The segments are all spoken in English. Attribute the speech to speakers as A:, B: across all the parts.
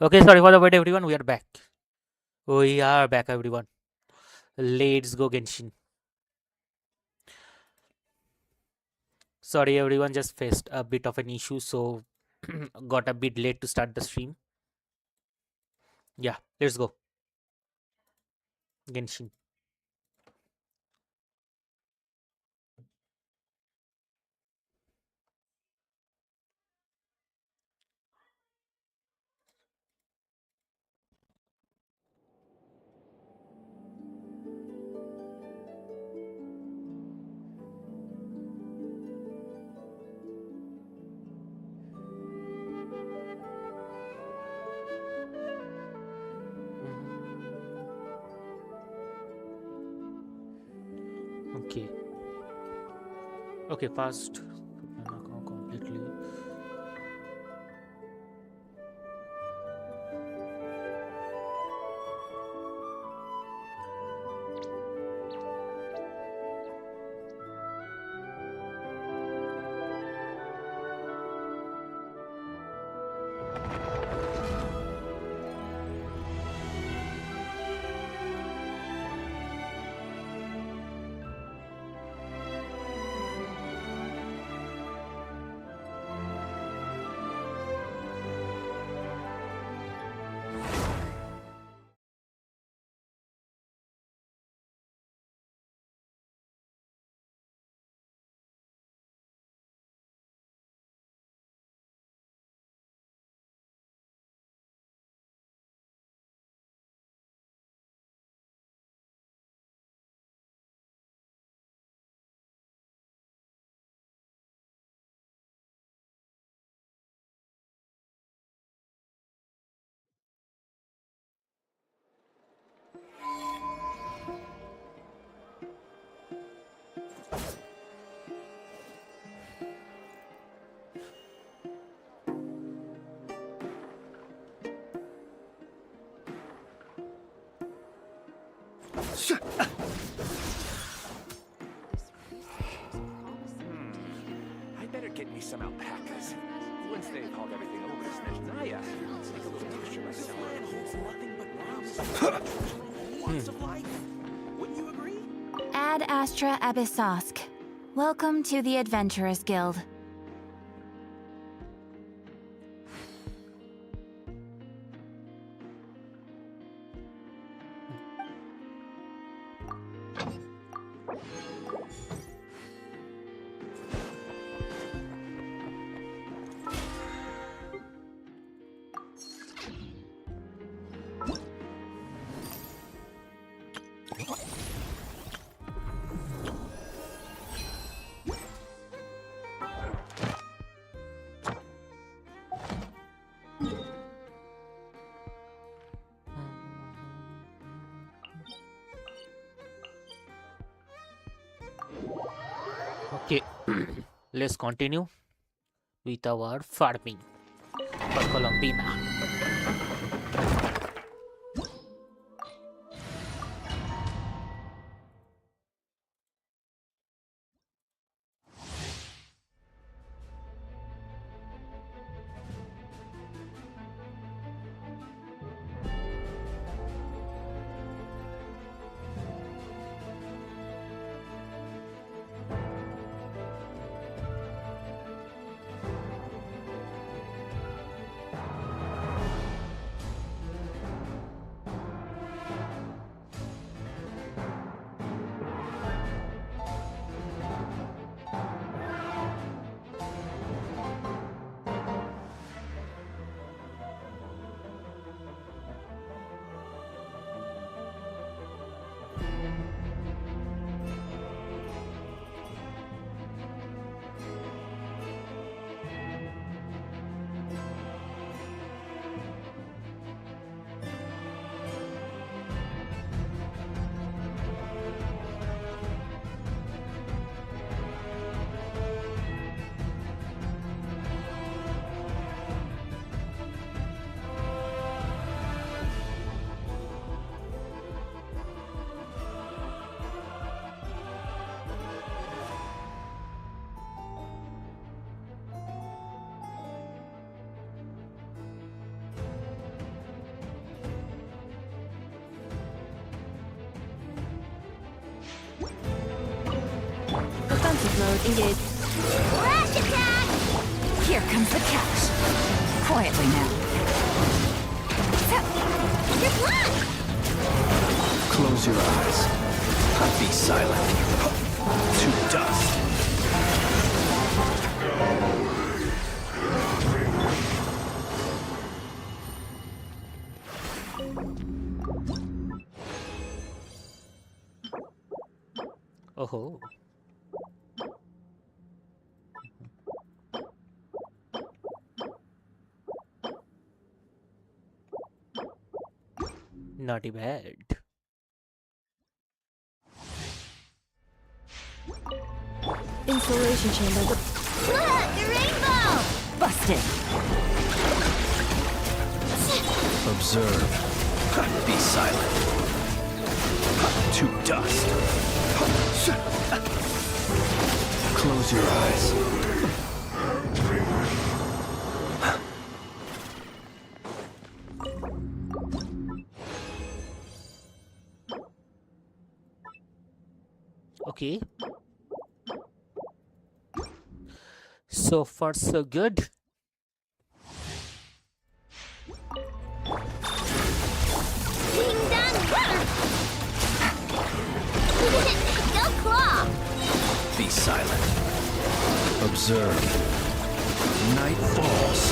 A: Okay, sorry for the wait, everyone. We are back. We are back, everyone. Let's go, Genshin. Sorry, everyone. Just faced a bit of an issue, so got a bit late to start the stream. Yeah, let's go, Genshin. Okay. Okay, fast. Completely.
B: I better get me some alpacas. Once they've hauled everything over to Snezhnaya, let's make a little picture myself. Holds nothing but lots of life. Wouldn't you agree?
C: Ad Astra Abyssosk. Welcome to the Adventurers Guild.
A: Okay, let's continue with our farming for Columbina.
C: mode engaged. Flash attack! Here comes the catch. Quietly now. You're blocked!
B: Close your eyes. Be silent. To dust.
A: Oh. Naughty bad.
C: Installation chamber. Look! The rainbow! Busted!
B: Observe. Be silent. To dust. Close your eyes.
A: Okay. So far, so good.
C: Ding dong! Go claw!
B: Be silent. Observe. Night falls.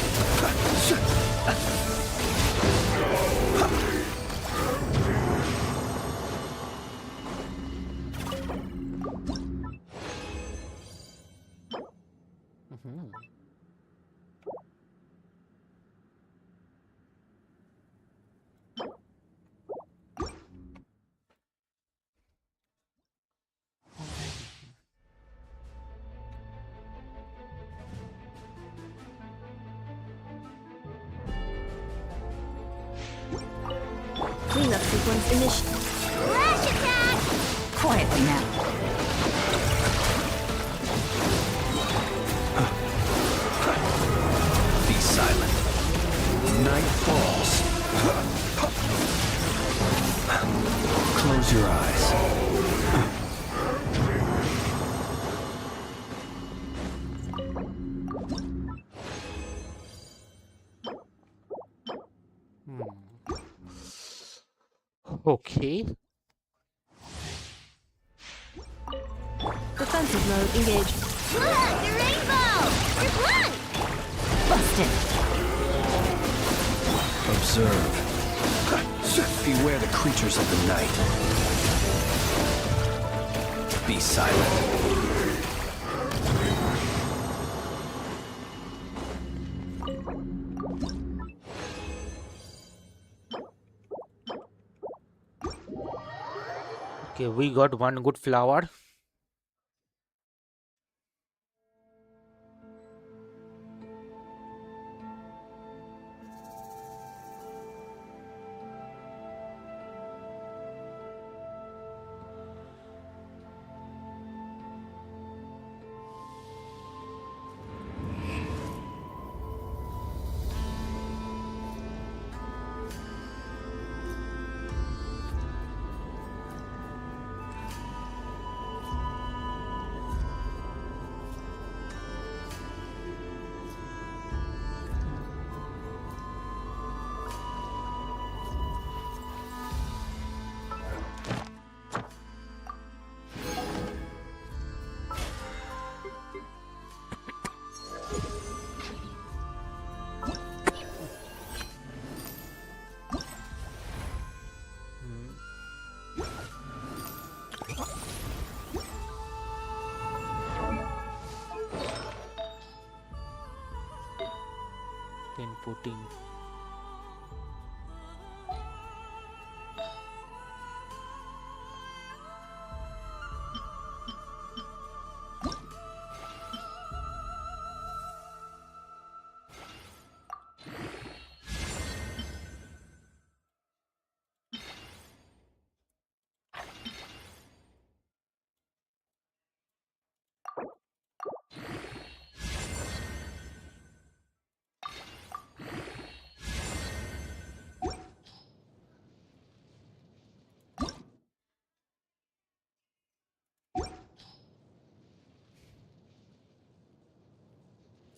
C: Cleanup sequence initiated. Flash attack! Quietly now.
B: Be silent. Night falls. Close your eyes.
A: Okay.
C: Defensive mode engaged. Look! The rainbow! You're blocked! Busted!
B: Observe. Beware the creatures of the night. Be silent.
A: Okay, we got one good flower. Then 14.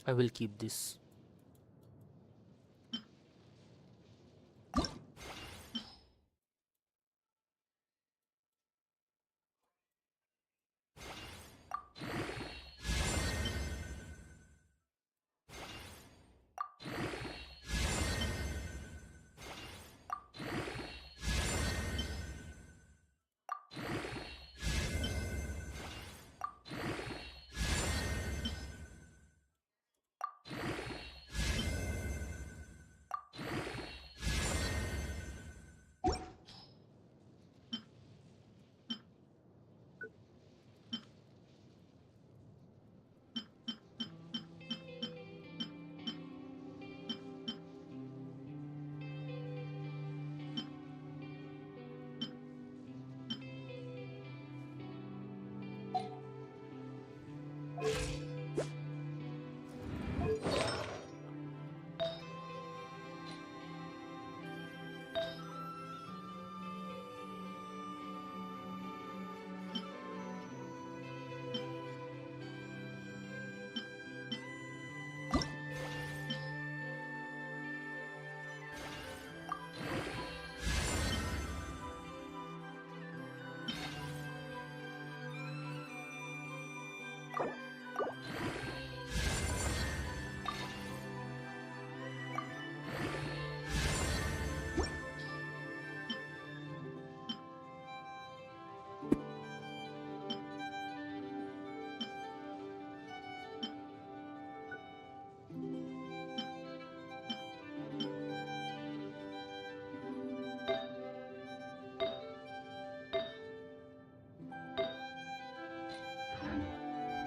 A: I will keep this.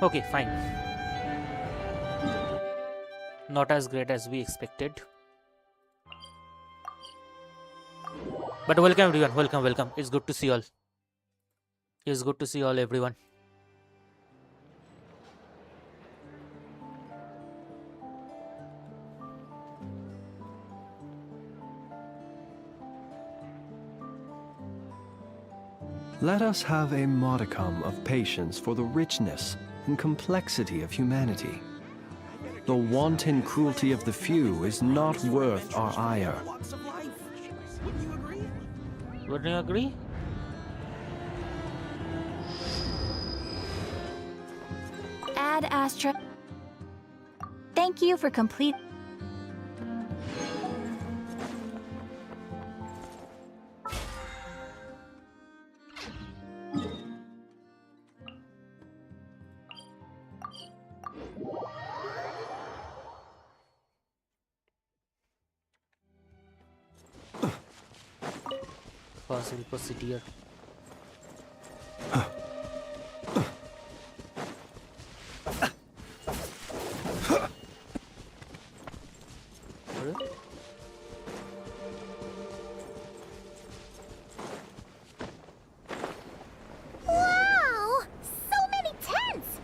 A: Okay, fine. Not as great as we expected. But welcome everyone, welcome. It's good to see all. It's good to see all everyone.
D: Let us have a modicum of patience for the richness and complexity of humanity. The wanton cruelty of the few is not worth our ire.
B: Walks of life. Wouldn't you agree?
A: Wouldn't you agree?
C: Ad Astra. Thank you for complete.
A: Possible procedure.
E: Wow! So many tents!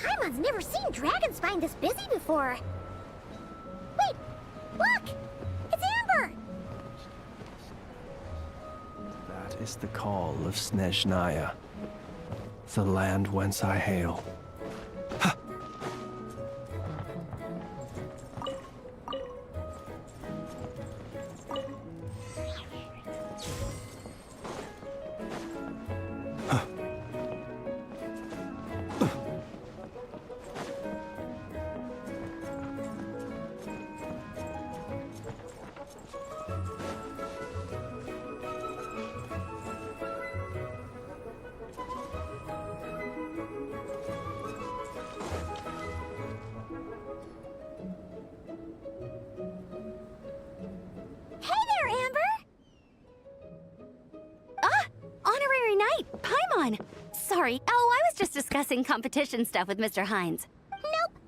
E: Paimon's never seen dragon spine this busy before. Wait! Look! It's Amber!
D: That is the call of Snezhnaya, the land whence I hail.
C: Hey there, Amber! Ah! Honorary Knight, Paimon! Sorry. Oh, I was just discussing competition stuff with Mr. Hines.
E: Nope.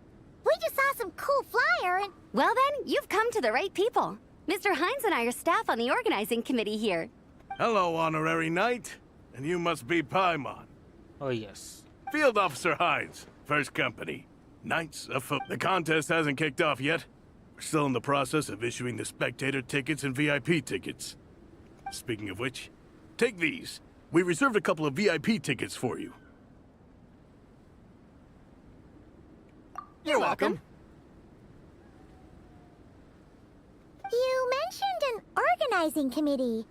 E: We just saw some cool flyer and...
C: Well then, you've come to the right people. Mr. Hines and I are staff on the organizing committee here.
F: Hello, Honorary Knight. And you must be Paimon.
A: Oh yes.
F: Field Officer Hines, First Company. Knights afoot. The contest hasn't kicked off yet. We're still in the process of issuing the spectator tickets and VIP tickets. Speaking of which, take these. We reserved a couple of VIP tickets for you.
C: You're welcome.
E: An organizing committee.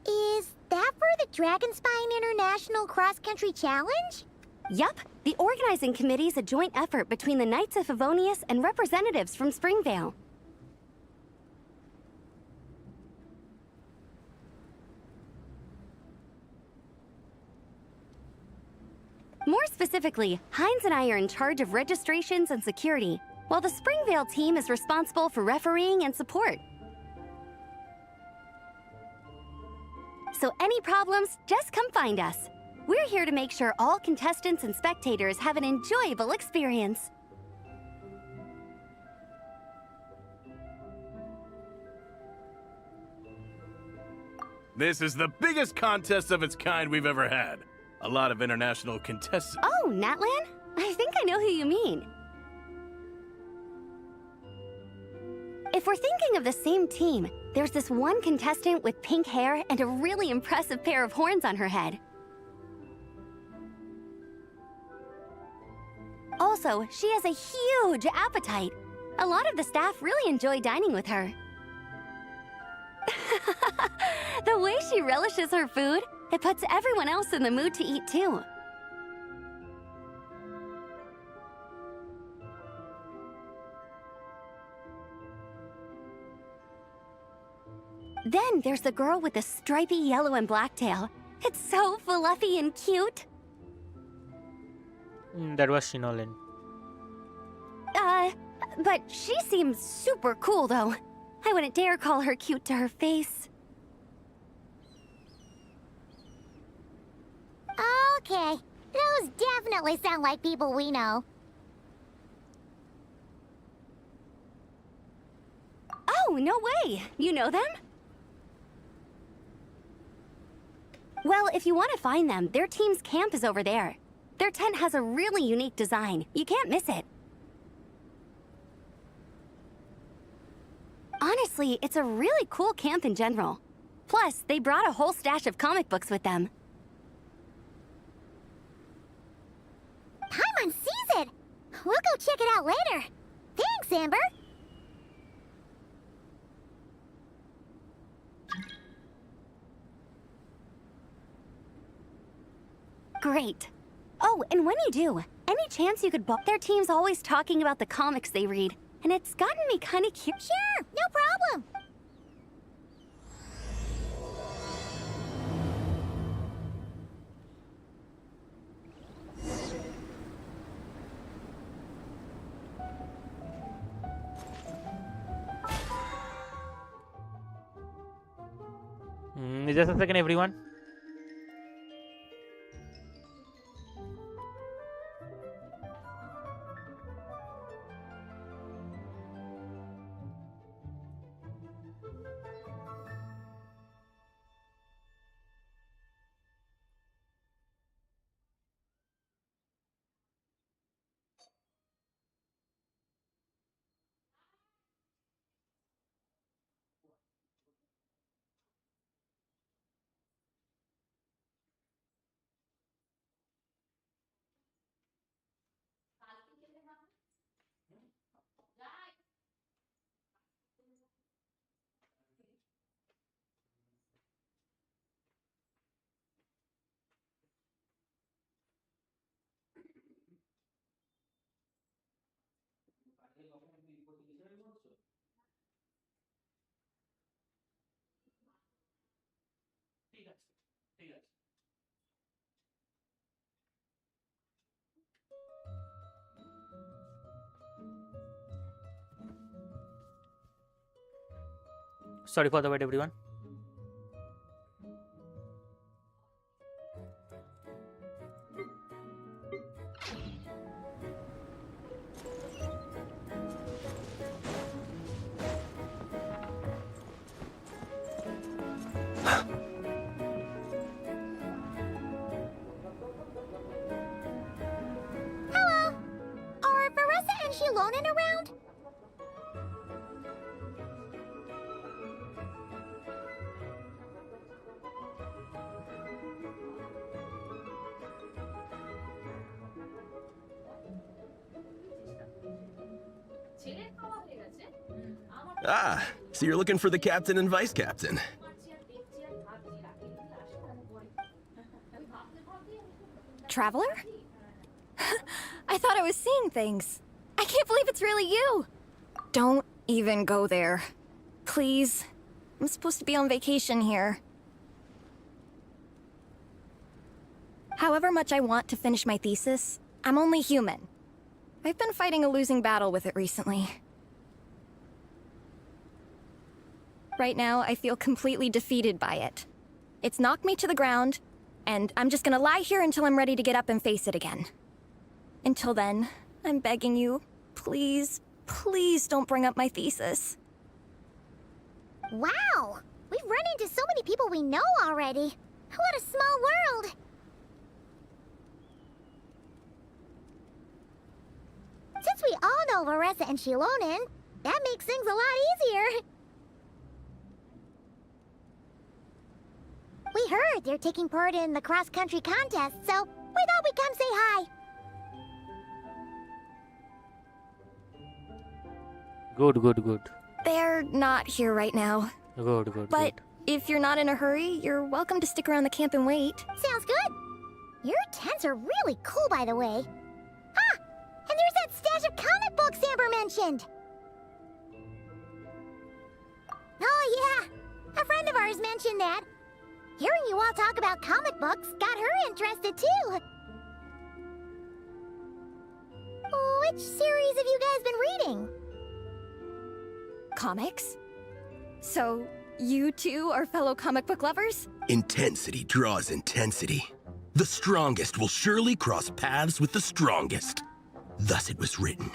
E: Is that for the Dragonspine International Cross Country Challenge?
C: Yup, the organizing committee is a joint effort between the Knights of Favonius and representatives from Springvale. More specifically, Hines and I are in charge of registrations and security, while the Springvale team is responsible for refereeing and support. So any problems, just come find us. We're here to make sure all contestants and spectators have an enjoyable experience.
F: This is the biggest contest of its kind we've ever had. A lot of international contestants.
C: Oh, Natlan? I think I know who you mean. If we're thinking of the same team, there's this one contestant with pink hair and a really impressive pair of horns on her head. Also, she has a huge appetite. A lot of the staff really enjoy dining with her. The way she relishes her food, it puts everyone else in the mood to eat too. Then there's the girl with the stripy yellow and black tail. It's so fluffy and cute.
A: That was Shinolin.
C: But she seems super cool though. I wouldn't dare call her cute to her face.
E: Okay, those definitely sound like people we know.
C: Oh, no way! You know them? Well, if you want to find them, their team's camp is over there. Their tent has a really unique design. You can't miss it. Honestly, it's a really cool camp in general. Plus, they brought a whole stash of comic books with them.
E: Paimon sees it! We'll go check it out later. Thanks, Amber.
C: Great. Oh, and when you do, any chance you could their team's always talking about the comics they read, and it's gotten me kind of curious.
E: Sure, no problem.
A: Just a second, everyone. Sorry for the wait, everyone.
E: Hello. Are Marissa and Shilonen around?
G: Ah, So you're looking for the captain and vice captain?
H: Traveler? I thought I was seeing things. I can't believe it's really you. Don't even go there. Please. I'm supposed to be on vacation here. However much I want to finish my thesis, I'm only human. I've been fighting a losing battle with it recently. Right now, I feel completely defeated by it. It's knocked me to the ground, and I'm just gonna lie here until I'm ready to get up and face it again. Until then, I'm begging you, please, please don't bring up my thesis.
E: Wow! We've run into so many people we know already. What a small world! Since we all know Varessa and Shilonen, that makes things a lot easier. We heard they're taking part in the cross-country contest, so we thought we'd come say hi.
A: Good.
H: They're not here right now.
A: Good.
H: But if you're not in a hurry, you're welcome to stick around the camp and wait.
E: Sounds good. Your tents are really cool, by the way. Ah! And there's that stash of comic books Amber mentioned. Oh, yeah. A friend of ours mentioned that. Hearing you all talk about comic books got her interested, too. Which series have you guys been reading?
H: Comics? So, you two are fellow comic book lovers?
G: Intensity draws intensity. The strongest will surely cross paths with the strongest. Thus it was written,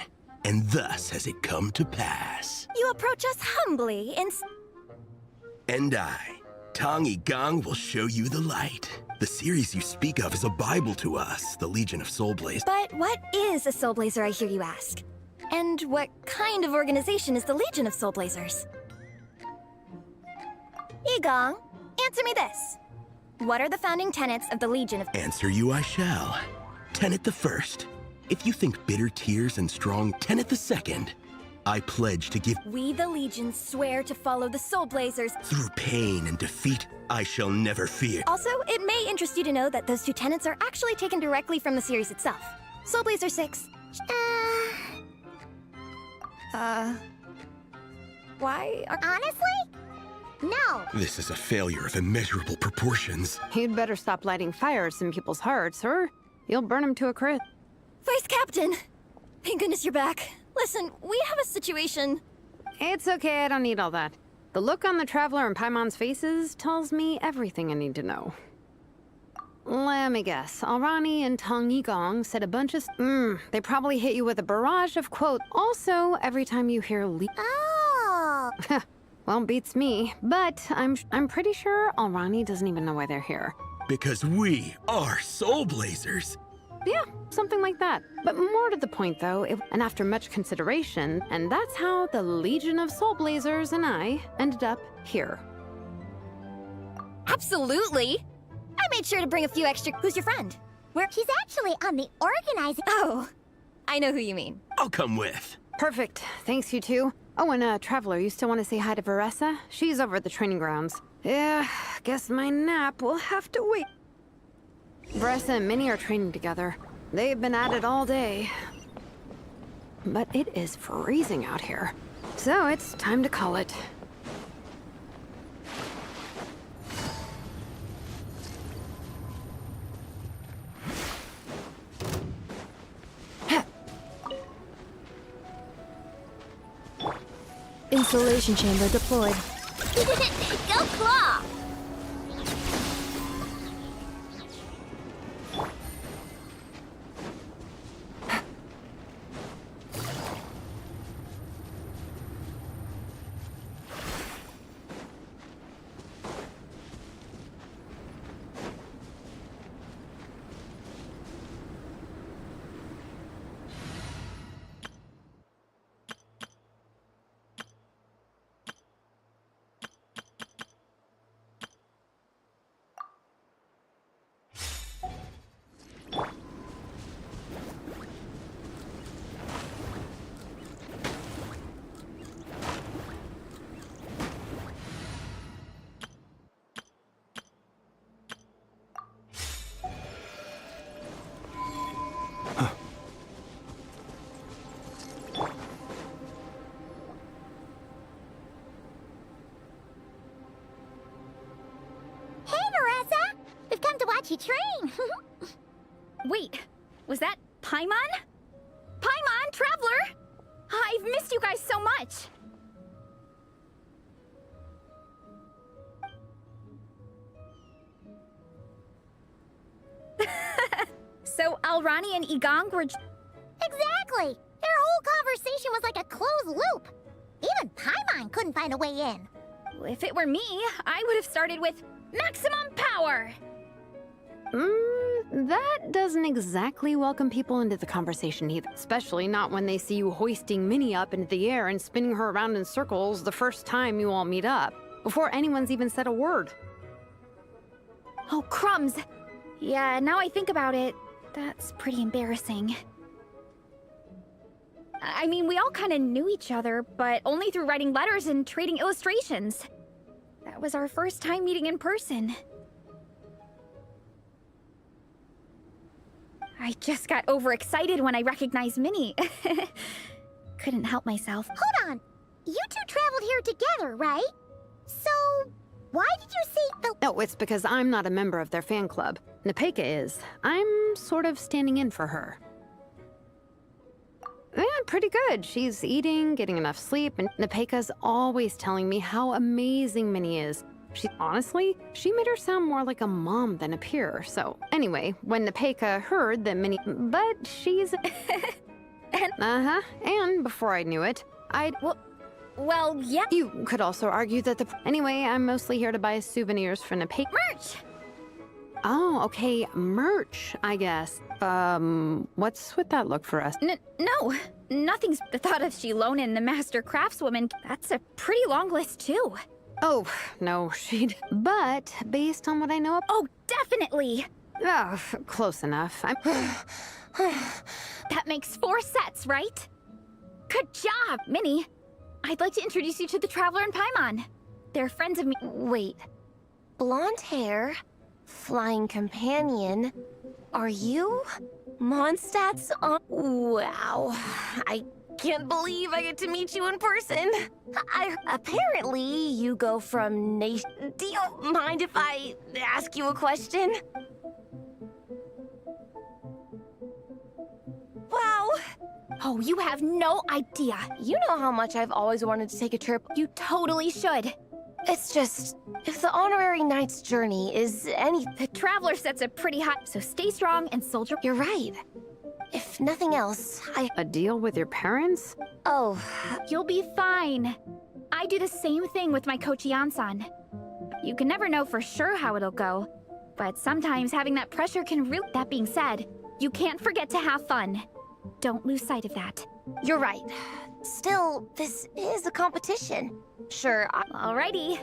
G: and thus has it come to pass.
H: You approach us humbly
G: And I, Tong Gong, will show you the light. The series you speak of is a Bible to us, the Legion of Soulblaze.
H: But what is a Soulblazer, I hear you ask? And what kind of organization is the Legion of Soulblazers? Igong, answer me this. What are the founding tenets of the Legion of...
G: Answer you I shall. Tenet the first. If you think bitter tears and strong, tenet the second. I pledge to give...
H: We, the Legion, swear to follow the Soulblazers.
G: Through pain and defeat, I shall never fear.
H: Also, it may interest you to know that those two tenets are actually taken directly from the series itself. Soulblazer 6. Why are...
E: Honestly? No.
G: This is a failure of immeasurable proportions.
I: You'd better stop lighting fires in people's hearts, or you'll burn them to a crisp.
H: Vice Captain! Thank goodness you're back. Listen, we have a situation.
I: It's okay, I don't need all that. The look on the Traveler and Paimon's faces tells me everything I need to know. Let me guess. Alrani and Tong Yigong said a bunch of... they probably hit you with a barrage of quotes. Also, every time you hear
E: Oh.
I: well, beats me. But I'm pretty sure Alrani doesn't even know why they're here.
G: Because we are Soul Blazers.
I: Yeah, something like that. But more to the point, though, and after much consideration, and that's how the Legion of Soul Blazers and I ended up here.
H: Absolutely! I made sure to bring a few extra... Who's your friend?
E: She's actually on the organizing...
H: Oh, I know who you mean.
G: I'll come with.
I: Perfect. Thanks, you two. Oh, and Traveler, you still want to say hi to Varessa? She's over at the training grounds. Yeah, guess my nap will have to wait. Varessa and Minnie are training together. They've been at it all day. But it is freezing out here. So it's time to call it.
H: Installation chamber deployed.
E: Go Claw! train.
H: Wait, was that Paimon? Paimon, Traveler! I've missed you guys so much! So Alrani and Igong were...
E: Exactly! Their whole conversation was like a closed loop. Even Paimon couldn't find a way in.
H: If it were me, I would have started with maximum power!
I: That doesn't exactly welcome people into the conversation either. Especially not when they see you hoisting Minnie up into the air and spinning her around in circles the first time you all meet up, before anyone's even said a word.
H: Oh, crumbs! Yeah, now I think about it, that's pretty embarrassing. I mean, we all kind of knew each other, but only through writing letters and trading illustrations. That was our first time meeting in person. I just got overexcited when I recognized Minnie. Couldn't help myself.
E: Hold on. You two traveled here together, right? So, why did you say the...
I: No, it's because I'm not a member of their fan club. Nepeka is. I'm sort of standing in for her. Yeah, pretty good. She's eating, getting enough sleep, and Nepeka's always telling me how amazing Minnie is. Honestly, she made her sound more like a mom than a peer. So, anyway, when Nepeka heard that Minnie... But she's... Uh-huh. And before I knew it,
H: Well, yeah.
I: You could also argue that Anyway, I'm mostly here to buy souvenirs for Nepeka.
H: Merch!
I: Oh, okay, merch, I guess. What's with that look for us?
H: No, nothing's the thought of Shilona and the Master Craftswoman. That's a pretty long list, too.
I: Oh, no, she'd... But, based on what I know...
H: Oh, definitely!
I: Oh, close enough.
H: That makes 4 sets, right? Good job, Minnie. I'd like to introduce you to the Traveler and Paimon. They're friends of me.
J: Wait. Blonde hair, flying companion. Are you? Mondstadt's on. Wow. I can't believe I get to meet you in person. Apparently, you go from nation. Do you mind if I ask you a question? Wow.
H: Oh, you have no idea.
J: You know how much I've always wanted to take a trip.
H: You totally should.
J: It's just, if the honorary knight's journey is any...
H: The Traveler sets a pretty high, so stay strong and soldier.
J: You're right. If nothing else,
I: A deal with your parents?
J: Oh,
H: You'll be fine. I do the same thing with my coach Yansan. You can never know for sure how it'll go, but sometimes having that pressure can really... That being said, you can't forget to have fun. Don't lose sight of that.
J: you're right. Still, this is a competition. Sure,
H: Alrighty.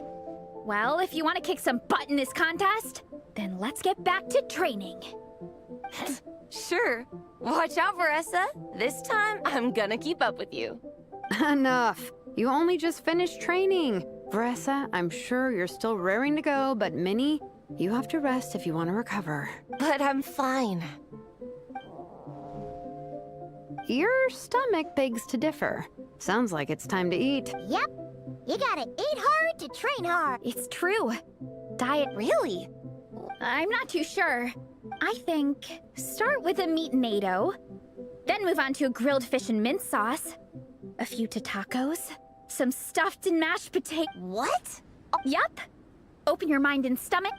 H: Well, if you want to kick some butt in this contest, then let's get back to training.
J: Sure. Watch out, Veressa. This time, I'm gonna keep up with you.
I: Enough. You only just finished training. Veressa, I'm sure you're still raring to go, but Minnie, you have to rest if you want to recover.
J: But I'm fine.
I: Your stomach begs to differ. Sounds like it's time to eat.
E: Yep. You gotta eat hard to train hard.
H: It's true. Diet...
J: Really?
H: I'm not too sure. I think start with a meat natto, then move on to a grilled fish and mint sauce, a few tacos, some stuffed and mashed potato...
J: What?
H: Yup. Open your mind and stomach.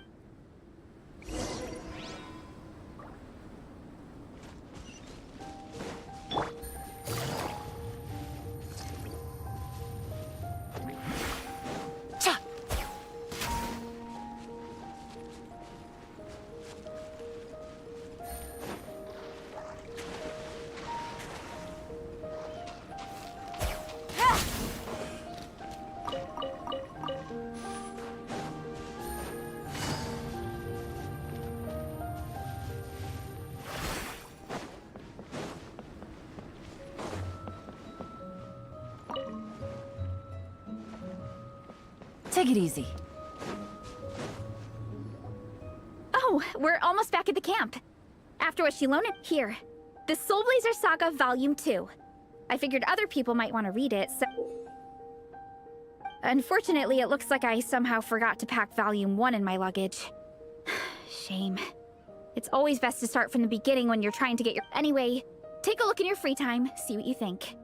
H: Cha!
K: Take it easy.
H: Oh, we're almost back at the camp. After what Shilona... Here. The Soul Blazer Saga Volume 2. I figured other people might want to read it, so... Unfortunately, it looks like I somehow forgot to pack Volume 1 in my luggage. Shame.
K: It's always best to start from the beginning when you're trying to get your... Anyway, take a look in your free time, see what you think.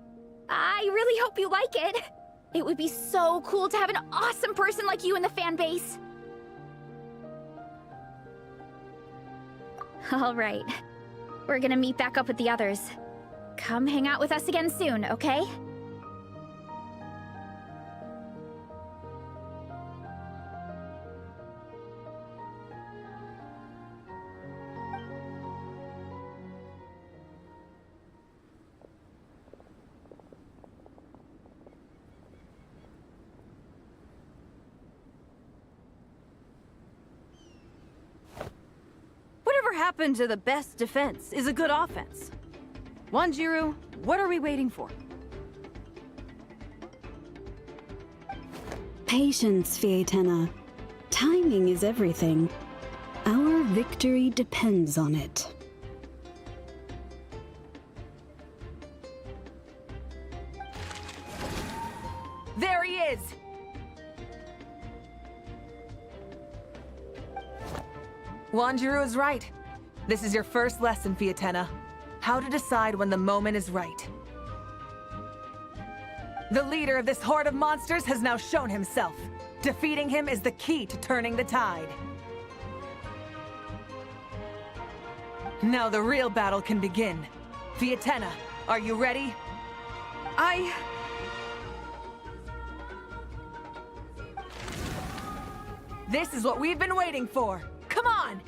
K: I really hope you like it. It would be so cool to have an awesome person like you in the fan base. All right. We're gonna meet back up with the others. Come hang out with us again soon, okay?
L: Whatever happened to the best defense is a good offense? Wanjiru, what are we waiting for?
M: Patience, Fietena. Timing is everything. Our victory depends on it.
L: There he is!
N: Wanjiru is right. This is your first lesson, Fietena. How to decide when the moment is right. The leader of this horde of monsters has now shown himself. Defeating him is the key to turning the tide. Now the real battle can begin. Fietena, are you ready? This is what we've been waiting for. Come on!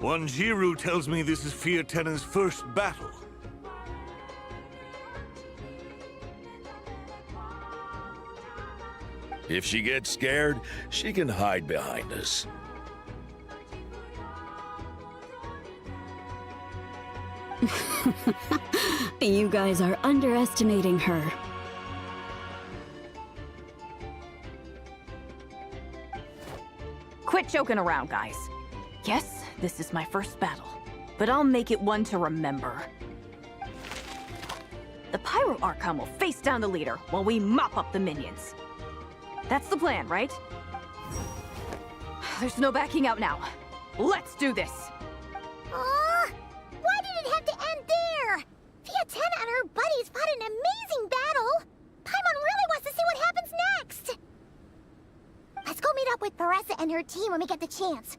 O: Wanjiru tells me this is Fietena's first battle.
P: If she gets scared, she can hide behind us.
M: You guys are underestimating her.
L: Quit joking around, guys. Yes, this is my first battle, but I'll make it one to remember. The Pyro Archon will face down the leader while we mop up the minions. That's the plan, right? There's no backing out now. Let's do this!
E: Aw! Why did it have to end there? Fietena and her buddies fought an amazing battle! Paimon really wants to see what happens next! Let's go meet up with Beressa and her team when we get the chance.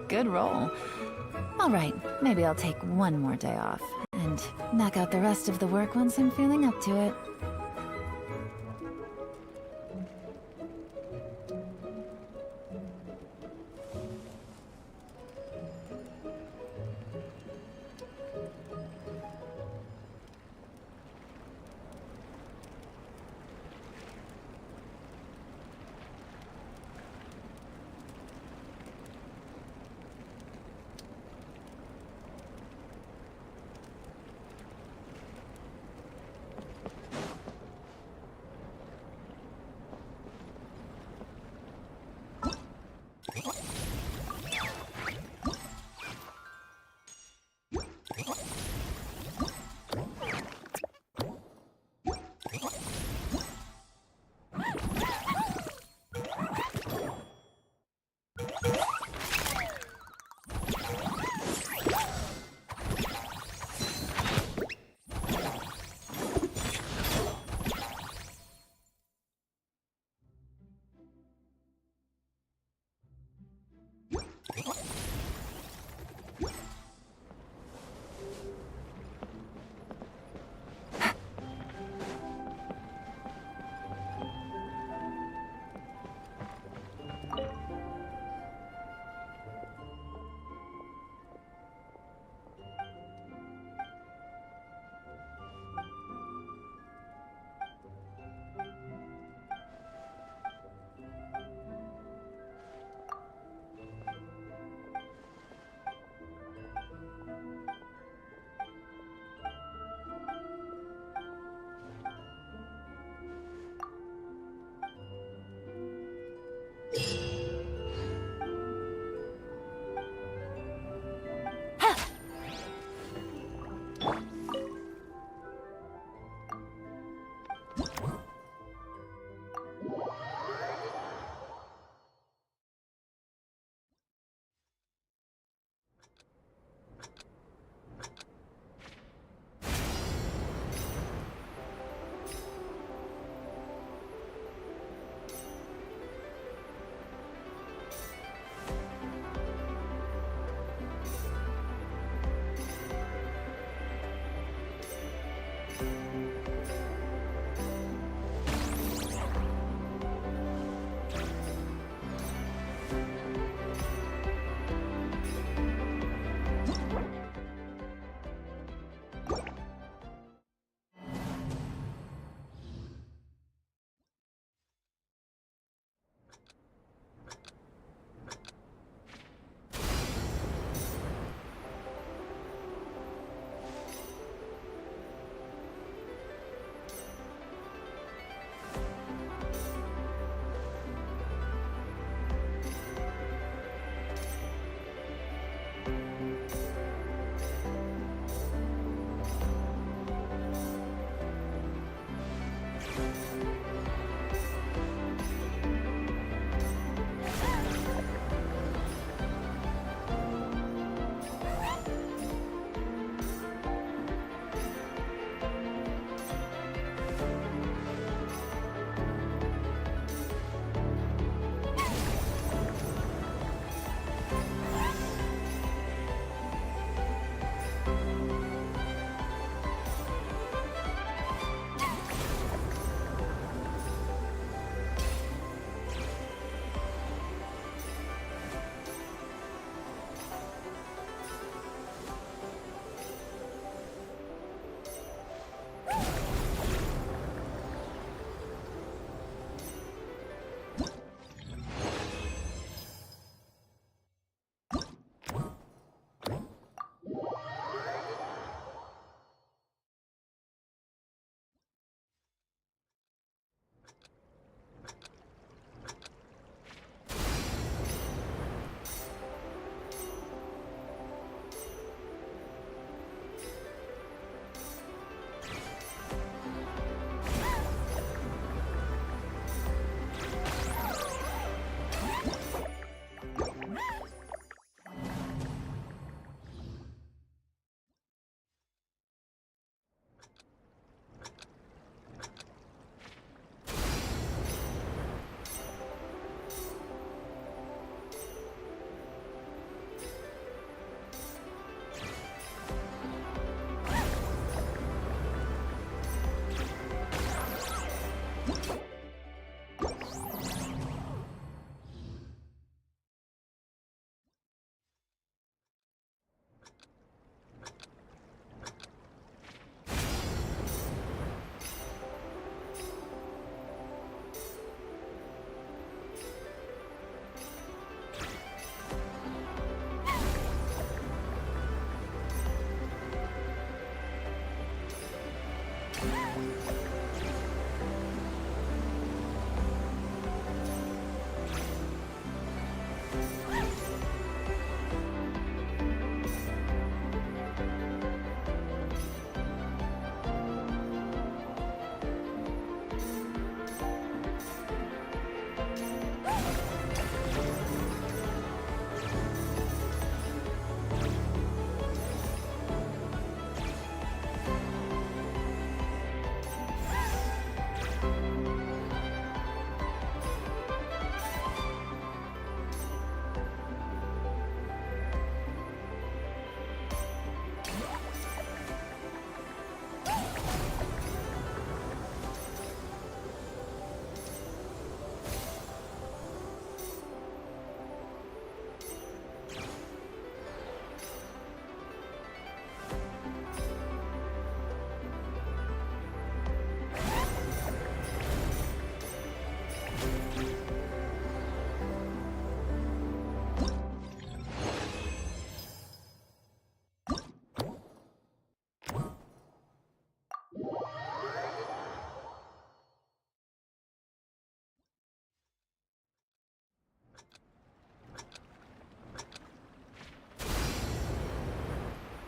Q: Good roll. All right, maybe I'll take one more day off and knock out the rest of the work once I'm feeling up to it.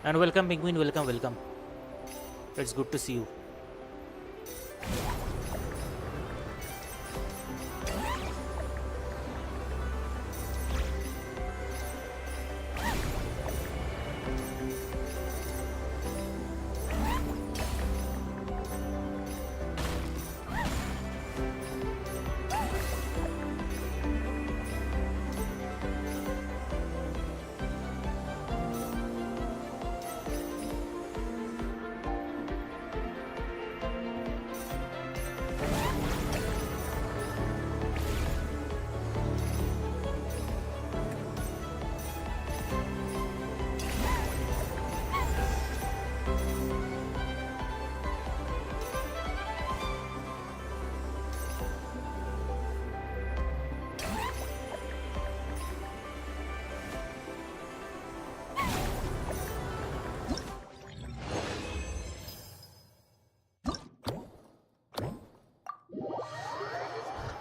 A: And welcome, Penguin. Welcome, welcome. It's good to see you.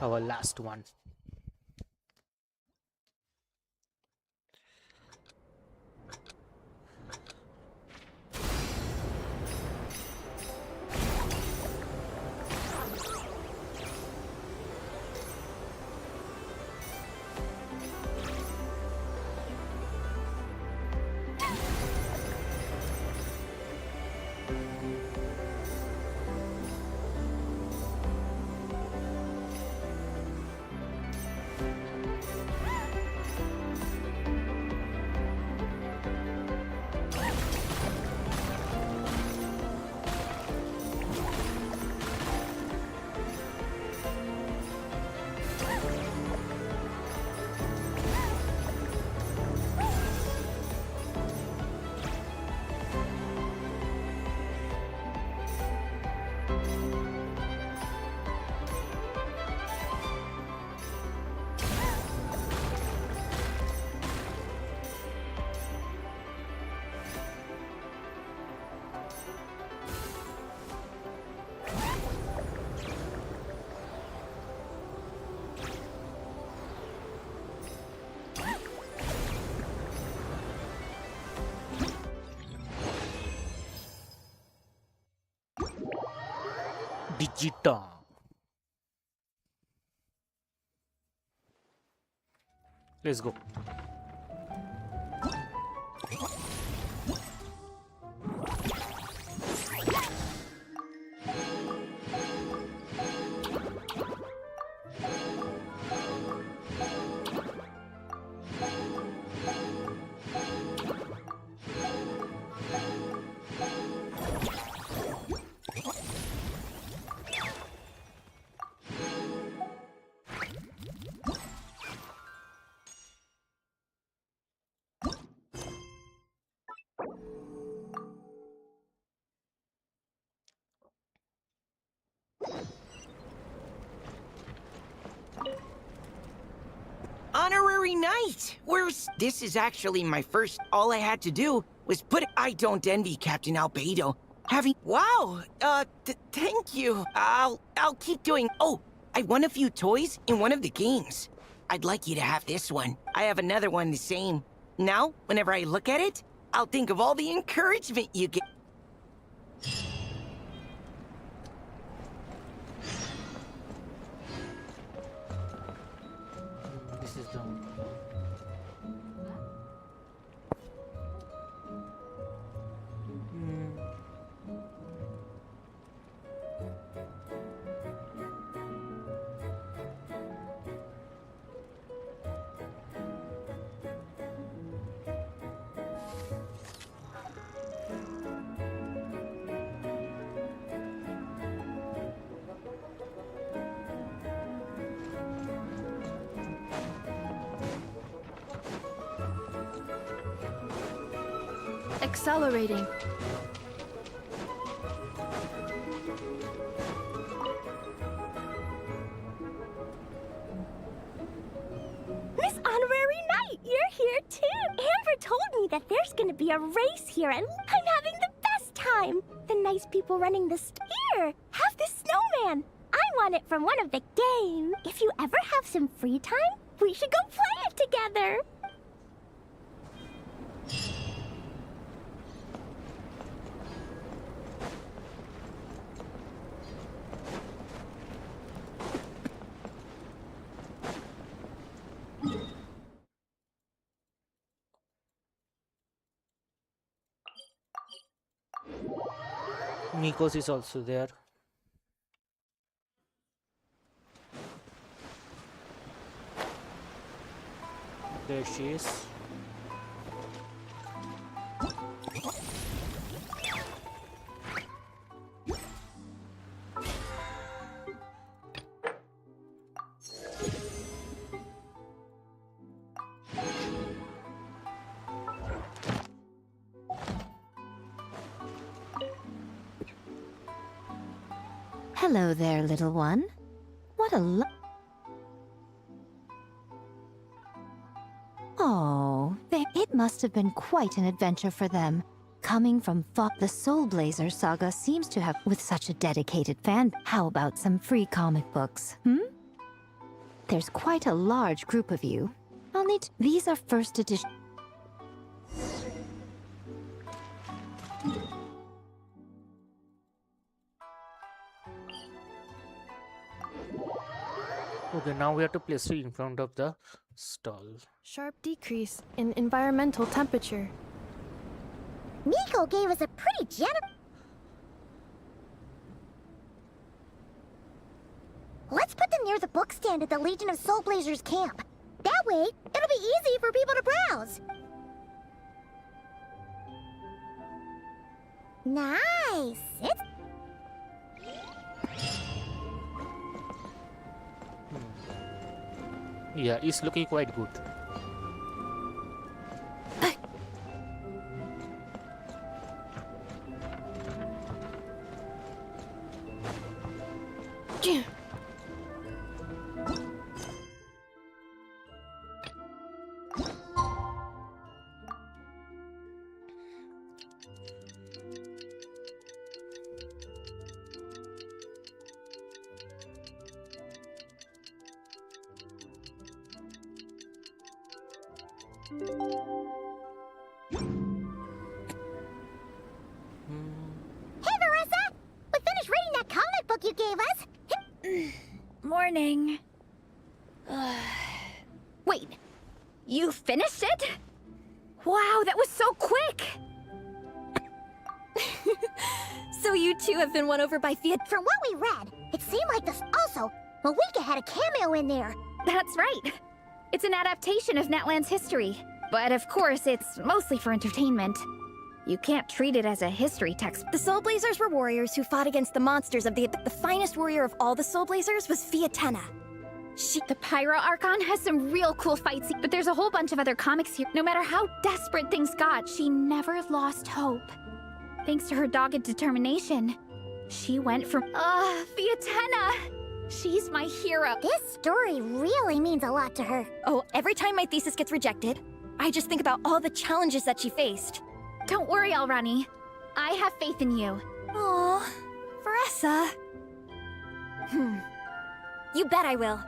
A: Our last one. Digita. Let's go.
R: Honorary Knight! This is actually my first. All I had to do was put it. I don't envy Captain Albedo. Wow! Thank you. I'll keep doing. Oh, I won a few toys in one of the games. I'd like you to have this one. I have another one the same. Now, whenever I look at it, I'll think of all the encouragement you get.
A: This is the
K: Accelerating.
E: Miss Honorary Knight, you're here too! Amber told me that there's gonna be a race here and I'm having the best time! The nice people running the here! Have this snowman! I want it from one of the games! If you ever have some free time, we should go play it together!
A: Nikos is also there. There she is.
S: Hello there, little one. What a Oh, it must have been quite an adventure for them. Coming from the Soul Blazer saga seems to have with such a dedicated fan. How about some free comic books, There's quite a large group of you. I'll need these are first edition.
A: Okay, now we have to place it in front of the stall.
T: Sharp decrease in environmental temperature.
E: Miko gave us a pretty generous... Let's put them near the book stand at the Legion of Soul Blazers camp. That way, it'll be easy for people to browse. Nice! It's...
A: Yeah, it's looking quite good.
E: Hey, Marissa! We finished reading that comic book you gave us.
K: Morning. Wait, you finished it? Wow, that was so quick!
H: So you two have been won over by Fiat.
E: From what we read, it seemed like this also. Malika had a cameo in there.
K: That's right. It's an adaptation of Natlan's history. But of course, it's mostly for entertainment. You can't treat it as a history text.
H: The Soul Blazers were warriors who fought against the monsters of the finest warrior of all the Soul Blazers was Fiatena.
K: The Pyro Archon has some real cool fights, but there's a whole bunch of other comics here. No matter how desperate things got, she never lost hope. Thanks to her dogged determination, she went from, Fiatena! She's my hero.
E: This story really means a lot to her.
H: Oh, every time my thesis gets rejected, I just think about all the challenges that she faced.
K: Don't worry, Alrani. I have faith in you.
H: Aw, Veressa. You bet I will.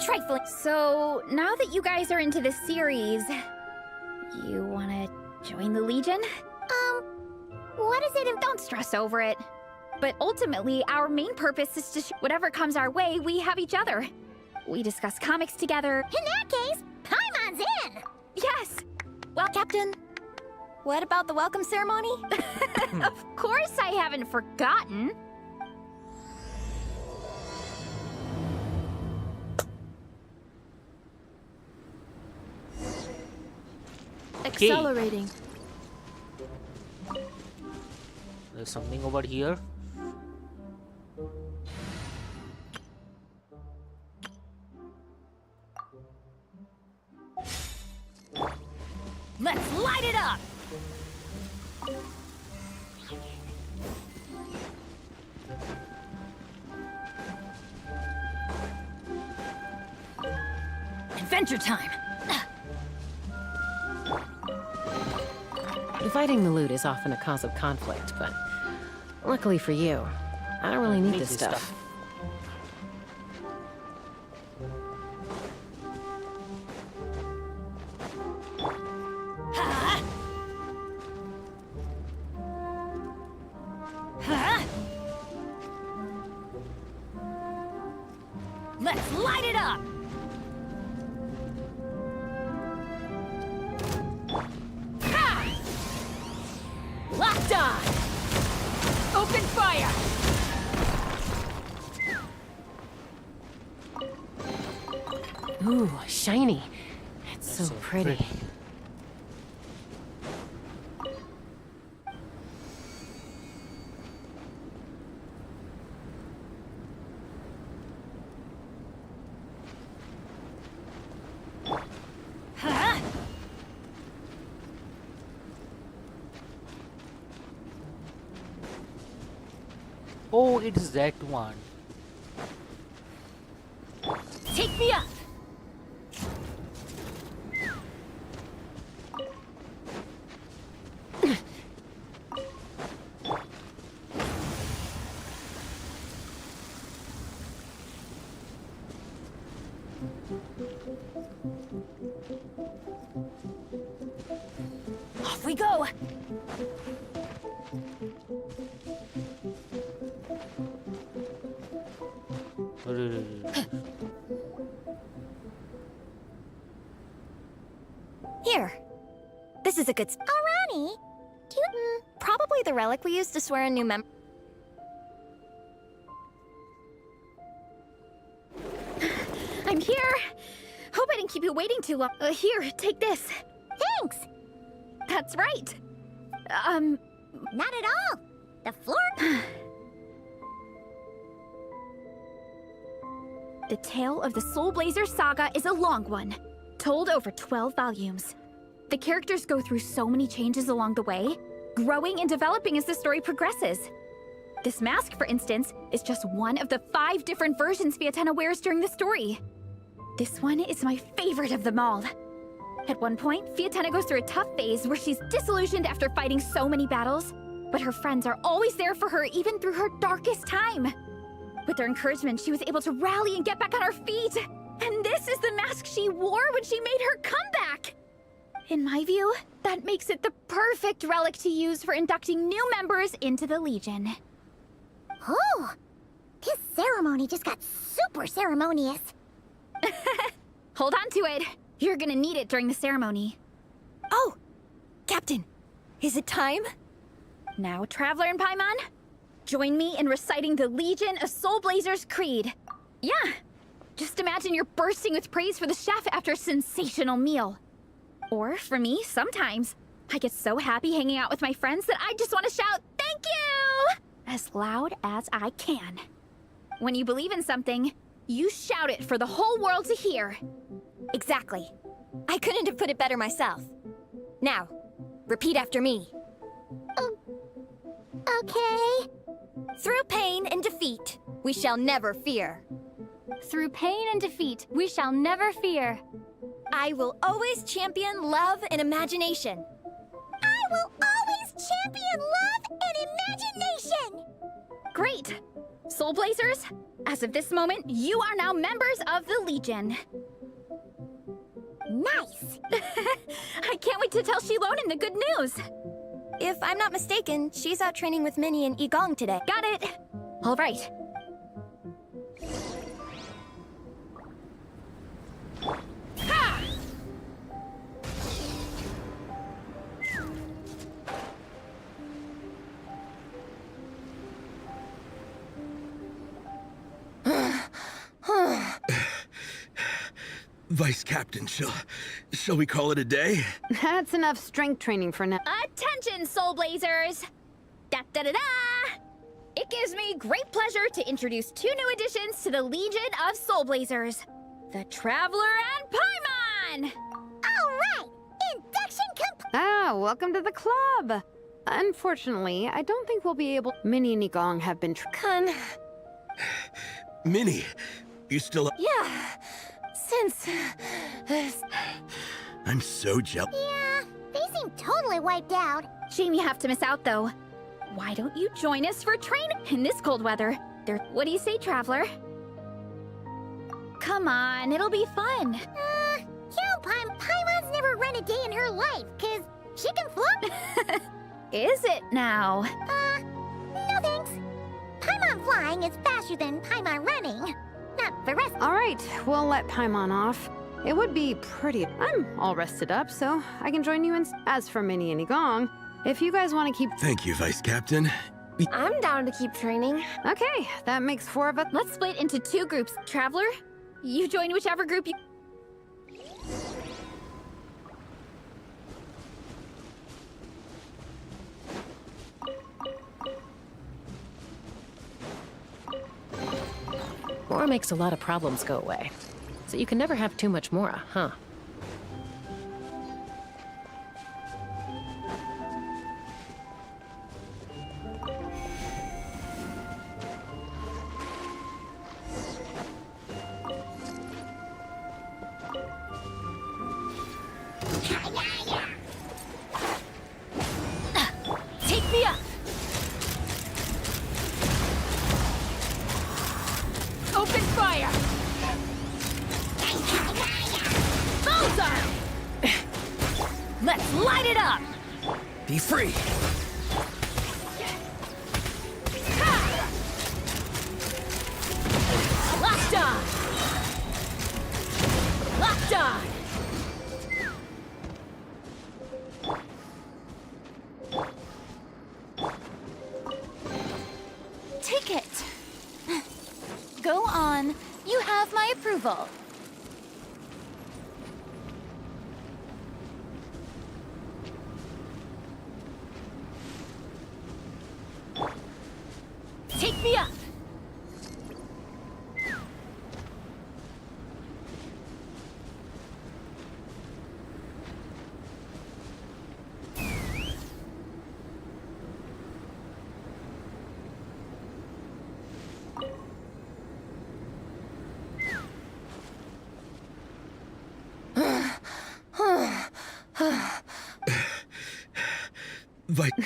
H: Trifling.
K: So, now that you guys are into this series, you wanna join the Legion?
E: What is it?
K: Don't stress over it. But ultimately, our main purpose is to whatever comes our way, we have each other. We discuss comics together.
E: In that case, Paimon's in!
K: Yes!
H: Well, Captain, what about the welcome ceremony?
K: Of course I haven't forgotten.
T: Accelerating.
A: There's something over here.
L: Let's light it up! Adventure time!
U: Fighting the loot is often a cause of conflict, but luckily for you, I don't really need this stuff.
L: Let's light it up! Locked on! Open fire!
U: Ooh, shiny. It's so pretty.
A: Oh, it's that one.
L: Take me up! Off we go!
H: Here. This is a good
E: Alrani, do you...
H: probably the relic we used to swear a new member.
K: I'm here! Hope I didn't keep you waiting too long. Here, take this.
E: Thanks!
K: That's right.
E: Not at all. The floor...
K: The tale of the Soul Blazer saga is a long one, told over 12 volumes. The characters go through so many changes along the way, growing and developing as the story progresses. This mask, for instance, is just one of the 5 different versions Fiatena wears during the story. This one is my favorite of them all. At one point, Fiatena goes through a tough phase where she's disillusioned after fighting so many battles, but her friends are always there for her even through her darkest time. With their encouragement, she was able to rally and get back on her feet. And this is the mask she wore when she made her comeback. In my view, that makes it the perfect relic to use for inducting new members into the Legion.
E: Oh, ceremony just got super ceremonious.
K: Hold on to it. You're gonna need it during the ceremony.
H: Oh! Captain, is it time?
K: Now, Traveler and Paimon, join me in reciting the Legion of Soul Blazers Creed. Yeah, just imagine you're bursting with praise for the chef after a sensational meal. Or, for me, sometimes, I get so happy hanging out with my friends that I just want to shout, "Thank you!" as loud as I can. When you believe in something, you shout it for the whole world to hear.
H: Exactly. I couldn't have put it better myself. Now, repeat after me.
E: Okay.
H: Through pain and defeat, we shall never fear.
K: Through pain and defeat, we shall never fear.
H: I will always champion love and imagination.
E: I will always champion love and imagination!
K: Great! Soul Blazers, as of this moment, you are now members of the Legion.
E: Nice!
K: I can't wait to tell Shilonen the good news.
H: If I'm not mistaken, she's out training with Minnie and Igong today.
K: Got it! All right. Ha!
G: Vice Captain, shall we call it a day?
I: That's enough strength training for now.
K: Attention, Soul Blazers! Da-da-da-da! It gives me great pleasure to introduce 2 new additions to the Legion of Soul Blazers. The Traveler and Paimon!
E: Alright! Induction complete!
I: Ah, welcome to the club! Unfortunately, I don't think we'll be able... Minnie and Igong have been...
G: Minnie, you still...
J: Yeah, since...
G: I'm so jealous.
E: Yeah, they seem totally wiped out.
K: Shame you have to miss out, though. Why don't you join us for training in this cold weather? What do you say, Traveler? Come on, it'll be fun.
E: Paimon's never run a day in her life, 'cause she can flip.
K: Is it now?
E: No thanks. Paimon flying is faster than Paimon running. Not the rest.
I: Alright, we'll let Paimon off. It would be pretty... I'm all rested up, so I can join you in... As for Minnie and Igong, if you guys want to keep...
G: Thank you, Vice Captain.
J: I'm down to keep training.
I: Okay, that makes 4 of us.
K: Let's split into 2 groups. Traveler, you join whichever group you...
U: Mora makes a lot of problems go away. So you can never have too much Mora, huh?
K: Take me up! Open fire! Bullseye! Let's light it up!
G: Be free!
K: Locked on! Locked on!
S: Take it. Go on. You have my approval.
K: Take me up!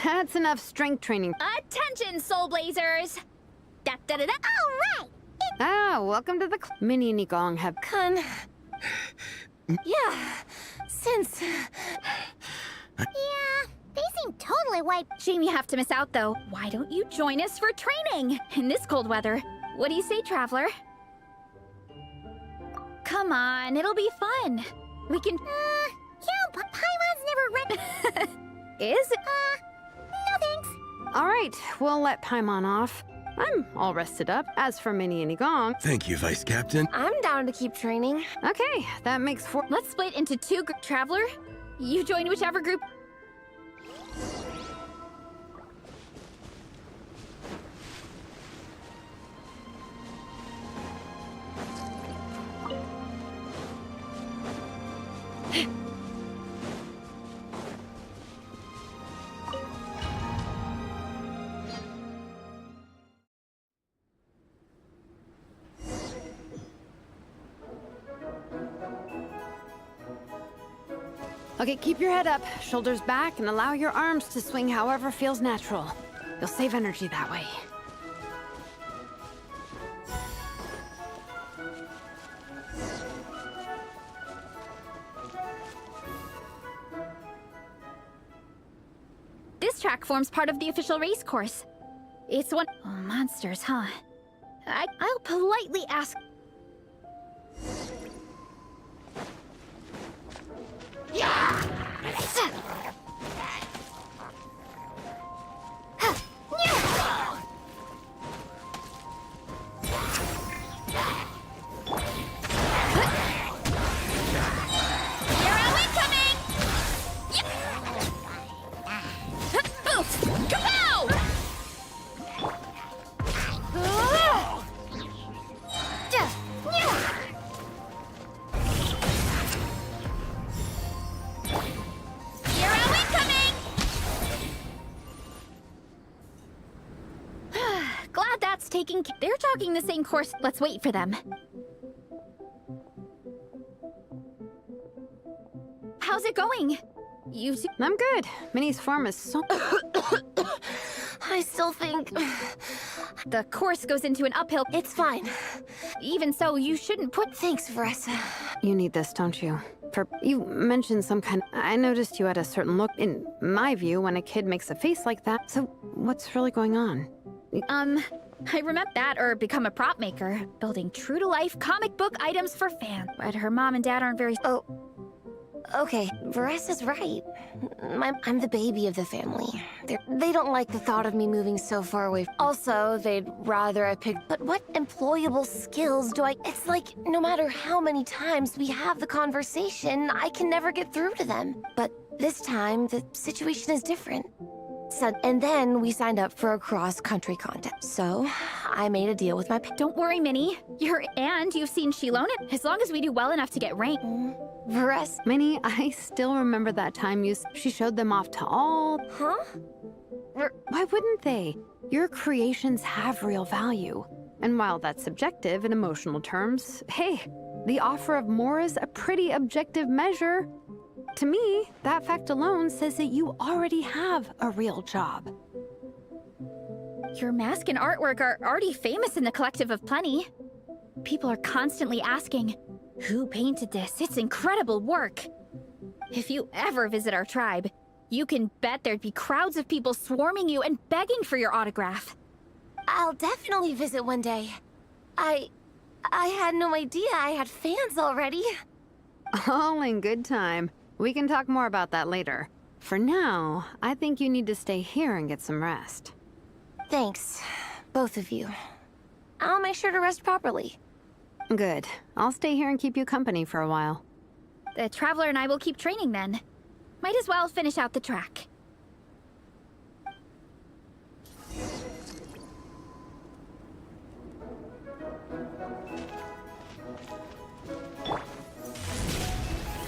I: That's enough strength training.
K: Attention, Soul Blazers! Da-da-da-da!
E: Alright!
I: Ah, welcome to the Minnie and Igong have...
J: Yeah, since...
E: Yeah, they seem totally wiped.
K: Shame you have to miss out, though. Why don't you join us for training in this cold weather? What do you say, Traveler? Come on, it'll be fun. We can...
E: Yeah, but Paimon's never ready.
K: Is it?
E: No thanks.
I: Alright, we'll let Paimon off. I'm all rested up. As for Minnie and Igong...
G: Thank you, Vice Captain.
J: I'm down to keep training.
I: Okay, that makes 4...
K: Let's split into 2 Traveler. You join whichever group...
I: Okay, keep your head up, shoulders back, and allow your arms to swing however feels natural. You'll save energy that way.
K: This track forms part of the official race course. It's one... Oh, monsters, huh? I'll politely ask... They're jogging the same course. Let's wait for them. How's it going?
I: I'm good. Minnie's form is so...
J: I still think...
K: The course goes into an uphill.
J: It's fine.
K: Even so, you shouldn't put...
J: Thanks, Veressa.
I: You need this, don't you? You mentioned some kind... I noticed you had a certain look, in my view, when a kid makes a face like that. So, what's really going on?
K: I remember that or become a prop maker, building true-to-life comic book items for fans. But her mom and dad aren't very...
J: Oh, okay, Veressa's right. I'm the baby of the family. They don't like the thought of me moving so far away. Also, they'd rather I picked... But what employable skills do I... It's like, no matter how many times we have the conversation, I can never get through to them. But this time, the situation is different. And then we signed up for a cross-country contest. So, I made a deal with my...
K: Don't worry, Minnie. You've seen Shilona. As long as we do well enough to get ranked.
J: Veressa...
I: Minnie, I still remember that time she showed them off to all...
J: Huh?
I: Why wouldn't they? Your creations have real value. And while that's subjective in emotional terms, hey, the offer of more is a pretty objective measure. To me, that fact alone says that you already have a real job.
K: Your mask and artwork are already famous in the Collective of Plenty. People are constantly asking, who painted this? It's incredible work. If you ever visit our tribe, you can bet there'd be crowds of people swarming you and begging for your autograph.
J: I'll definitely visit one day. I had no idea I had fans already.
I: All in good time. We can talk more about that later. For now, I think you need to stay here and get some rest.
J: Thanks, both of you. I'll make sure to rest properly.
I: Good. I'll stay here and keep you company for a while.
K: The Traveler and I will keep training then. Might as well finish out the track.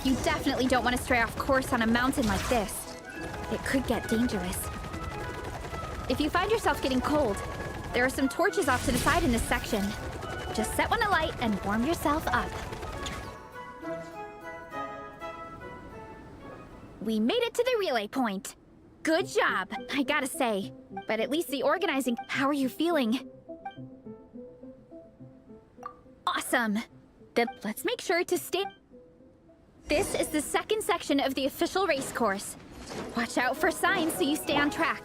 K: You definitely don't want to stray off course on a mountain like this. It could get dangerous. If you find yourself getting cold, there are some torches off to the side in this section. Just set one alight and warm yourself up. We made it to the relay point. Good job, I gotta say. But at least the organizing... How are you feeling? Awesome. Then let's make sure to stay... This is the second section of the official race course. Watch out for signs so you stay on track.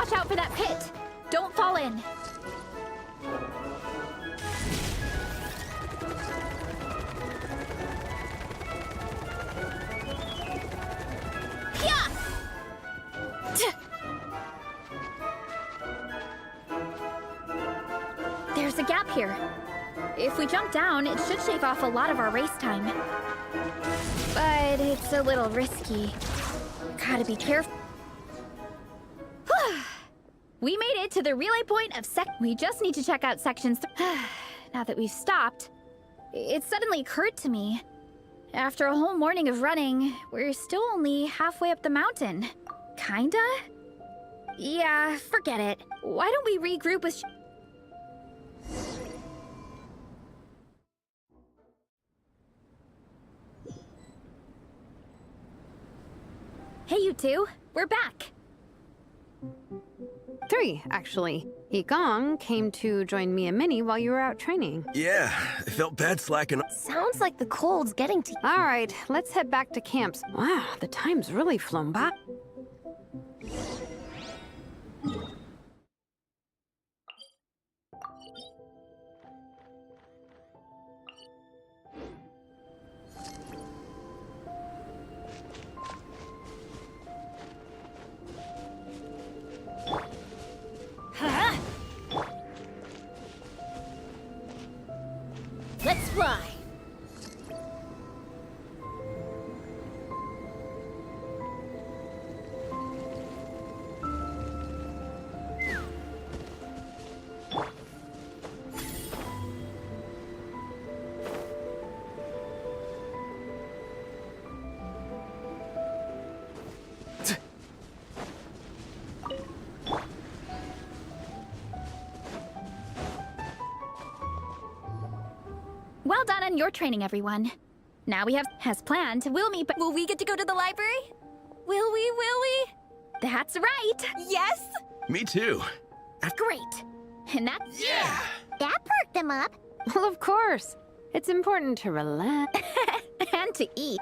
K: watch out for that pit. Don't fall in. Yeah! There's a gap here. If we jump down, it should shave off a lot of our race time. But it's a little risky. Gotta be careful. We made it to the relay point of We just need to check out sections. Now that we've stopped, it suddenly occurred to me. After a whole morning of running, we're still only halfway up the mountain. Kinda? Yeah, forget it. Why don't we regroup with Hey, you two. We're back.
I: 3, actually. Yigong came to join me and Minnie while you were out training.
G: Yeah, I felt bad slacking.
J: Sounds like the cold's getting to you.
I: All right, let's head back to camps. Wow, the time's really flown by.
K: Let's fly. Well done on your training, everyone. Now we have, as planned, we'll meet, but will we get to go to the library? Will we? That's right! Yes!
G: Me too.
K: Great. And that's...
G: Yeah!
E: That perked them up.
I: Well, of course. It's important to relax.
K: And to eat.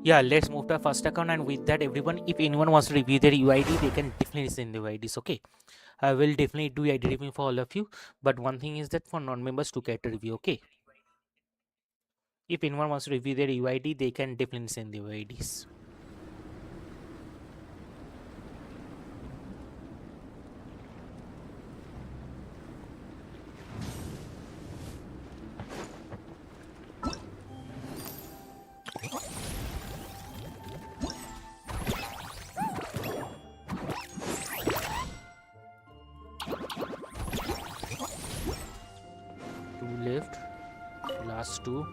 A: Yeah, let's move to our first account, and with that, everyone, if anyone wants to review their UID, they can definitely send the UIDs. Okay, I will definitely do UID review for all of you. But one thing is that for non-members to get a review. Okay, if anyone wants to review their UID, they can definitely send the UIDs. Two left, last two.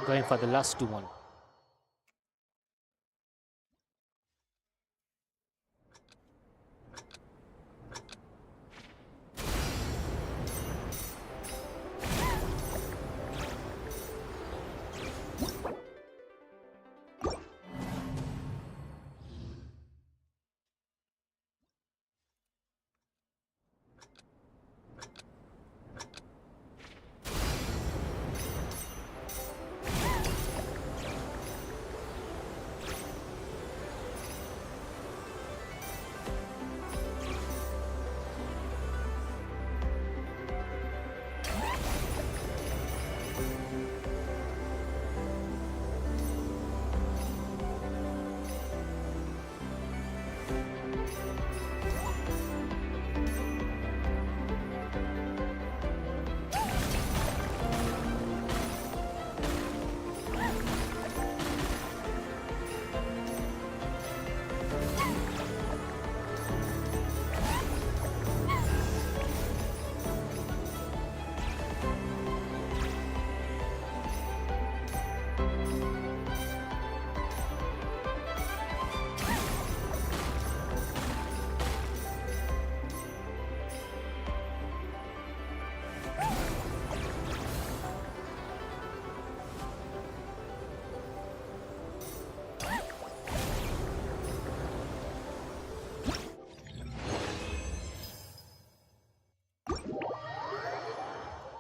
A: Going for the last one.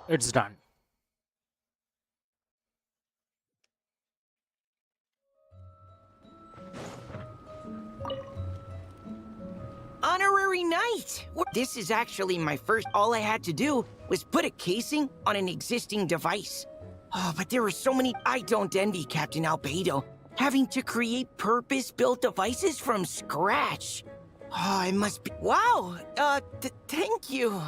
A: It's done.
R: Honorary Knight! This is actually my first. All I had to do was put a casing on an existing device. Oh, but there were so many. I don't envy Captain Albedo, having to create purpose-built devices from scratch. Oh, it must be. Wow! Thank you.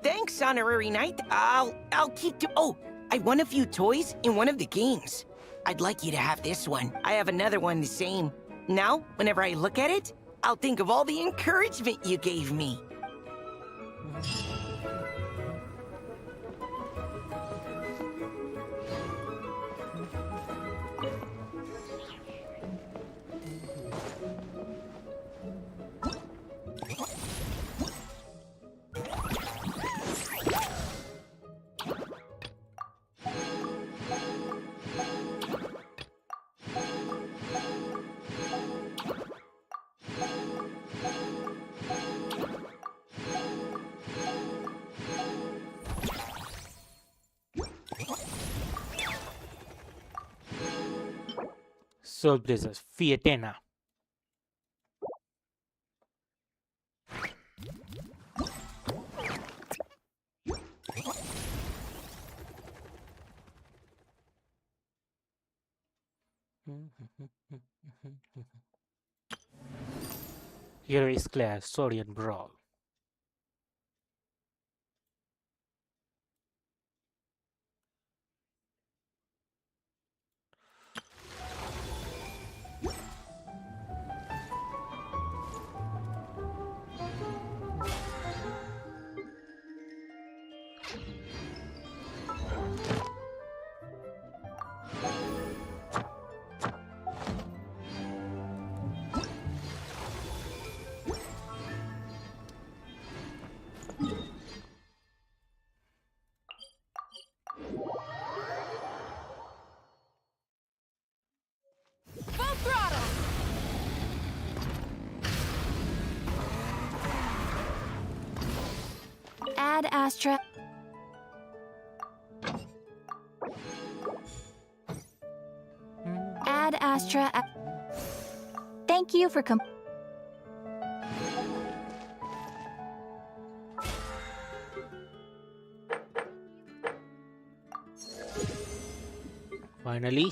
R: Thanks, Honorary Knight. I'll keep to. Oh, I won a few toys in one of the games. I'd like you to have this one. I have another one the same. Now, whenever I look at it, I'll think of all the encouragement you gave me.
A: Soul Blazers, Fiatena. Here is Claire, Sorian Brawl.
K: Full throttle!
H: Add Astra. Add Astra. Thank you for
A: Finally,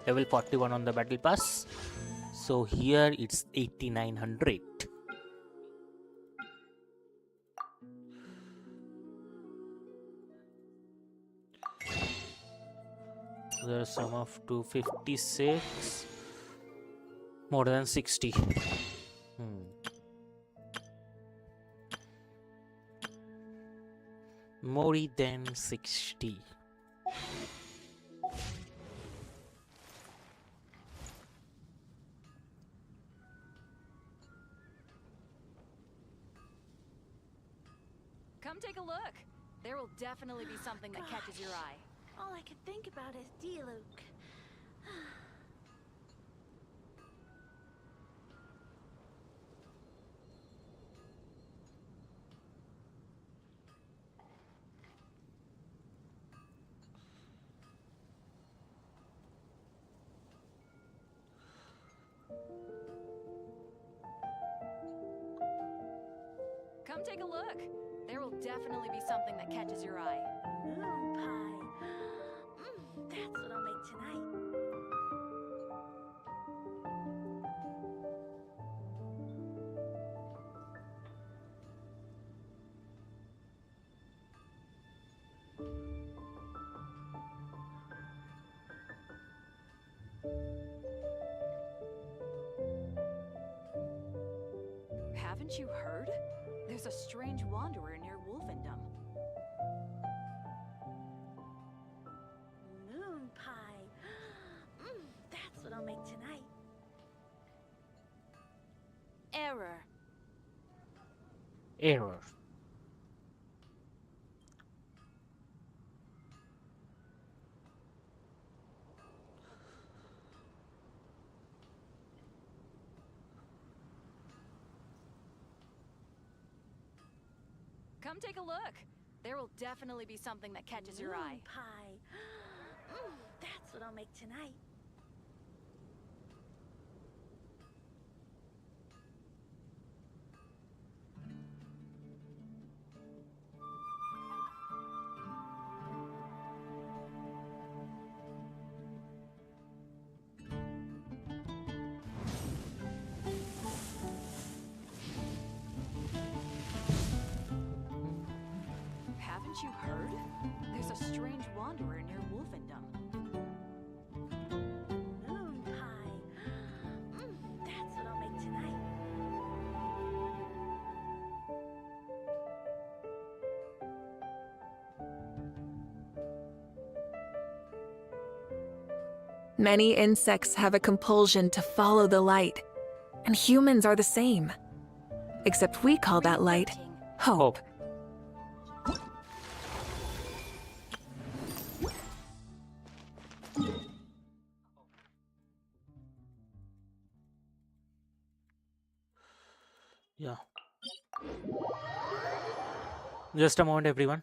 A: level 41 on the battle pass. So here it's 8900. There's sum of 256, more than 60. More than 60.
L: Come take a look. There will definitely be something that catches your eye.
E: All I could think about is Diluc.
L: Come take a look. There will definitely be something that catches your eye.
E: Moon pie. That's what I'll make tonight.
L: Haven't you heard? There's a strange wanderer near Wolfendom.
E: Moon pie. That's what I'll make tonight.
L: Error.
A: Error.
L: Come take a look. There will definitely be something that catches your eye.
E: Moon pie. That's what I'll make tonight.
L: Haven't you heard? There's a strange wanderer near Wolfendom.
E: Moon pie. That's what I'll make tonight.
N: Many insects have a compulsion to follow the light, and humans are the same. Except we call that light hope.
A: Yeah. Just a moment, everyone.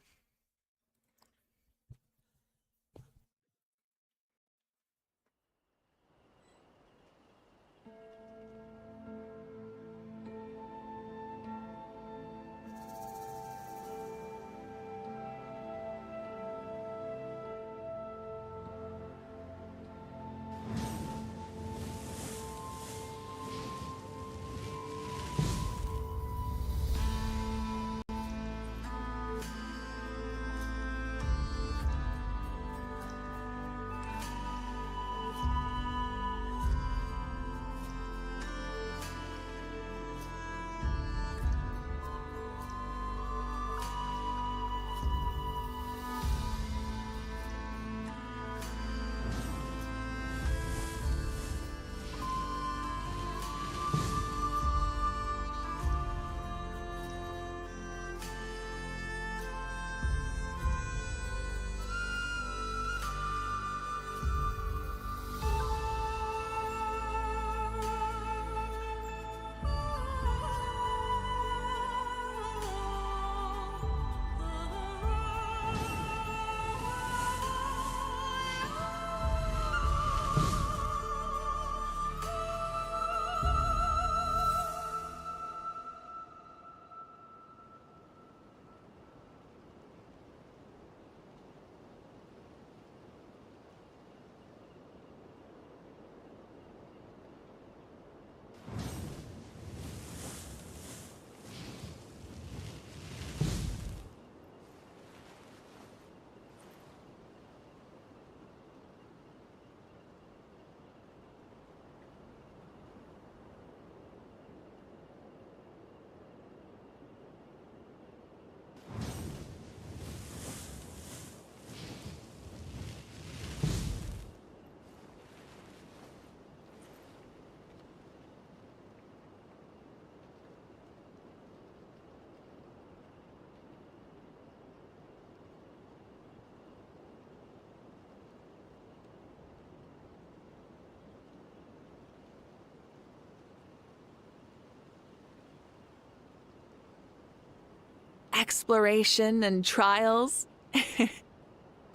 N: exploration and trials.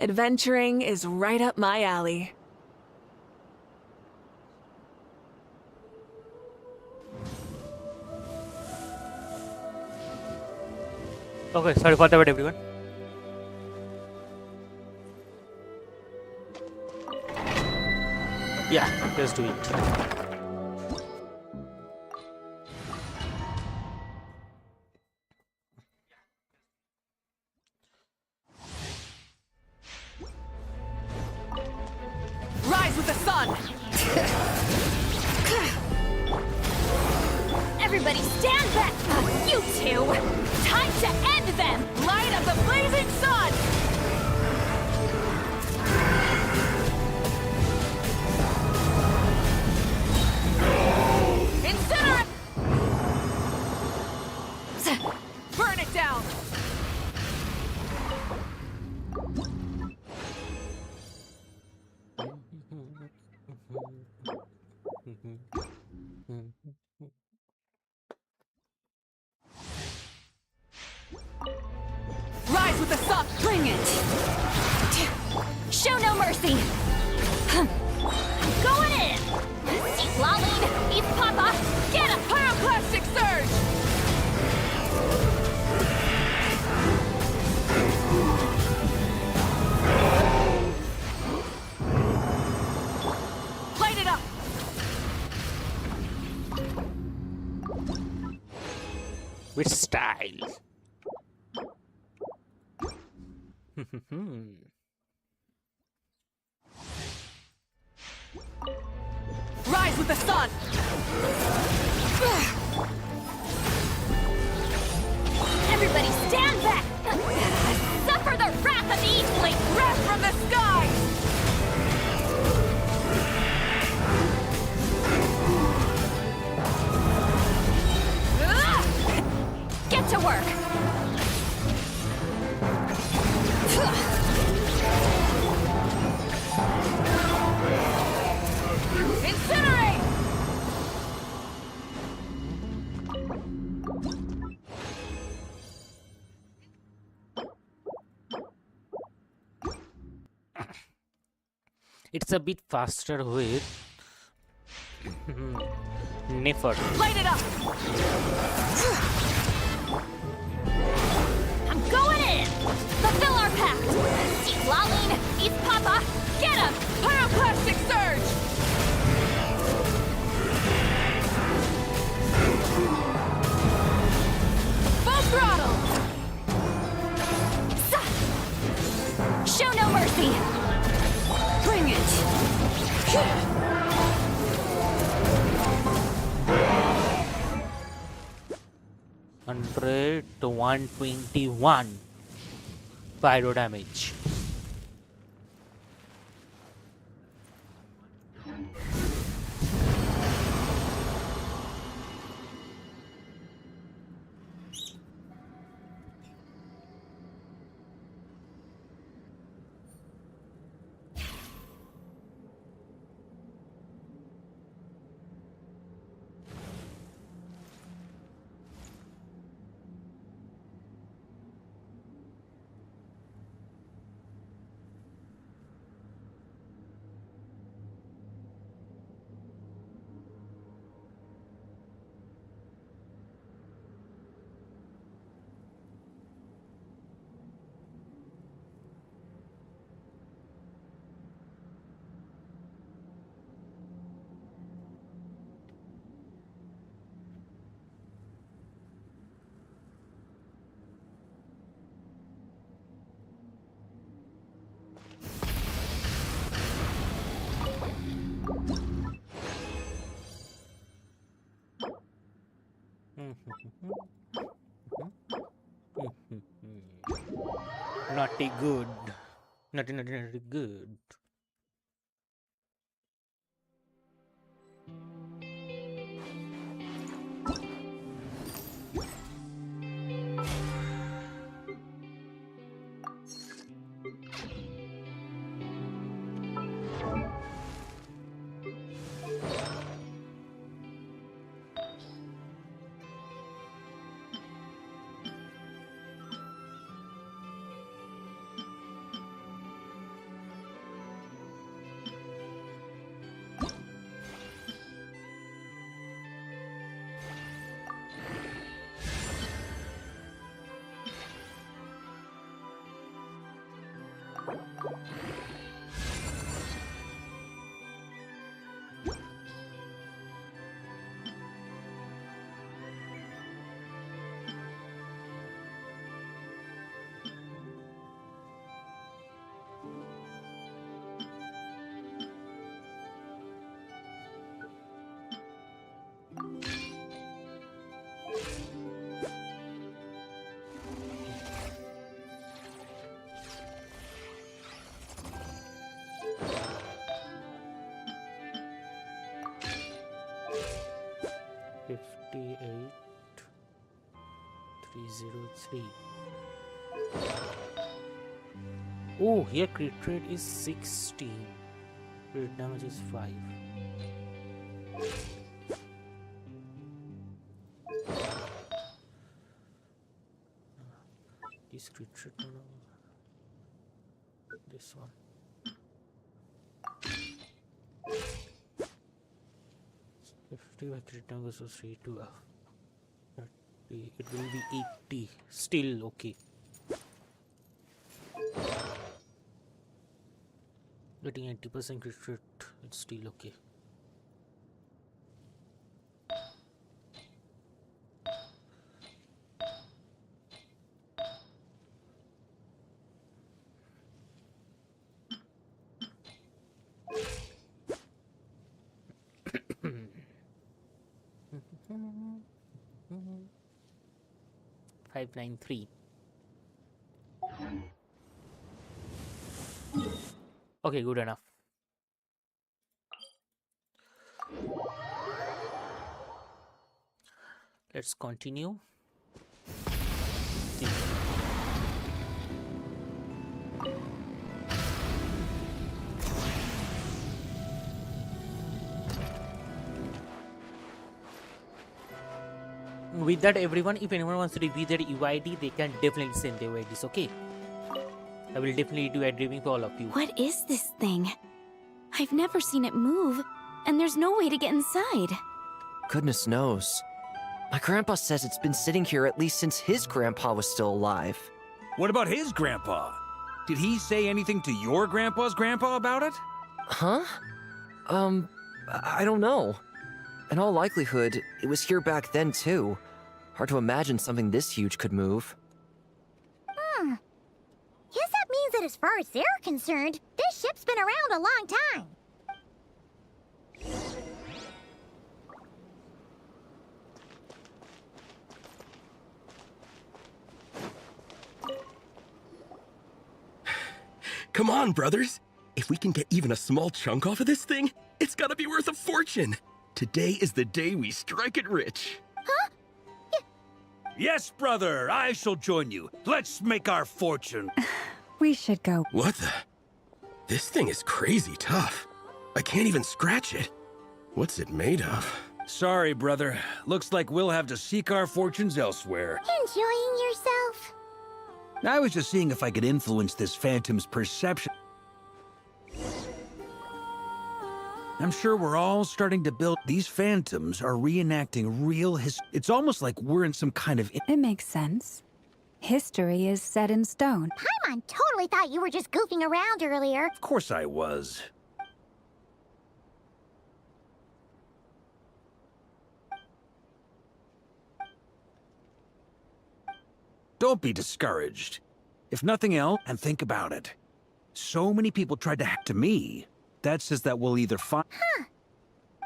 N: Adventuring is right up my alley.
A: Okay, sorry for that, everyone. Yeah, let's do it.
L: Rise with the sun!
K: Everybody stand back! You two! Time to end them!
L: Light of the blazing sun! Incinerate! Burn it down! Rise with the sun! Bring it!
K: Show no mercy! Going in! See Laline, eat Papa, get a
L: Pyroclastic surge! Light it up!
A: With style.
L: Rise with the sun!
K: Everybody stand back! Suffer the wrath of the Eastling!
L: Wrath from the skies!
K: Get to work!
L: Incinerate!
A: It's a bit faster with Nefer.
L: Light it up!
K: I'm going in! Fulfill our pact! See Laline, eat Papa, get him!
L: Pyroclastic surge! Full throttle!
K: Show no mercy!
L: Bring it!
A: 100 to 121 pyro damage. Naughty good. Naughty good. 303. Oh, here crit rate is 16. Crit damage is 5. This crit rate, no. This one. If 50 by crit damage goes to 3 to it will be 80. Still okay. Getting 80% crit rate, it's still okay. Five nine three. Okay, good enough. Let's continue. With that, everyone, if anyone wants to review their UID, they can definitely send their UIDs, okay? I will definitely do ad reviewing for all of you.
B: What is this thing? I've never seen it move, and there's no way to get inside.
V: Goodness knows. My grandpa says it's been sitting here at least since his grandpa was still alive.
W: What about his grandpa? Did he say anything to your grandpa's grandpa about it?
V: Huh? I don't know. In all likelihood, it was here back then too. Hard to imagine something this huge could move.
E: Guess that means that as far as they're concerned, this ship's been around a long time.
G: Come on, brothers. If we can get even a small chunk off of this thing, it's gotta be worth a fortune. Today is the day we strike it rich.
E: Huh?
W: Yes, brother, I shall join you. Let's make our fortune.
X: We should go.
G: What the? This thing is crazy tough. I can't even scratch it. What's it made of?
W: Sorry, brother. Looks like we'll have to seek our fortunes elsewhere.
E: Enjoying yourself?
W: I was just seeing if I could influence this phantom's perception. I'm sure we're all starting to build. These phantoms are reenacting real It's almost like we're in some kind of...
X: It makes sense. History is set in stone.
E: Paimon totally thought you were just goofing around earlier.
W: Of course I was. Don't be discouraged. If nothing else, and think about it. So many people tried to hack to me. That says that we'll either find...
E: Huh.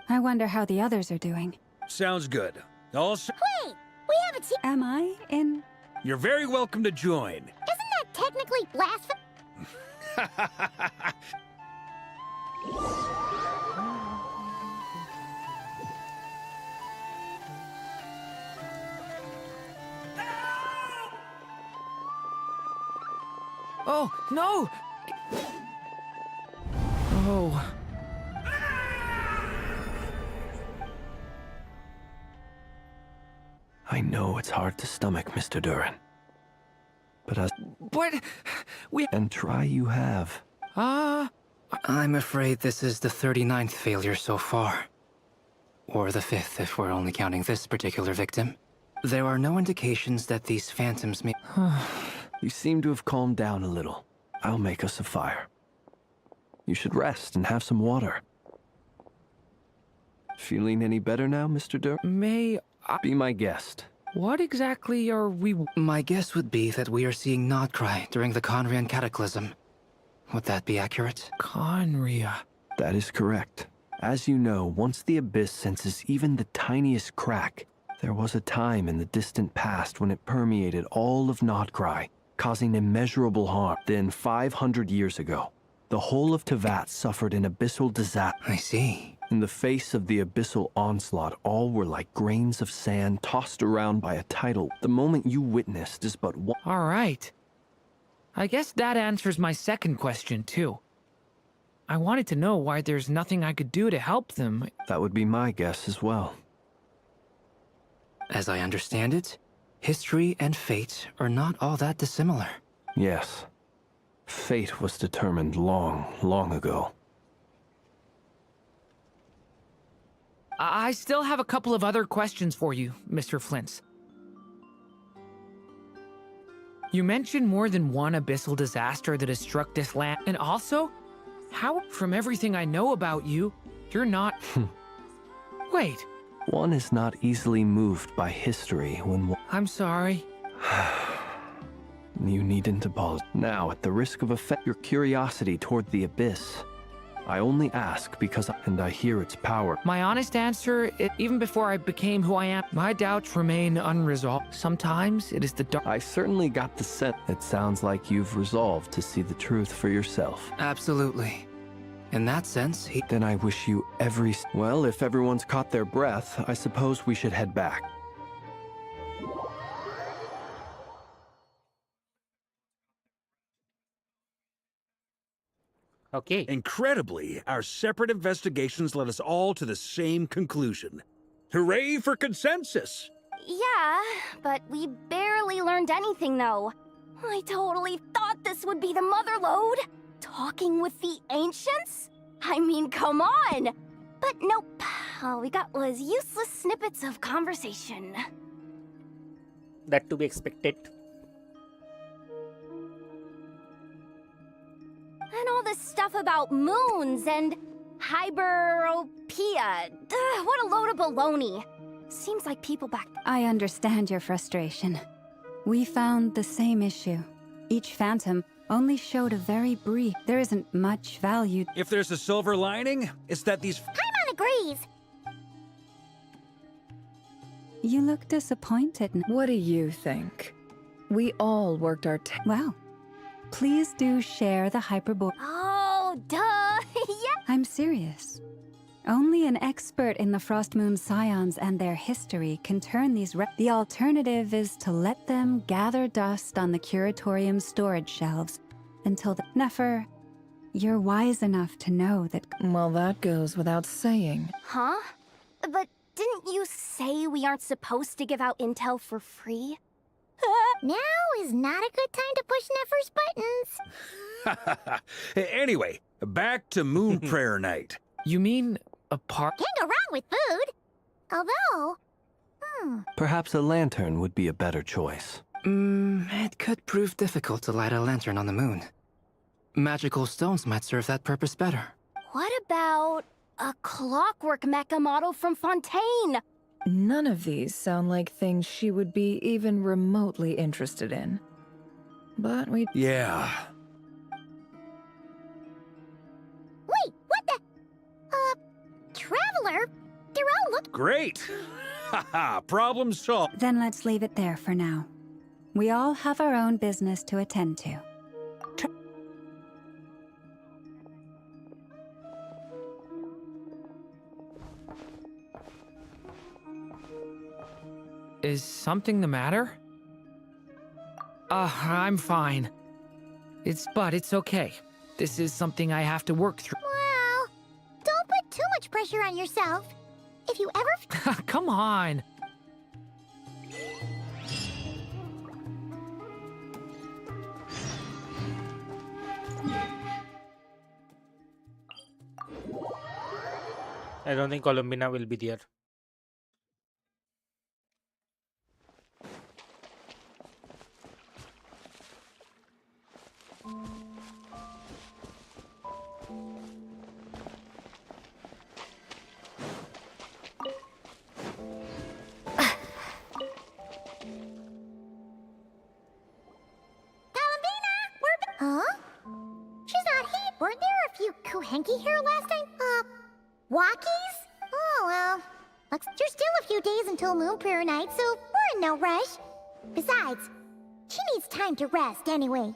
X: I wonder how the others are doing.
W: Sounds good. Also...
E: Wait! We haven't seen...
X: Am I in...
W: You're very welcome to join.
E: Isn't that technically blasphemy?
V: Oh, no! Oh.
D: I know it's hard to stomach, Mr. Duran. But as...
V: What?
D: And try you have.
Y: I'm afraid this is the 39th failure so far. Or the 5th, if we're only counting this particular victim. There are no indications that these phantoms may...
D: You seem to have calmed down a little. I'll make us a fire. You should rest and have some water. Feeling any better now, Mr. Duran?
Y: May I...
D: Be my guest.
Y: What exactly are we... My guess would be that we are seeing Notcry during the Conrian Cataclysm. Would that be accurate?
V: Conria.
D: That is correct. As you know, once the Abyss senses even the tiniest crack, there was a time in the distant past when it permeated all of Notcry, causing immeasurable harm. Then, 500 years ago, the whole of Teyvat suffered an abyssal disaster.
Y: I see.
D: In the face of the abyssal onslaught, all were like grains of sand tossed around by a tidal. The moment you witnessed is but one.
C: All right. I guess that answers my second question, too. I wanted to know why there's nothing I could do to help them.
D: That would be my guess as well.
Y: As I understand it, history and fate are not all that dissimilar.
D: Yes. Fate was determined long, long ago.
C: I still have a couple of other questions for you, Mr. Flint's. You mentioned more than one abyssal disaster that has struck this land, and also, how, from everything I know about you, you're not... Wait.
D: One is not easily moved by history when one...
C: I'm sorry.
D: You needn't apologize. Now, at the risk of offending your curiosity toward the abyss, I only ask because I hear its power.
C: My honest answer, even before I became who I am, my doubts remain unresolved. Sometimes it is the dark.
D: I certainly got the sense. It sounds like you've resolved to see the truth for yourself.
Y: Absolutely. In that sense,
D: Then I wish you every... Well, if everyone's caught their breath, I suppose we should head back.
A: Okay.
W: Incredibly, our separate investigations led us all to the same conclusion. Hooray for consensus!
J: Yeah, but we barely learned anything, though. I totally thought this would be the mother lode. Talking with the ancients? I mean, come on! But nope. All we got was useless snippets of conversation.
A: That to be expected.
J: And all this stuff about moons and hyperopia. What a load of baloney. Seems like people back...
X: I understand your frustration. We found the same issue. Each phantom only showed a very brief... There isn't much value...
W: If there's a silver lining, it's that these...
E: Paimon agrees.
X: You look disappointed.
N: What do you think? We all worked our...
X: Well, please do share the hyperboard.
J: Oh, duh! Yeah!
X: I'm serious. Only an expert in the Frost Moon Scions and their history can turn these... The alternative is to let them gather dust on the Curatorium's storage shelves until the... Nefer, you're wise enough to know that...
N: Well, that goes without saying.
J: Huh? But didn't you say we aren't supposed to give out intel for free?
E: Now is not a good time to push Nefer's buttons.
W: Anyway, back to Moon Prayer Night.
C: You mean a part?
E: Can't go wrong with food. Although...
D: Perhaps a lantern would be a better choice.
Y: It could prove difficult to light a lantern on the moon. Magical stones might serve that purpose better.
J: What about a clockwork mecha model from Fontaine?
N: None of these sound like things she would be even remotely interested in. But we...
W: Yeah.
E: Wait, what the... Traveler? They're all look...
W: Great! Haha, problem solved.
X: Then let's leave it there for now. We all have our own business to attend to.
C: Is something the matter? I'm fine. But it's okay. This is something I have to work through.
E: Well, don't put too much pressure on yourself. If you ever...
C: Come on!
A: I don't think Columbina will be there.
E: Huh? She's not here. Weren't there a few Kuhenki here last time? Walkies? Oh, well. Looks there's still a few days until Moon Prayer Night, so we're in no rush. Besides, she needs time to rest anyway.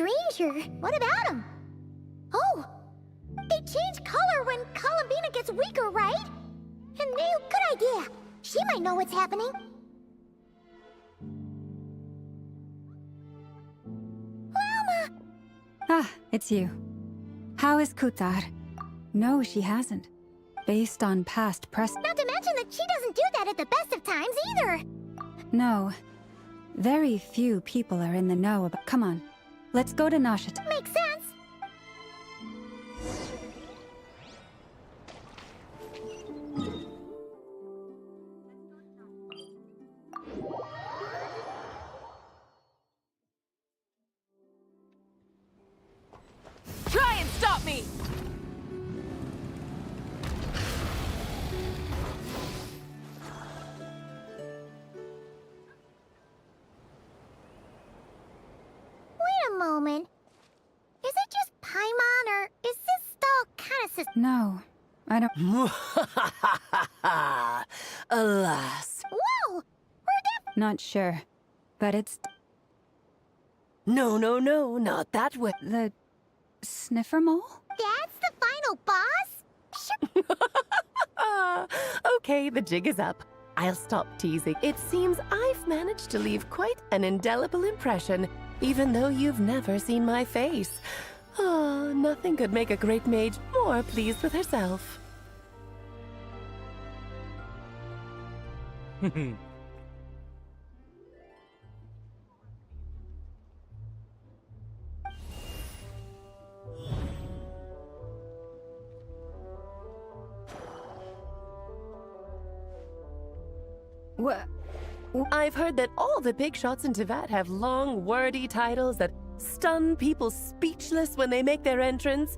E: stranger. What about them? Oh, they change color when Columbina gets weaker, right? And good idea. She might know what's happening. Llama!
X: Ah, it's you. How is Kutar? No, she hasn't. Based on past press.
E: Not to mention that she doesn't do that at the best of times either.
X: No. Very few people are in the know about. Come on. Let's go to Nashita.
E: Makes sense.
L: Try and stop me!
E: Wait a moment. Is it just Paimon, or is this stall kind of
X: No, I don't.
J: Alas.
E: Whoa! We're
X: Not sure. But it's.
J: No, not that way.
X: The sniffer mole?
E: That's the final boss?
F: Okay, the jig is up. I'll stop teasing. It seems I've managed to leave quite an indelible impression, even though you've never seen my face. Ah, nothing could make a great mage more pleased with herself.
X: What?
F: I've heard that all the big shots in Tevat have long, wordy titles that stun people speechless when they make their entrance.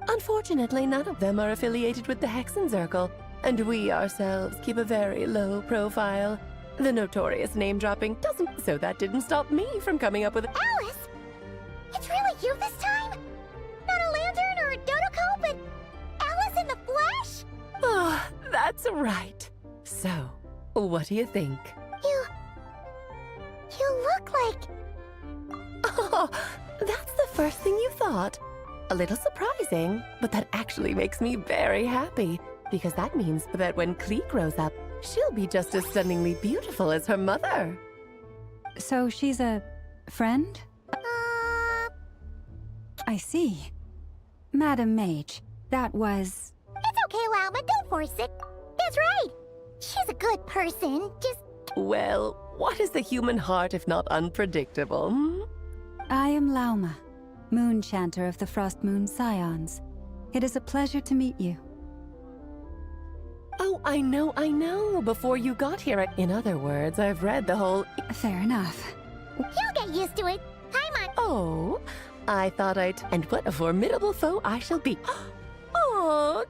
F: Unfortunately, none of them are affiliated with the Hexen Circle, and we ourselves keep a very low profile. The notorious name-dropping doesn't, so that didn't stop me from coming up with
E: Alice? It's really you this time? Not a lantern or a dodo but Alice in the flesh?
F: Ah, that's right. So, what do you think?
E: You look like...
F: Oh, that's the first thing you thought. A little surprising, but that actually makes me very happy, because that means that when Klee grows up, she'll be just as stunningly beautiful as her mother.
X: So she's a friend? I see. Madam Mage, that was.
E: It's okay, Llama, don't force it. That's right. She's a good person, just...
F: Well, what is the human heart if not unpredictable? Hmm?
X: I am Lauma, Moon Chanter of the Frost Moon Scions. It is a pleasure to meet you.
F: Oh, I know. Before you got here, in other words, I've read the whole...
X: Fair enough.
E: You'll get used to it. Paimon.
F: Oh, I thought I'd... And what a formidable foe I shall be. Oh,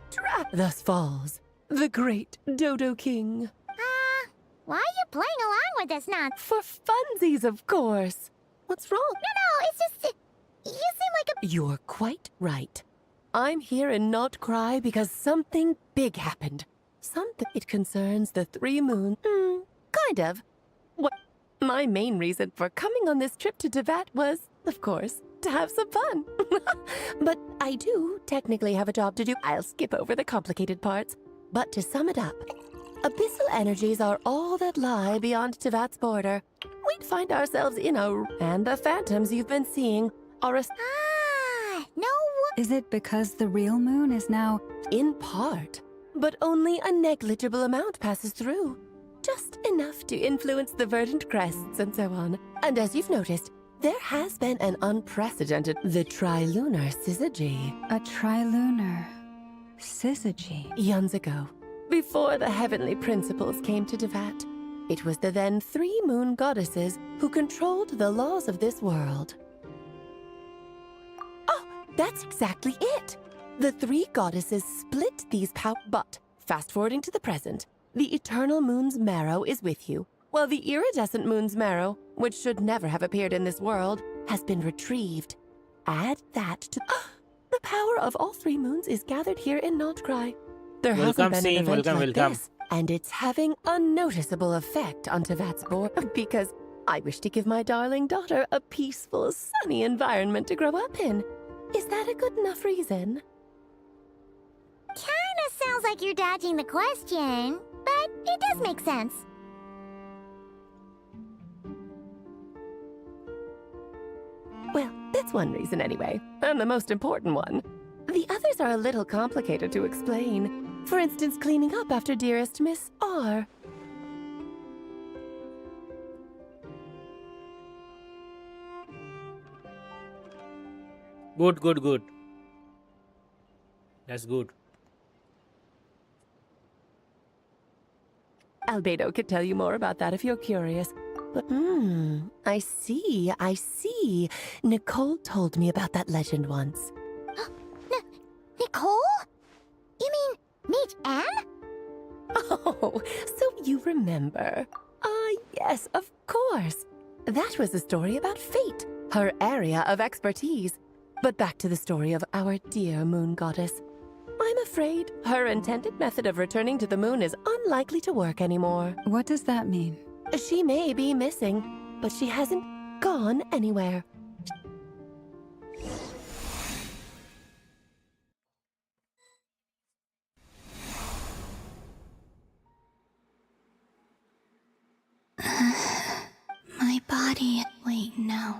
F: thus falls the great Dodo King.
E: Why are you playing along with us now?
F: For funsies, of course. What's wrong?
E: No, it's just... You seem like a...
F: You're quite right. I'm here in Not Cry because something big happened. Something... It concerns the Three Moons. Kind of. What... My main reason for coming on this trip to Tevat was, of course, to have some fun. But I do technically have a job to do. I'll skip over the complicated parts. But to sum it up, abyssal energies are all that lie beyond Tevat's border. We'd find ourselves in a... And the phantoms you've been seeing are a...
E: no...
X: Is it because the real moon is now...
F: In part, but only a negligible amount passes through. Just enough to influence the verdant crests and so on. And as you've noticed, there has been an unprecedented... The trilunar syzygy.
X: A trilunar syzygy?
F: Eons ago, before the heavenly principles came to Tevat, it was the then Three Moon Goddesses who controlled the laws of this world. Oh, that's exactly it! The three goddesses split these But, fast-forwarding to the present, the eternal moon's marrow is with you, while the iridescent moon's marrow, which should never have appeared in this world, has been retrieved. Add that to... The power of all three moons is gathered here in Not Cry. There hasn't been an event like this, and it's having a noticeable effect on Tevat's board, because I wish to give my darling daughter a peaceful, sunny environment to grow up in. Is that a good enough reason?
E: Kinda sounds like you're dodging the question, but it does make sense.
F: Well, that's one reason anyway, and the most important one. The others are a little complicated to explain. For instance, cleaning up after dearest Miss R.
A: Good, good, good. That's good.
F: Albedo could tell you more about that if you're curious. But, I see. Nicole told me about that legend once.
E: Nicole? You mean Mage Anne?
F: Oh, so you remember. Yes, of course. That was a story about fate, her area of expertise. But back to the story of our dear moon goddess. I'm afraid her intended method of returning to the moon is unlikely to work anymore.
X: What does that mean?
F: She may be missing, but she hasn't gone anywhere.
B: My body. Wait, no.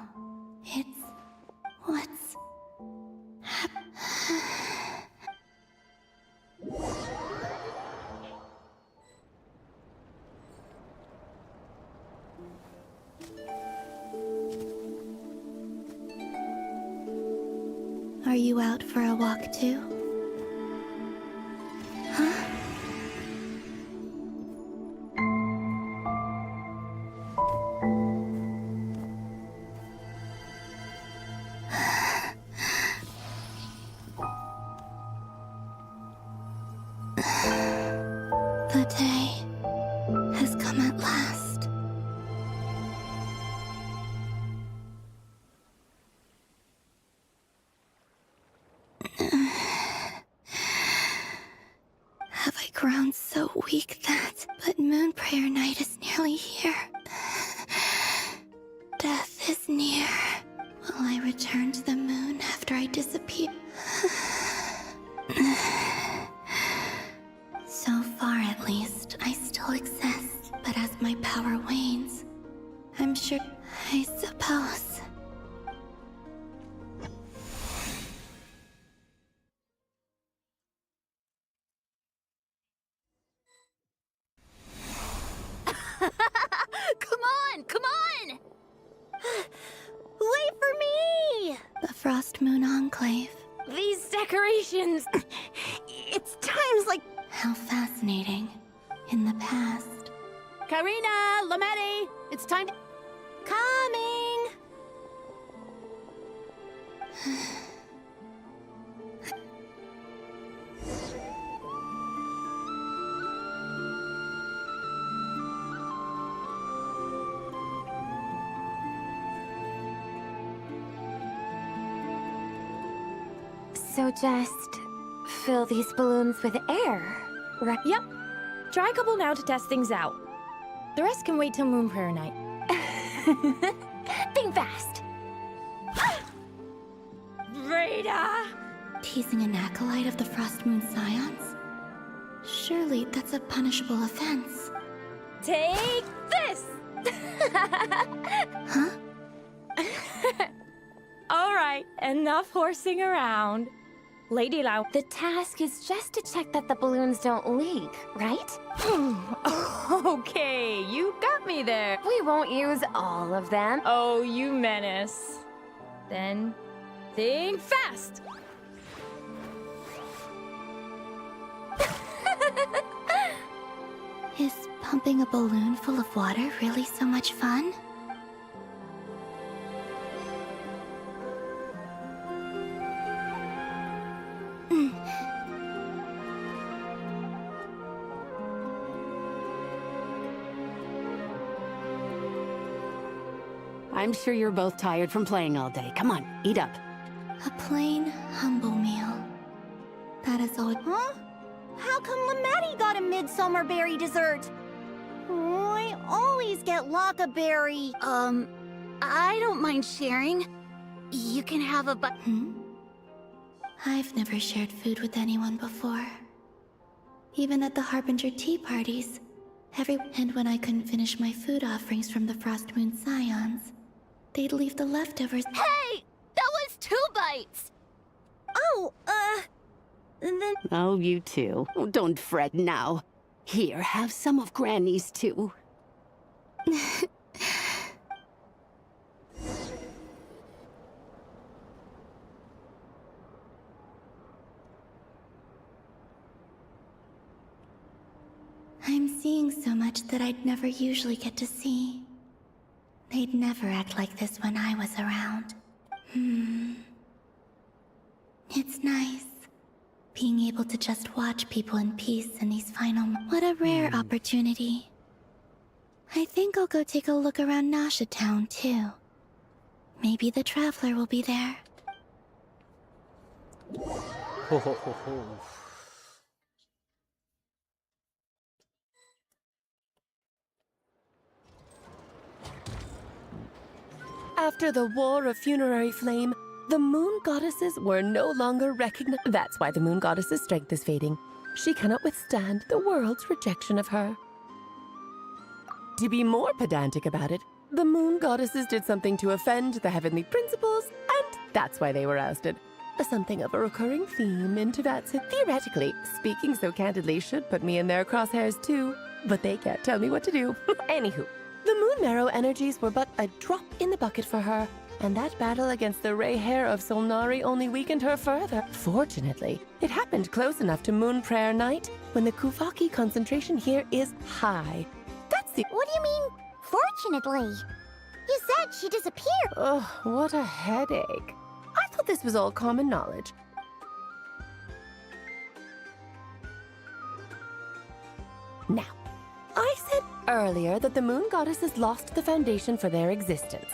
B: It's. What's. Are you out for a walk too? Huh? The day has come at last. Have I grown so weak that... But Moon Prayer Night is nearly here. Death is near. Will I return to the moon after I disappear? So far, at least, I still exist. But as my power wanes, I'm sure... I suppose...
E: Come on! Wait for me!
B: The Frost Moon Enclave.
E: These decorations! It's times like...
B: How fascinating. In the past.
L: Karina, Lametti, it's time to...
E: Coming!
J: So just fill these balloons with air, right?
H: Yep. Try a couple now to test things out. The rest can wait till Moon Prayer Night.
J: Think fast.
H: Rada!
B: Teasing an acolyte of the Frost Moon Scions? Surely that's a punishable offense.
H: Take this!
B: Huh?
H: All right, enough horsing around. Lady Lau.
J: The task is just to check that the balloons don't leak, right?
H: Okay, you got me there.
J: We won't use all of them.
H: Oh, you menace. Then, think fast.
B: Is pumping a balloon full of water really so much fun?
L: I'm sure you're both tired from playing all day. Come on, eat up.
B: A plain, humble meal. That is all.
E: Huh? How come Lametti got a midsummer berry dessert? Oh, I always get Lockaberry.
M: I don't mind sharing. You can have a
B: I've never shared food with anyone before. Even at the Harbinger tea parties. And when I couldn't finish my food offerings from the Frost Moon Scions, they'd leave the leftovers.
M: Hey! That was 2 bites!
E: Oh, and then...
O: Oh, you too. Oh, don't fret now. Here, have some of Granny's too.
B: I'm seeing so much that I'd never usually get to see. They'd never act like this when I was around. It's nice, being able to just watch people in peace in these final What a rare opportunity. I think I'll go take a look around Nasha Town, too. Maybe the Traveler will be there.
A: Ho ho ho ho.
F: After the War of Funerary Flame, the Moon Goddesses were no longer recognized. That's why the Moon Goddess's strength is fading. She cannot withstand the world's rejection of her. To be more pedantic about it, the Moon Goddesses did something to offend the Heavenly Principles, and that's why they were ousted. Something of a recurring theme in Tevatsu. Theoretically, speaking so candidly should put me in their crosshairs too, but they can't tell me what to do. Anywho, the Moon Marrow energies were but a drop in the bucket for her, and that battle against the Ray Hair of Solnari only weakened her further. Fortunately, it happened close enough to Moon Prayer Night when the Kuvaki concentration here is high. That's the—
E: What do you mean, fortunately? You said she disappeared.
F: Ugh, what a headache. I thought this was all common knowledge. Now, I said earlier that the Moon Goddesses lost the foundation for their existence.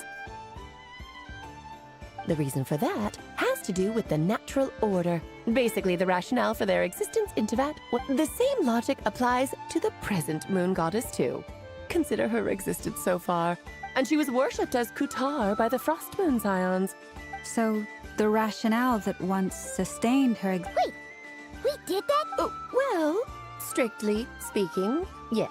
F: The reason for that has to do with the natural order. Basically, the rationale for their existence in Tevat. The same logic applies to the present Moon Goddess, too. Consider her existence so far. And she was worshipped as Kutar by the Frost Moon Scions.
X: So, the rationale that once sustained her
E: Wait, we did that?
F: Oh, well, strictly speaking, yes.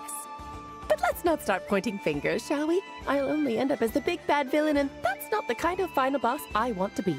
F: But let's not start pointing fingers, shall we? I'll only end up as the big bad villain, and that's not the kind of final boss I want to be.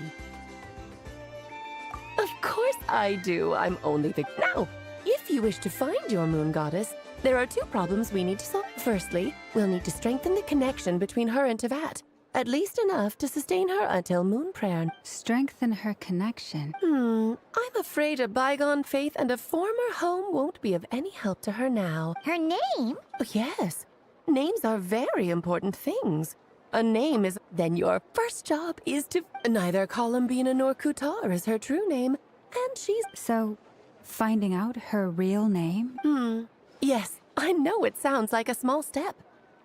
F: Of course I do. I'm only the— Now, if you wish to find your Moon Goddess, there are 2 problems we need to solve. Firstly, we'll need to strengthen the connection between her and Tevat. At least enough to sustain her until Moon Prayer.
X: Strengthen her connection.
F: I'm afraid a bygone faith and a former home won't be of any help to her now.
E: Her name?
F: Oh, yes. Names are very important things. A name is— Then your first job is to— Neither Columbina nor Kutar is her true name, and she's—
X: So, finding out her real name?
F: Yes, I know it sounds like a small step.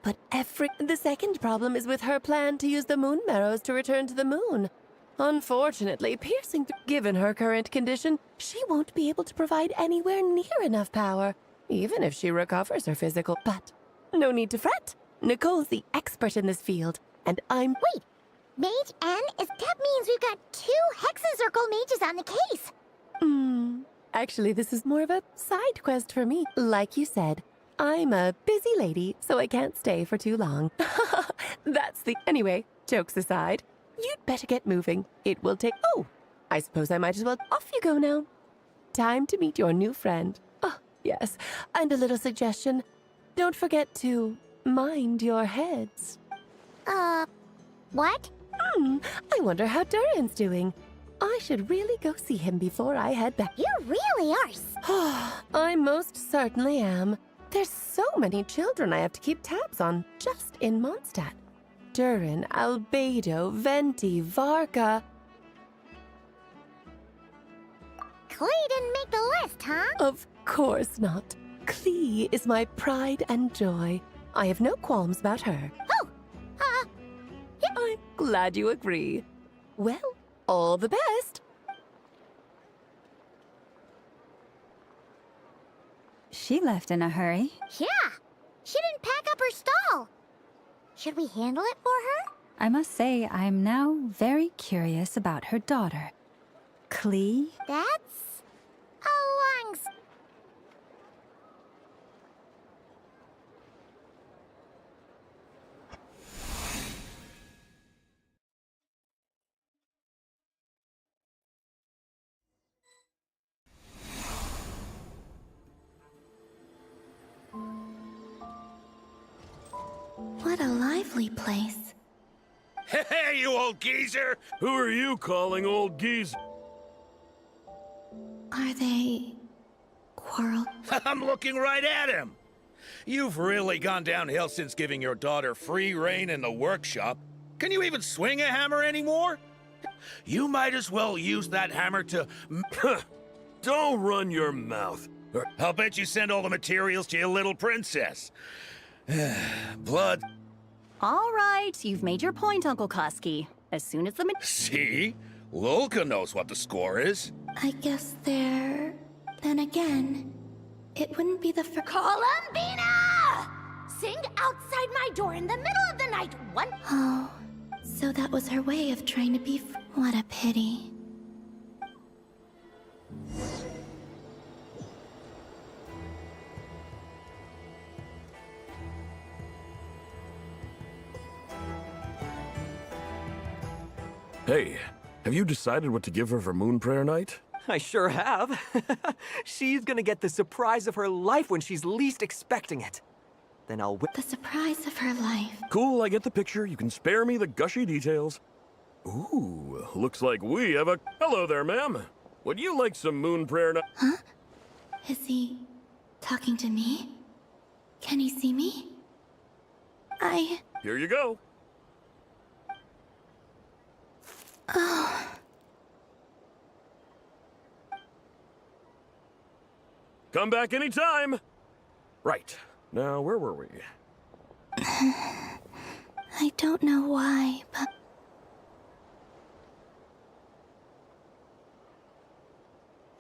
F: But the second problem is with her plan to use the Moon Marrows to return to the moon. Unfortunately, given her current condition, she won't be able to provide anywhere near enough power, even if she recovers her physical. But no need to fret. Nicole's the expert in this field, and I'm—
E: Wait, Mage N? That means we've got 2 Hexacircle mages on the case.
F: Actually, this is more of a side quest for me. Like you said, I'm a busy lady, so I can't stay for too long. Anyway, jokes aside, you'd better get moving. It will take— Oh, I suppose I might as well— Off you go now. Time to meet your new friend. Oh, yes, and a little suggestion. Don't forget to mind your heads.
E: What?
F: I wonder how Durin's doing. I should really go see him before I head back.
E: You really are.
F: I most certainly am. There's so many children I have to keep tabs on just in Mondstadt. Durin, Albedo, Venti, Varka.
E: Klee didn't make the list, huh?
F: Of course not. Klee is my pride and joy. I have no qualms about her.
E: Oh!
F: I'm glad you agree. Well, all the best.
X: She left in a hurry.
E: Yeah. She didn't pack Should we handle it for her?
X: I must say, I'm now very curious about her daughter. Klee?
E: That's a long...
B: What a lively place.
P: Hey, you old geezer! Who are you calling old geezer?
B: Are they... quarrel?
P: I'm looking right at him! You've really gone downhill since giving your daughter free rein in the workshop. Can you even swing a hammer anymore? You might as well use that hammer to... Don't run your mouth. Or I'll bet you send all the materials to your little princess. Blood.
Q: All right, you've made your point, Uncle Koski. As soon as the...
P: See? Lolka knows what the score is.
B: I guess they're... Then again, it wouldn't be the first...
E: Columbina! Sing outside my door in the middle of the night, one...
B: Oh, so that was her way of trying to be... What a pity.
S: Hey, have you decided what to give her for Moon Prayer Night?
T: I sure have. She's gonna get the surprise of her life when she's least expecting it. Then I'll
B: The surprise of her life.
S: Cool, I get the picture. You can spare me the gushy details. Ooh, looks like we have a... Hello there, ma'am. Would you like some Moon Prayer Night?
B: Huh? Is he... talking to me? Can he see me?
S: Here you go.
B: Oh...
S: Come back anytime. Right. Now, where were we?
B: I don't know why, but...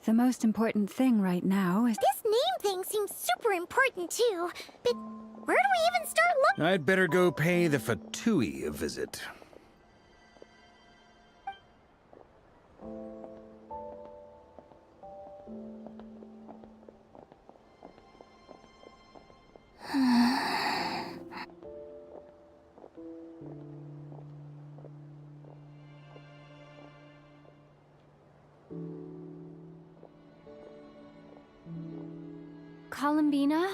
X: The most important thing right now is...
E: This name thing seems super important too, but where do we even start looking?
W: I'd better go pay the Fatui a visit.
K: Columbina?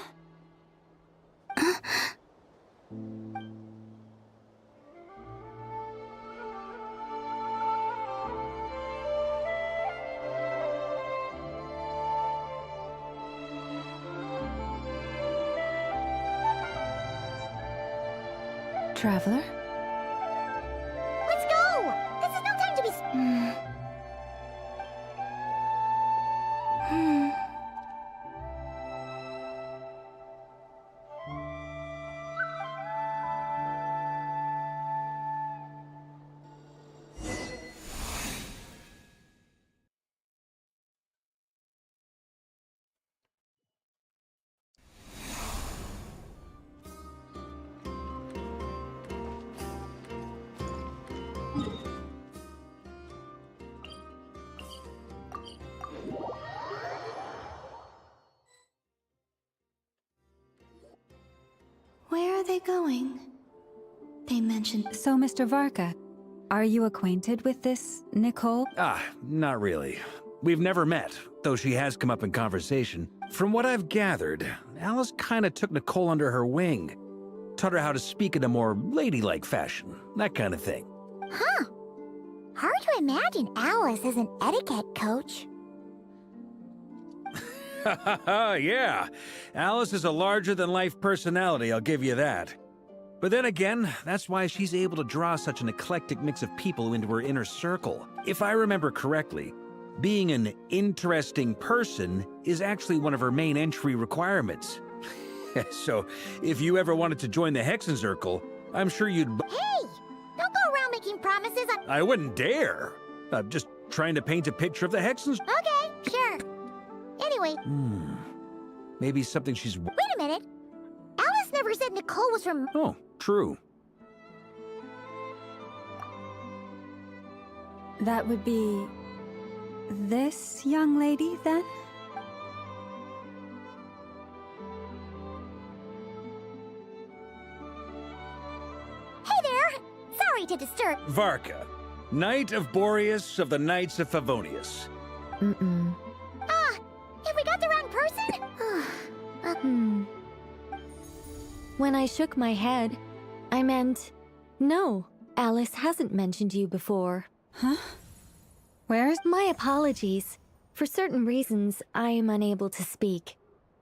X: Traveler?
E: Let's go! This is no time to be...
B: Where are they going? They mentioned...
X: So, Mr. Varka, are you acquainted with this Nicole?
W: Not really. We've never met, though she has come up in conversation. From what I've gathered, Alice kinda took Nicole under her wing. Taught her how to speak in a more ladylike fashion, that kind of thing.
E: Huh. Hard to imagine Alice as an etiquette coach.
W: Yeah, Alice is a larger-than-life personality, I'll give you that. But then again, that's why she's able to draw such an eclectic mix of people into her inner circle. If I remember correctly, being an interesting person is actually one of her main entry requirements. So, if you ever wanted to join the Hexenzirkel, I'm sure you'd...
E: Hey! Don't go around making promises on...
W: I wouldn't dare! I'm just trying to paint a picture of the Hexenzirkel.
E: Okay, sure. Anyway...
W: Maybe something she's...
E: Wait a minute! Alice never said Nicole was from...
W: Oh, true.
X: That would be this young lady, then?
E: Hey there! Sorry to disturb.
W: Varka, Knight of Boreas of the Knights of Favonius.
F: Mm-mm.
E: Have we got the wrong person?
F: When I shook my head, I meant, no, Alice hasn't mentioned you before.
X: Huh? Where's...
F: My apologies. For certain reasons, I am unable to speak.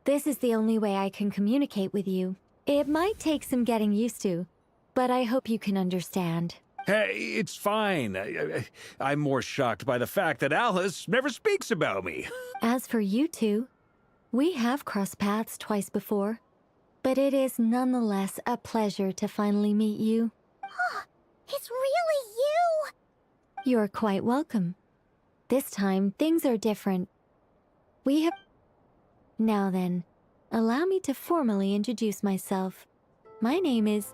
F: This is the only way I can communicate with you. It might take some getting used to, but I hope you can understand.
W: Hey, it's fine. I'm more shocked by the fact that Alice never speaks about me.
F: As for you two, we have crossed paths twice before, but it is nonetheless a pleasure to finally meet you.
E: It's really you!
F: You're quite welcome. This time, things are different. We have... Now then, allow me to formally introduce myself. My name is...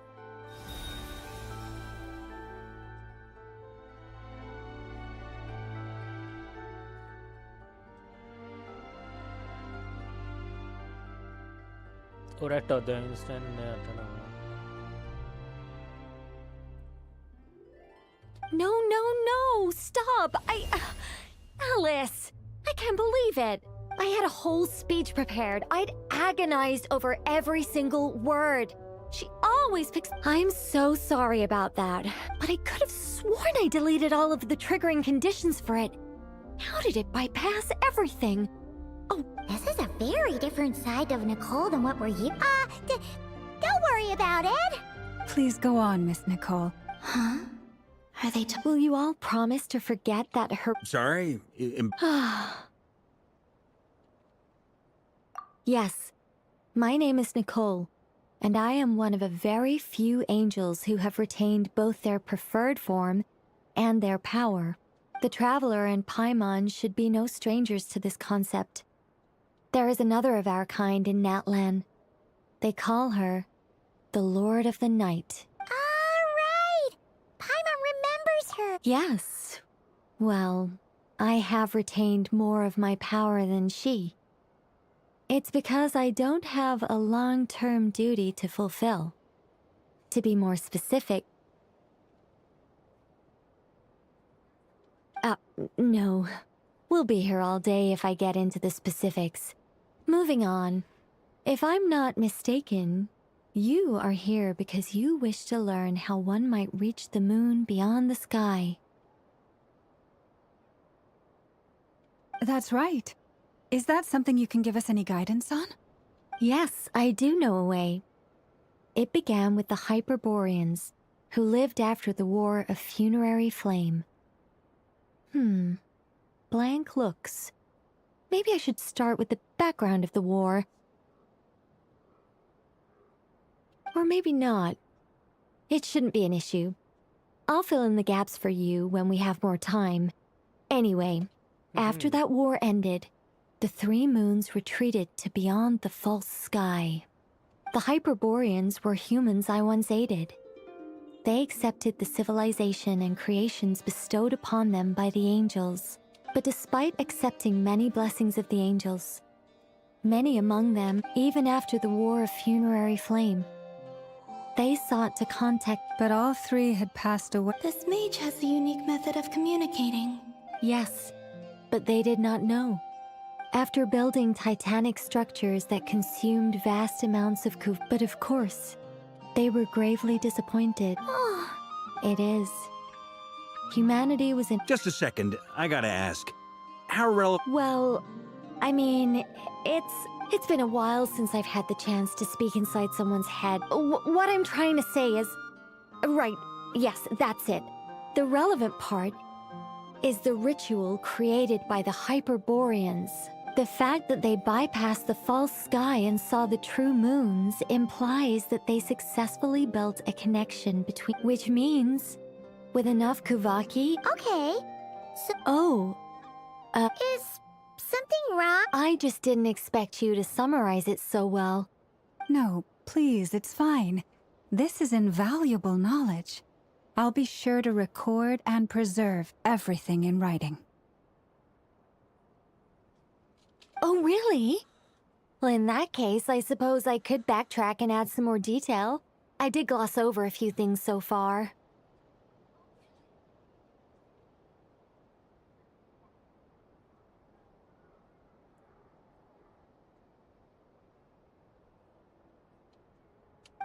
F: No, stop! Alice! I can't believe it! I had a whole speech prepared. I'd agonized over every single word. She always picks... I'm so sorry about that. But I could have sworn I deleted all of the triggering conditions for it. How did it bypass everything?
E: Oh, this is a very different side of Nicole than what we're used. Don't worry about it.
X: Please go on, Miss Nicole.
F: Huh? Are they... Will you all promise to forget that her...
W: Sorry?
F: Yes. My name is Nicole, and I am one of a very few angels who have retained both their preferred form and their power. The Traveler and Paimon should be no strangers to this concept. There is another of our kind in Natlan. They call her the Lord of the Night.
E: Right! Paimon remembers her.
F: Yes. Well, I have retained more of my power than she. It's because I don't have a long-term duty to fulfill. To be more specific... no. We'll be here all day if I get into the specifics. Moving on. If I'm not mistaken, you are here because you wish to learn how one might reach the moon beyond the sky.
X: That's right. Is that something you can give us any guidance on?
F: Yes, I do know a way. It began with the Hyperboreans, who lived after the War of Funerary Flame. Blank looks. Maybe I should start with the background of the war. Or maybe not. It shouldn't be an issue. I'll fill in the gaps for you when we have more time. Anyway, after that war ended, the three moons retreated to beyond the false sky. The Hyperboreans were humans I once aided. They accepted the civilization and creations bestowed upon them by the angels. But despite accepting many blessings of the angels, many among them, even after the War of Funerary Flame, they sought to contact...
X: But all three had passed away.
B: This mage has a unique method of communicating.
F: Yes, but they did not know. After building titanic structures that consumed vast amounts of but of course, they were gravely disappointed. It is. Humanity was in...
W: Just a second, I gotta ask. How relevant...
F: Well, I mean, it's been a while since I've had the chance to speak inside someone's head. What I'm trying to say is... Right, yes, that's it. The relevant part is the ritual created by the Hyperboreans. The fact that they bypassed the false sky and saw the true moons implies that they successfully built a connection between... Which means, with enough Kuvaki...
E: Okay.
F: So...
E: Is something wrong?
F: I just didn't expect you to summarize it so well.
X: No, please, it's fine. This is invaluable knowledge. I'll be sure to record and preserve everything in writing.
J: Oh, really? Well, in that case, I suppose I could backtrack and add some more detail. I did gloss over a few things so far.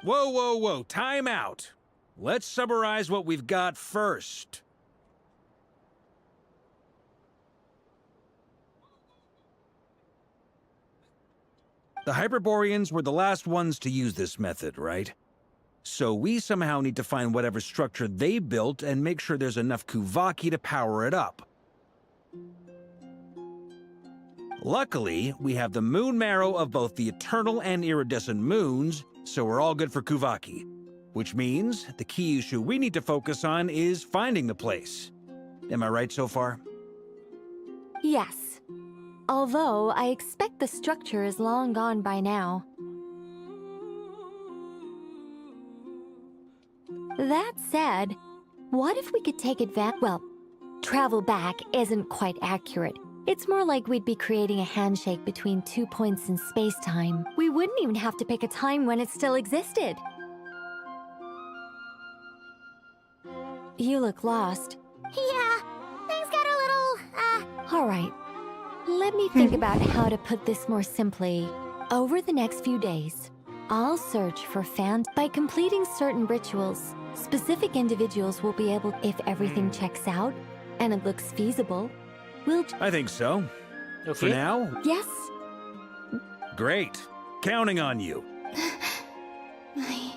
W: Whoa, whoa, whoa, time out. Let's summarize what we've got first. The Hyperboreans were the last ones to use this method, right? So we somehow need to find whatever structure they built and make sure there's enough Kuvaki to power it up. Luckily, we have the moon marrow of both the eternal and iridescent moons, so we're all good for Kuvaki. Which means the key issue we need to focus on is finding the place. Am I right so far?
J: Yes. Although, I expect the structure is long gone by now. That said, what if we could take advantage— well, travel back isn't quite accurate. It's more like we'd be creating a handshake between 2 points in space-time. We wouldn't even have to pick a time when it still existed. You look lost.
E: Yeah, things got a little,
J: All right. Let me think about how to put this more simply. Over the next few days, I'll search for fans. By completing certain rituals, specific individuals will be able— if everything checks out, and it looks feasible, we'll—
W: I think so.
A: Okay.
W: For now?
J: Yes.
W: Great. Counting on you.
B: My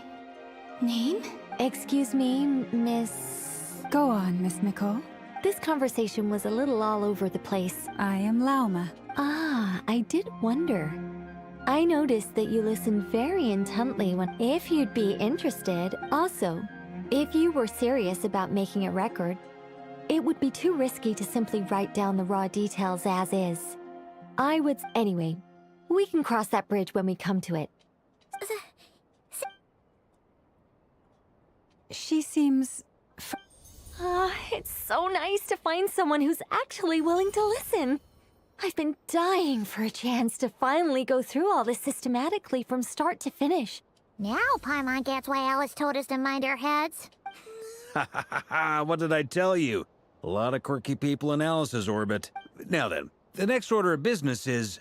B: name?
J: Excuse me, Miss—
X: Go on, Miss Nicole.
J: This conversation was a little all over the place.
X: I am Lauma.
J: Ah, I did wonder. I noticed that you listened very intently when— if you'd be interested. Also, if you were serious about making a record, it would be too risky to simply write down the raw details as is. I would— anyway, we can cross that bridge when we come to it.
X: She seems...
J: It's so nice to find someone who's actually willing to listen. I've been dying for a chance to finally go through all this systematically from start to finish.
E: Now Paimon gets why Alice told us to mind our heads.
W: Ha ha ha ha, what did I tell you? A lot of quirky people in Alice's orbit. Now then, the next order of business is...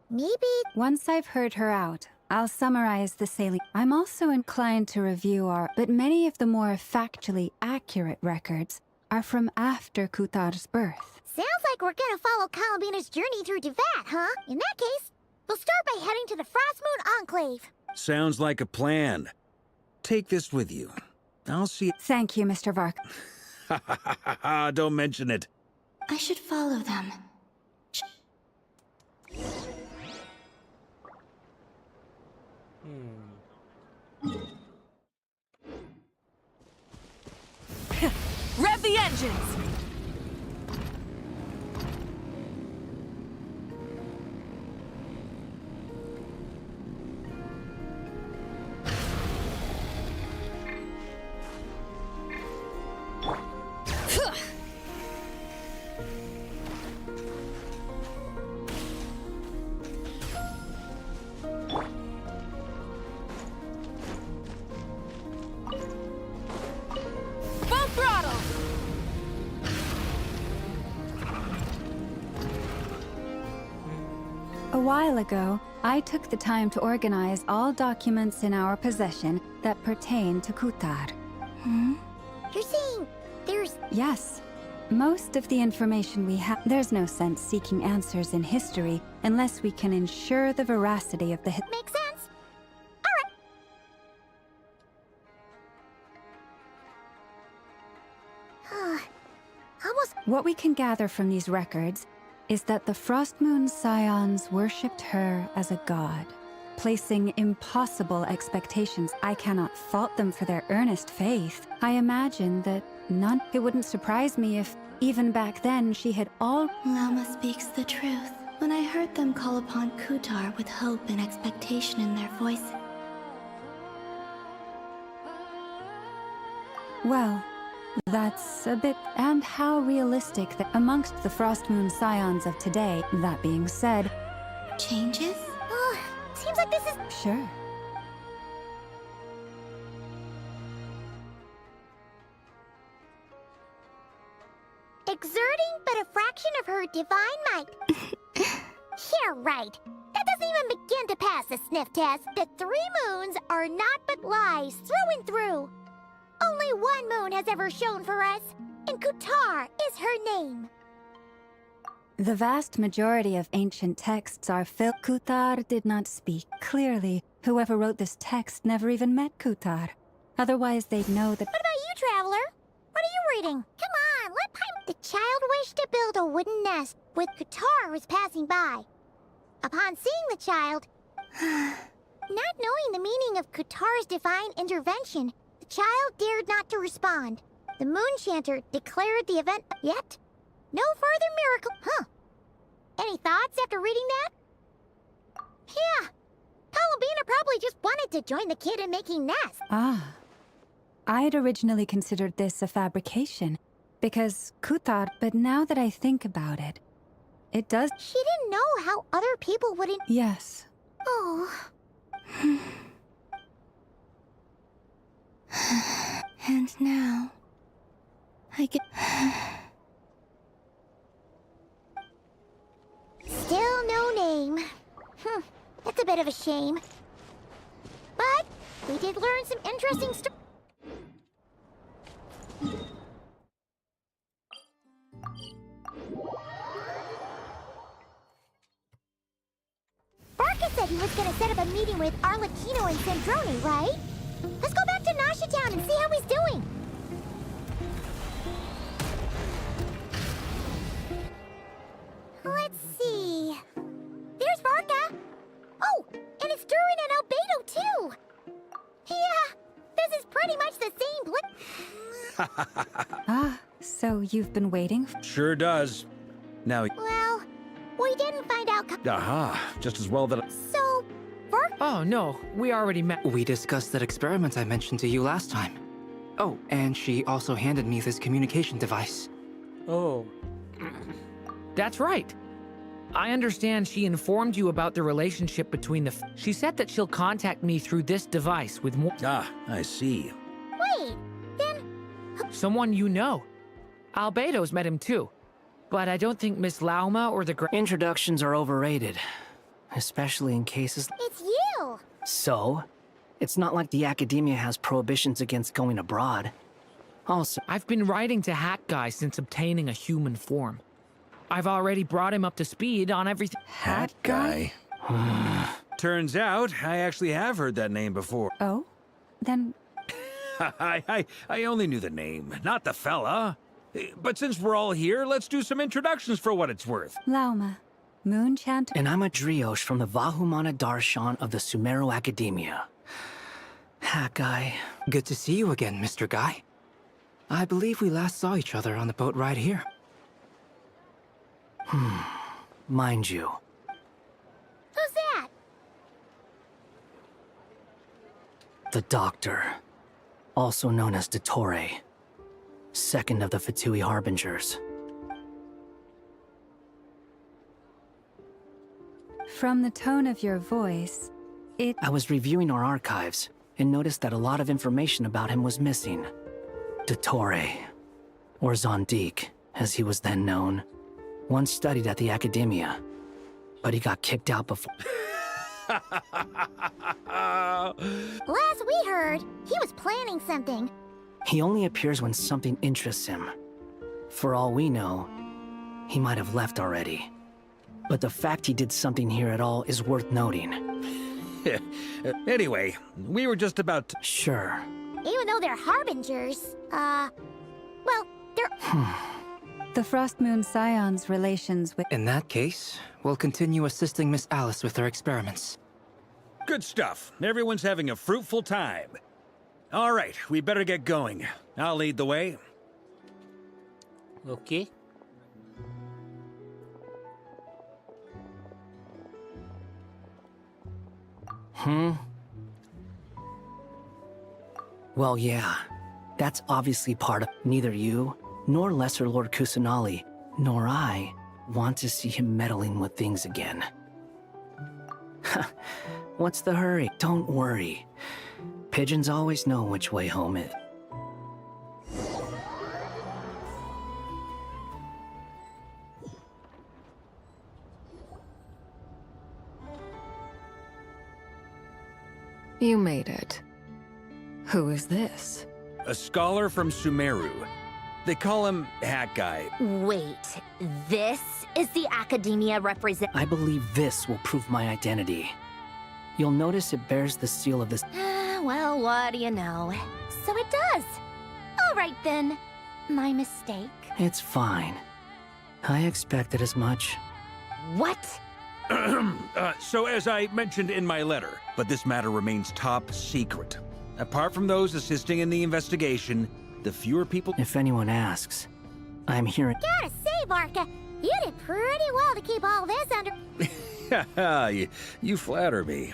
E: Maybe...
X: Once I've heard her out, I'll summarize the salient. I'm also inclined to review but many of the more factually accurate records are from after Kutar's birth.
E: Sounds like we're gonna follow Columbina's journey through Devat, huh? In that case, we'll start by heading to the Frost Moon Enclave.
W: Sounds like a plan. Take this with you. I'll see...
X: Thank you, Mr. Vark.
W: Ha ha ha ha ha, don't mention it.
B: I should follow them.
N: Rev the engines! Full throttle!
X: A while ago, I took the time to organize all documents in our possession that pertain to Kutar.
E: You're saying there's...
X: Yes. Most of the information we have... There's no sense seeking answers in history unless we can ensure the veracity of the...
E: Makes sense. Alright. Almost...
X: What we can gather from these records is that the Frost Moon Scions worshipped her as a god, placing impossible expectations. I cannot fault them for their earnest faith. I imagine that none... It wouldn't surprise me if, even back then, she had all...
B: Lama speaks the truth. When I heard them call upon Kutar with hope and expectation in their voices,
X: Well, that's a bit... And how realistic that amongst the Frost Moon Scions of today, that being said...
B: Changes?
E: Seems like this is...
X: Sure.
E: exerting but a fraction of her divine might. Yeah, right. That doesn't even begin to pass the sniff test. The 3 moons are not but lies through and through. Only one moon has ever shone for us, and Kutar is her name.
X: The vast majority of ancient texts are filled. Kutar did not speak. Clearly, whoever wrote this text never even met Kutar. Otherwise, they'd know that...
E: What about you, Traveler? What are you reading? Come on, let Paimon... The child wished to build a wooden nest with Kutar was passing by. Upon seeing the child... not knowing the meaning of Kutar's divine intervention, the child dared not to respond. The moon chanter declared the event... Yet, no further miracle... Huh. Any thoughts after reading that? Yeah. Columbina probably just wanted to join the kid in making nests.
X: Ah. I'd originally considered this a fabrication, because Kutar... But now that I think about it, it does...
E: She didn't know how other people wouldn't...
X: Yes.
E: Oh.
B: And now... I get...
E: Still no name. That's a bit of a shame. But we did learn some interesting stuff. Barca said he was gonna set up a meeting with Arlecchino and Sandrone, right? Let's go back to Nasha Town and see how he's doing. Let's see. There's Varka. Oh, and it's Durin and Albedo too. Yeah, this is pretty much the same
X: Ah, so you've been waiting?
W: Sure does. Now...
E: Well, we didn't find out...
W: Aha, just as well that...
E: So, Varka...
C: Oh, no, we already met...
Y: We discussed that experiment I mentioned to you last time. Oh, and she also handed me this communication device.
A: Oh.
C: That's right. I understand she informed you about the relationship between the... She said that she'll contact me through this device with more...
W: Ah, I see.
E: Wait, then...
C: Someone you know. Albedo's met him too. But I don't think Miss Lauma or the...
G: Introductions are overrated. Especially in cases...
E: It's you!
G: So? It's not like the academia has prohibitions against going abroad. Also...
C: I've been writing to Hat Guy since obtaining a human form. I've already brought him up to speed on everything.
W: Hat Guy? Turns out, I actually have heard that name before.
X: Oh? Then...
W: I only knew the name, not the fella. But since we're all here, let's do some introductions for what it's worth.
X: Lauma, Moon Chanter...
G: And I'm a Drioche from the Vahumana Darshan of the Sumero Academia. Hat Guy.
Y: Good to see you again, Mr. Guy. I believe we last saw each other on the boat ride here.
G: Mind you.
E: Who's that?
G: The Doctor. Also known as Dottore. Second of the Fatui Harbingers.
X: From the tone of your voice,
G: I was reviewing our archives and noticed that a lot of information about him was missing. Dottore, or Zondique, as he was then known, once studied at the Academia, but he got kicked out before.
E: Last we heard, he was planning something.
G: He only appears when something interests him. For all we know, he might have left already. But the fact he did something here at all is worth noting.
W: Anyway, we were just about to...
G: Sure.
E: Even though they're harbingers, well, they're...
X: The Frost Moon Scion's relations with...
Y: In that case, we'll continue assisting Miss Alice with her experiments.
W: Good stuff. Everyone's having a fruitful time. All right, we better get going. I'll lead the way.
A: Okay.
G: Well, yeah. That's obviously part of... Neither you, nor Lesser Lord Kusanali, nor I want to see him meddling with things again. What's the hurry? Don't worry. Pigeons always know which way home is.
D: You made it. Who is this?
W: A scholar from Sumeru. They call him Hat Guy.
J: Wait, this is the academia represent.
G: I believe this will prove my identity. You'll notice it bears the seal of this.
J: Well, what do you know? So it does. All right then. My mistake.
G: It's fine. I expected as much.
J: What?
W: So as I mentioned in my letter, but this matter remains top secret. Apart from those assisting in the investigation, the fewer people...
G: If anyone asks, I'm here...
E: Gotta say, Barca, you did pretty well to keep all this under...
W: you flatter me.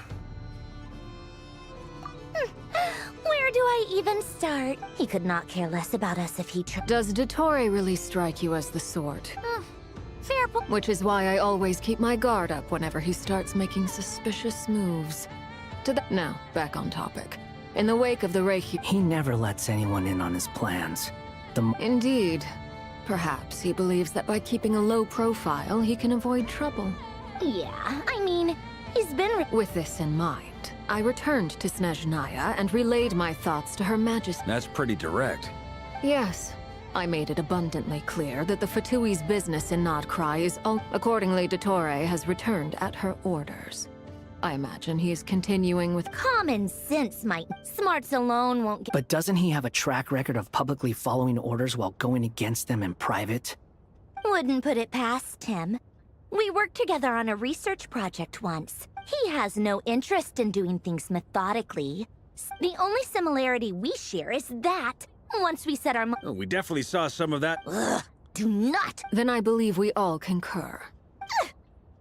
J: Where do I even start? He could not care less about us if he tried.
D: Does Dottore really strike you as the sort?
E: Fair point.
D: Which is why I always keep my guard up whenever he starts making suspicious moves. Now, back on topic. In the wake of the Reiki...
G: He never lets anyone in on his plans.
D: Indeed. Perhaps he believes that by keeping a low profile, he can avoid trouble.
J: Yeah, I mean, he's been...
D: With this in mind, I returned to Snezhnaya and relayed my thoughts to Her Majesty.
W: That's pretty direct.
D: Yes. I made it abundantly clear that the Fatui's business in Notcry is all... Accordingly, Dottore has returned at her orders. I imagine he is continuing with...
J: Common sense, might. Smarts alone won't get...
G: But doesn't he have a track record of publicly following orders while going against them in private?
J: Wouldn't put it past him. We worked together on a research project once. He has no interest in doing things methodically. The only similarity we share is that once we set our...
W: Oh, we definitely saw some of that.
J: Ugh, do not!
D: Then I believe we all concur.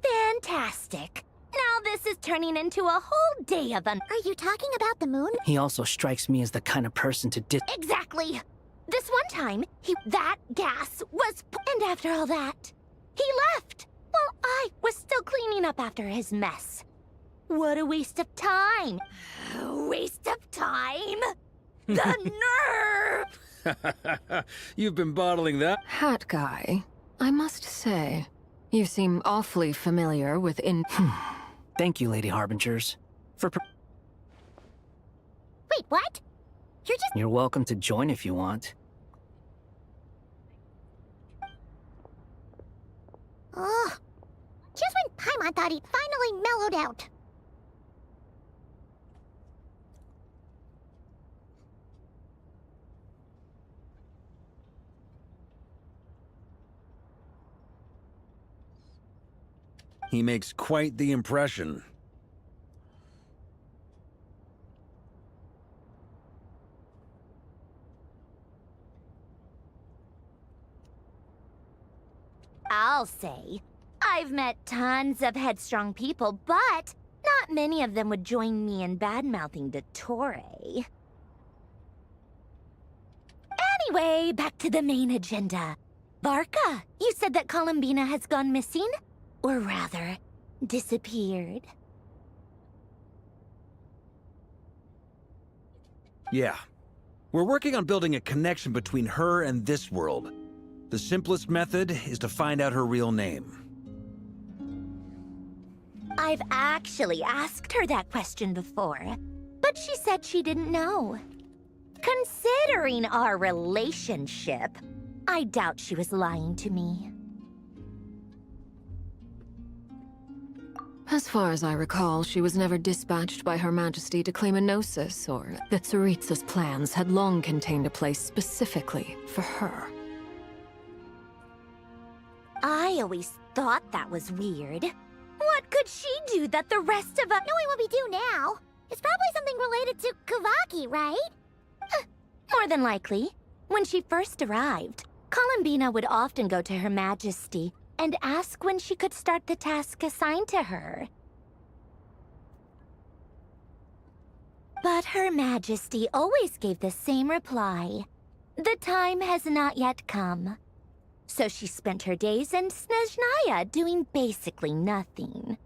J: Fantastic. Now this is turning into a whole day of Are
E: you talking about the moon?
G: He also strikes me as the kind of person to
J: Exactly! This one time, that gas was... And after all that, he left! While I was still cleaning up after his mess. What a waste of time! Waste of time? The nerve!
W: You've been bottling that.
D: Hat Guy, I must say, you seem awfully familiar with
G: Thank you, Lady Harbingers.
E: Wait, what?
G: You're welcome to join if you want.
E: Oh, just when Paimon thought he'd finally mellowed out.
W: He makes quite the impression.
J: I'll say, I've met tons of headstrong people, but not many of them would join me in bad-mouthing Dottore. Anyway, back to the main agenda. Barca, you said that Columbina has gone missing? Or rather, disappeared.
W: Yeah. We're working on building a connection between her and this world. The simplest method is to find out her real name.
J: I've actually asked her that question before, but she said she didn't know. Considering our relationship, I doubt she was lying to me.
D: As far as I recall, she was never dispatched by Her Majesty to claim a gnosis, or that Tsaritsa's plans had long contained a place specifically for her.
J: I always thought that was weird. What could she do that the rest of us...
E: Knowing what we do now, it's probably something related to Kavaki, right?
J: More than likely. When she first arrived, Columbina would often go to Her Majesty and ask when she could start the task assigned to her. But Her Majesty always gave the same reply.
E: The time has not yet come. So she spent her days in Snezhnaya doing basically nothing.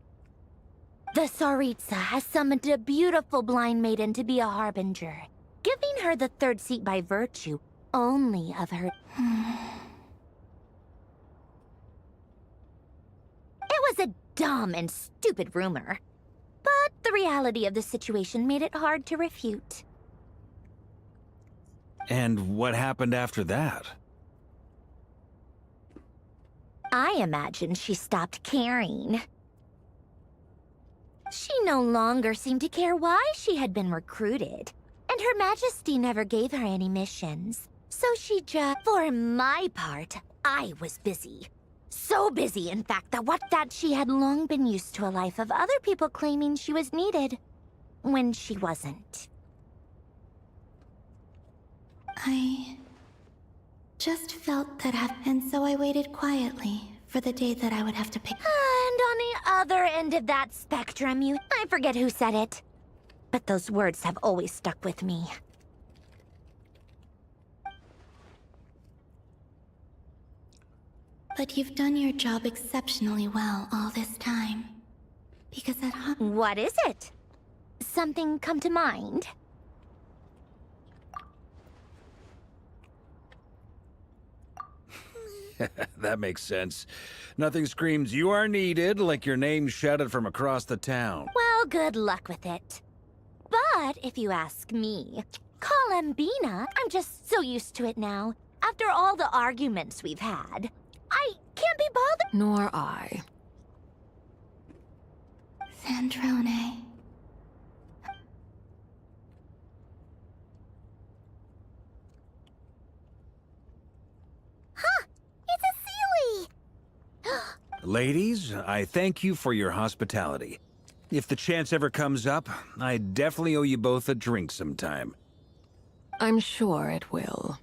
E: The Tsaritsa has summoned a beautiful blind maiden to be a harbinger, giving her the third seat by virtue only of her... It was a dumb and stupid rumor, but the reality of the situation made it hard to refute.
W: And what happened after that?
E: I imagine she stopped caring. She no longer seemed to care why she had been recruited, and Her Majesty never gave her any missions. So she just... For my part, I was busy. So busy, in fact, that she had long been used to a life of other people claiming she was needed, when she wasn't.
B: I just felt that and so I waited quietly for the day that I would have to pick.
E: And on the other end of that spectrum, I forget who said it, but those words have always stuck with me.
B: But you've done your job exceptionally well all this time. Because at home...
E: What is it? Something come to mind?
W: That makes sense. Nothing screams you are needed like your name shouted from across the town.
E: Well, good luck with it. But if you ask me, call him Bina. I'm just so used to it now. After all the arguments we've had, I can't be bothered.
D: Nor I.
B: Sandrone.
E: Huh! It's a Sealy!
W: Ladies, I thank you for your hospitality. If the chance ever comes up, I definitely owe you both a drink sometime.
D: I'm sure it will.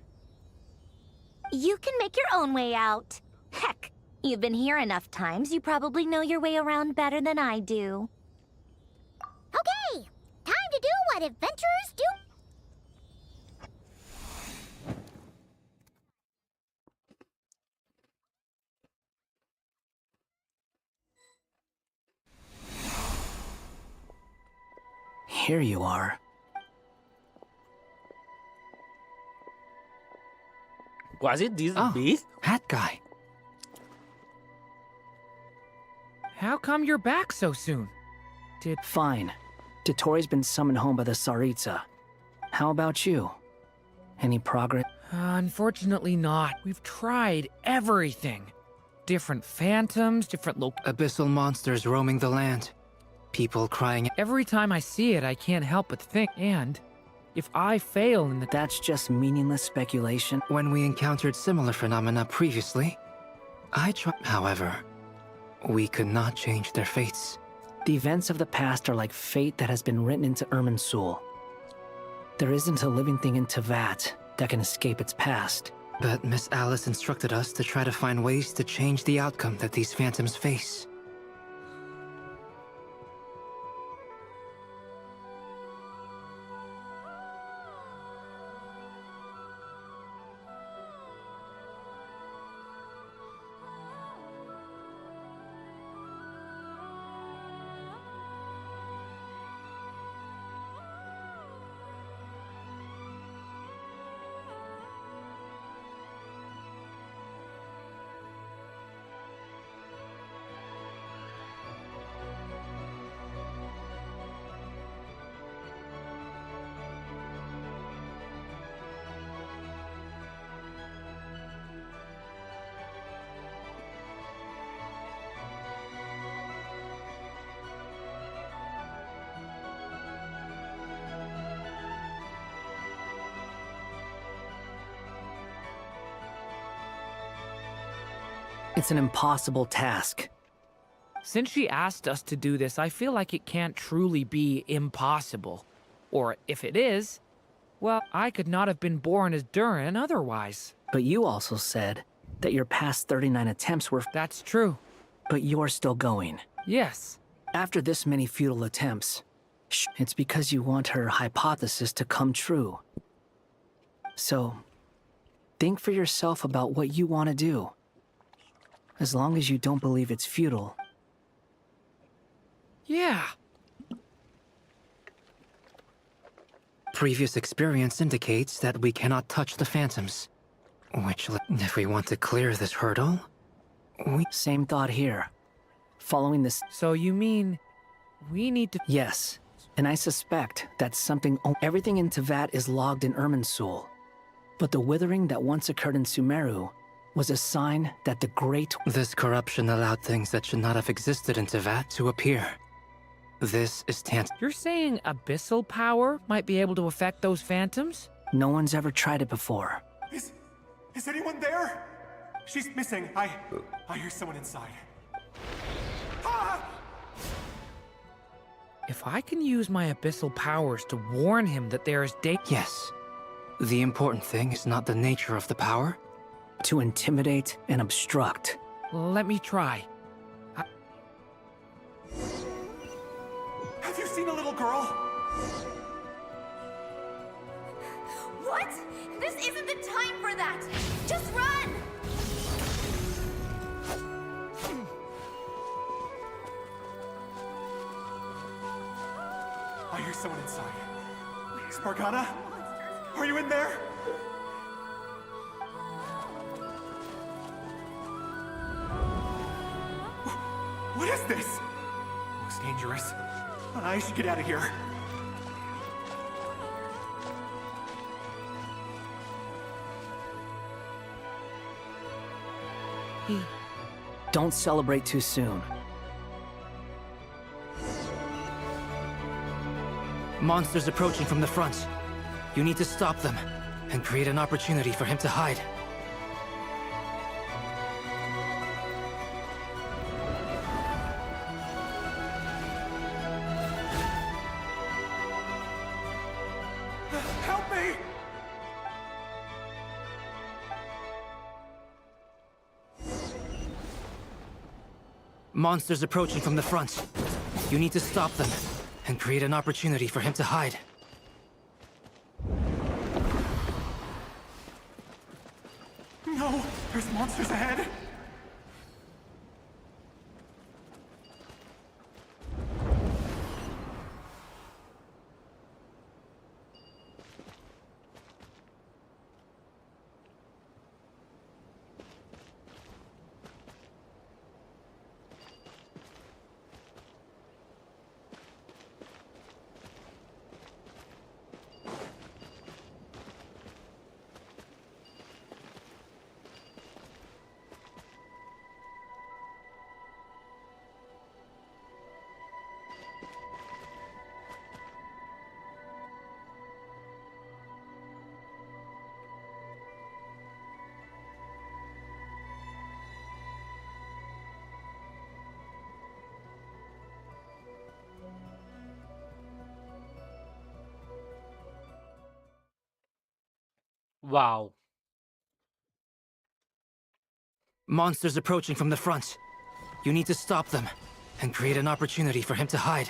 E: You can make your own way out. Heck, you've been here enough times, you probably know your way around better than I do. Okay, time to do what adventurers do.
G: Here you are.
A: Was it this
G: beast? That guy.
C: How come you're back so soon?
G: Fine. Dottore been summoned home by the Tsaritsa. How about you? Any progress?
C: Unfortunately not. We've tried everything. Different phantoms, different
Y: abyssal monsters roaming the land. People crying.
C: Every time I see it, I can't help but think, and if I fail in the...
G: That's just meaningless speculation.
Y: When we encountered similar phenomena previously, however, we could not change their fates.
G: The events of the past are like fate that has been written into Irminsul. There isn't a living thing in Teyvat that can escape its past.
Y: But Miss Alice instructed us to try to find ways to change the outcome that these phantoms face.
G: It's an impossible task.
C: Since she asked us to do this, I feel like it can't truly be impossible. Or if it is, well, I could not have been born as Durin otherwise.
G: But you also said that your past 39 attempts were...
C: That's true.
G: But you're still going.
C: Yes.
G: After this many futile attempts, it's because you want her hypothesis to come true. So, Think for yourself about what you want to do. As long as you don't believe it's futile.
C: Yeah.
Y: Previous experience indicates that we cannot touch the phantoms. Which, if we want to clear this hurdle,
G: Same thought here. Following this...
C: So you mean we need to...
G: Yes, and I suspect that something... Everything in Tevat is logged in Irminsul. But the withering that once occurred in Sumeru was a sign that the great...
Y: This corruption allowed things that should not have existed in Tevat to appear. This is
C: You're saying abyssal power might be able to affect those phantoms?
G: No one's ever tried it before.
T: Is anyone there? She's missing. I hear someone inside.
C: If I can use my abyssal powers to warn him that there is
Y: Yes. The important thing is not the nature of the power.
G: To intimidate and obstruct.
C: Let me try.
T: Have you seen a little girl?
E: What? This isn't the time for that! Just run!
T: I hear someone inside. Spargana? Are you in there? What is this? Looks dangerous. I should get out of here.
G: Don't celebrate too soon.
Y: Monsters approaching from the front. You need to stop them and create an opportunity for him to hide.
T: Help me!
Y: Monsters approaching from the front. You need to stop them and create an opportunity for him to hide.
T: No! There's monsters ahead!
A: Wow.
Y: Monsters approaching from the front. You need to stop them and create an opportunity for him to hide.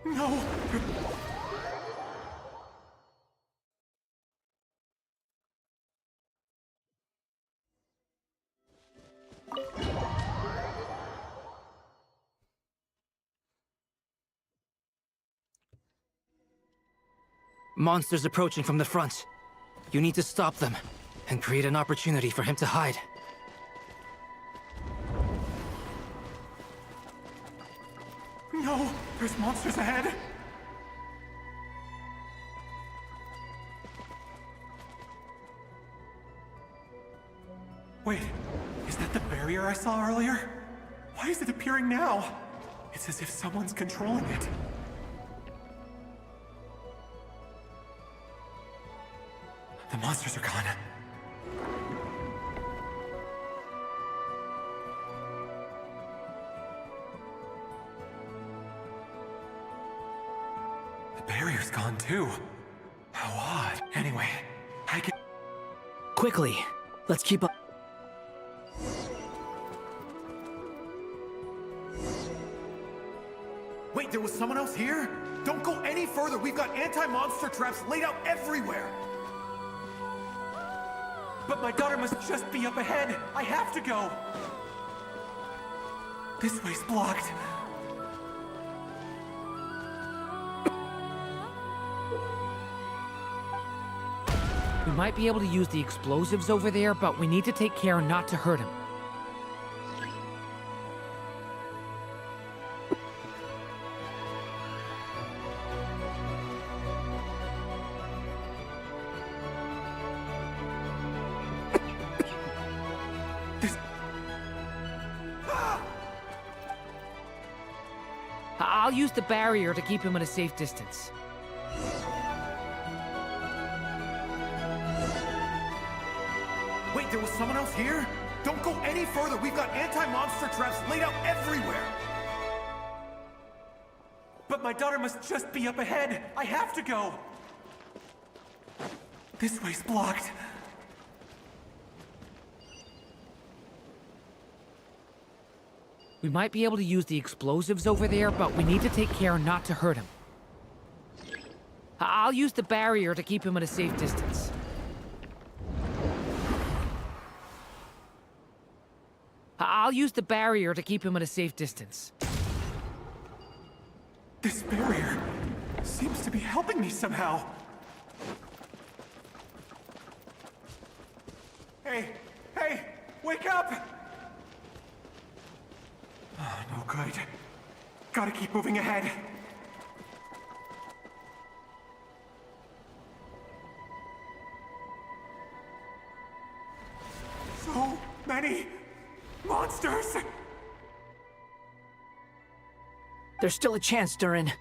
T: No!
Y: Monsters approaching from the front. You need to stop them and create an opportunity for him to hide.
T: No! There's monsters ahead! Wait, is that the barrier I saw earlier? Why is it appearing now? It's as if someone's controlling it. The monsters are gone. gone too. How odd. Anyway, I can...
G: Quickly, let's keep up.
T: Wait, there was someone else here? Don't go any further. We've got anti-monster traps laid out everywhere. But my daughter must just be up ahead. I have to go. This way's blocked.
C: We might be able to use the explosives over there, but we need to take care not to hurt him. I'll use the barrier to keep him at a safe distance.
T: Wait, there was someone else here? Don't go any further. We've got anti-monster traps laid out everywhere. But my daughter must just be up ahead. I have to go. This way's blocked.
C: We might be able to use the explosives over there, but we need to take care not to hurt him. I'll use the barrier to keep him at a safe distance. I'll use the barrier to keep him at a safe distance.
T: This barrier seems to be helping me somehow. Hey, wake up! Oh, no good. Gotta keep moving ahead. So many monsters!
G: There's still a chance, Durin.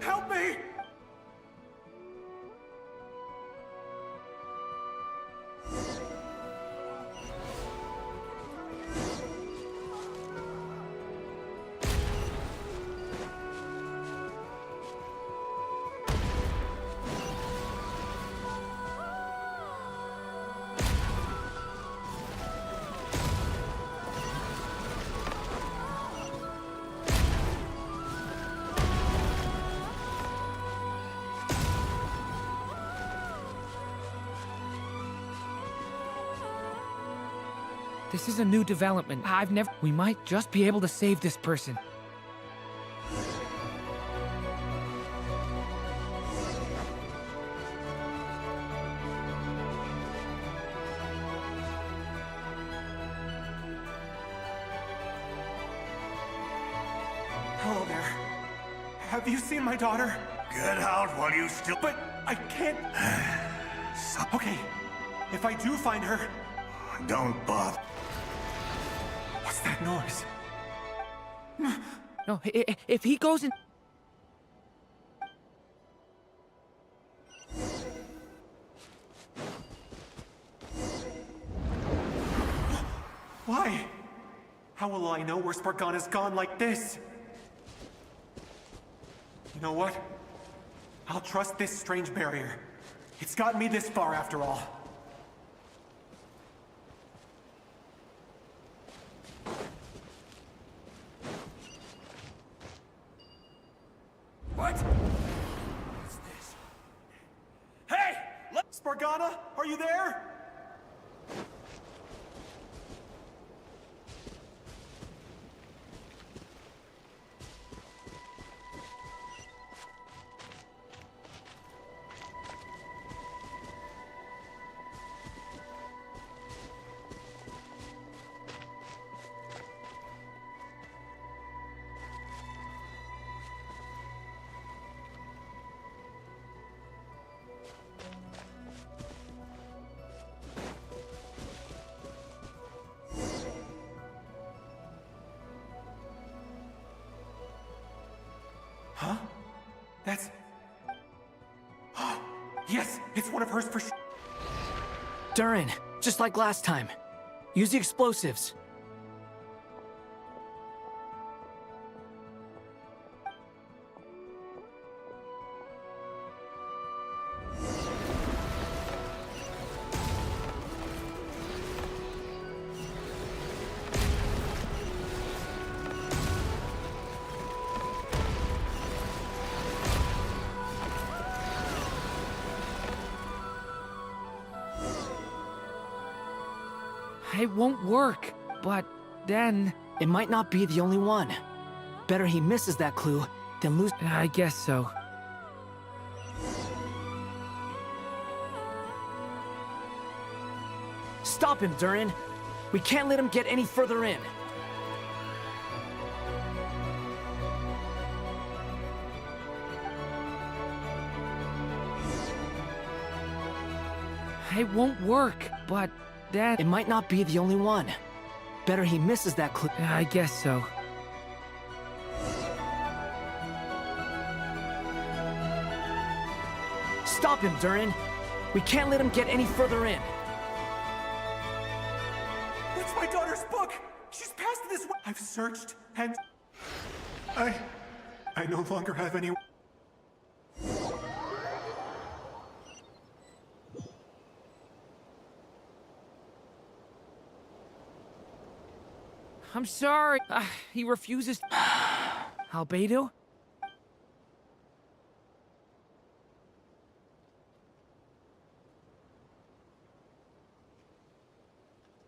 T: Help me!
C: This is a new development. We might just be able to save this person.
T: Hello there. Have you seen my daughter?
P: Get out while you still...
T: But I can't... Okay, if I do find her...
P: Don't bother.
T: What's that noise?
C: No, if he goes in...
T: Why? How will I know where Spargana's gone like this? You know what? I'll trust this strange barrier. It's gotten me this far after all. What? What's this? Hey! Spargana, are you there? That's... Yes, it's one of hers for sure.
G: Durin, just like last time. Use the explosives.
C: It won't work, but then...
G: It might not be the only one. Better he misses that clue than lose...
C: I guess so.
G: Stop him, Durin. We can't let him get any further in.
C: It won't work, but then...
G: It might not be the only one. Better he misses that clue.
C: I guess so.
G: Stop him, Durin. We can't let him get any further in.
T: It's my daughter's book! She's passed this way! I've searched and... I no longer have any...
C: I'm sorry. He refuses... Albedo?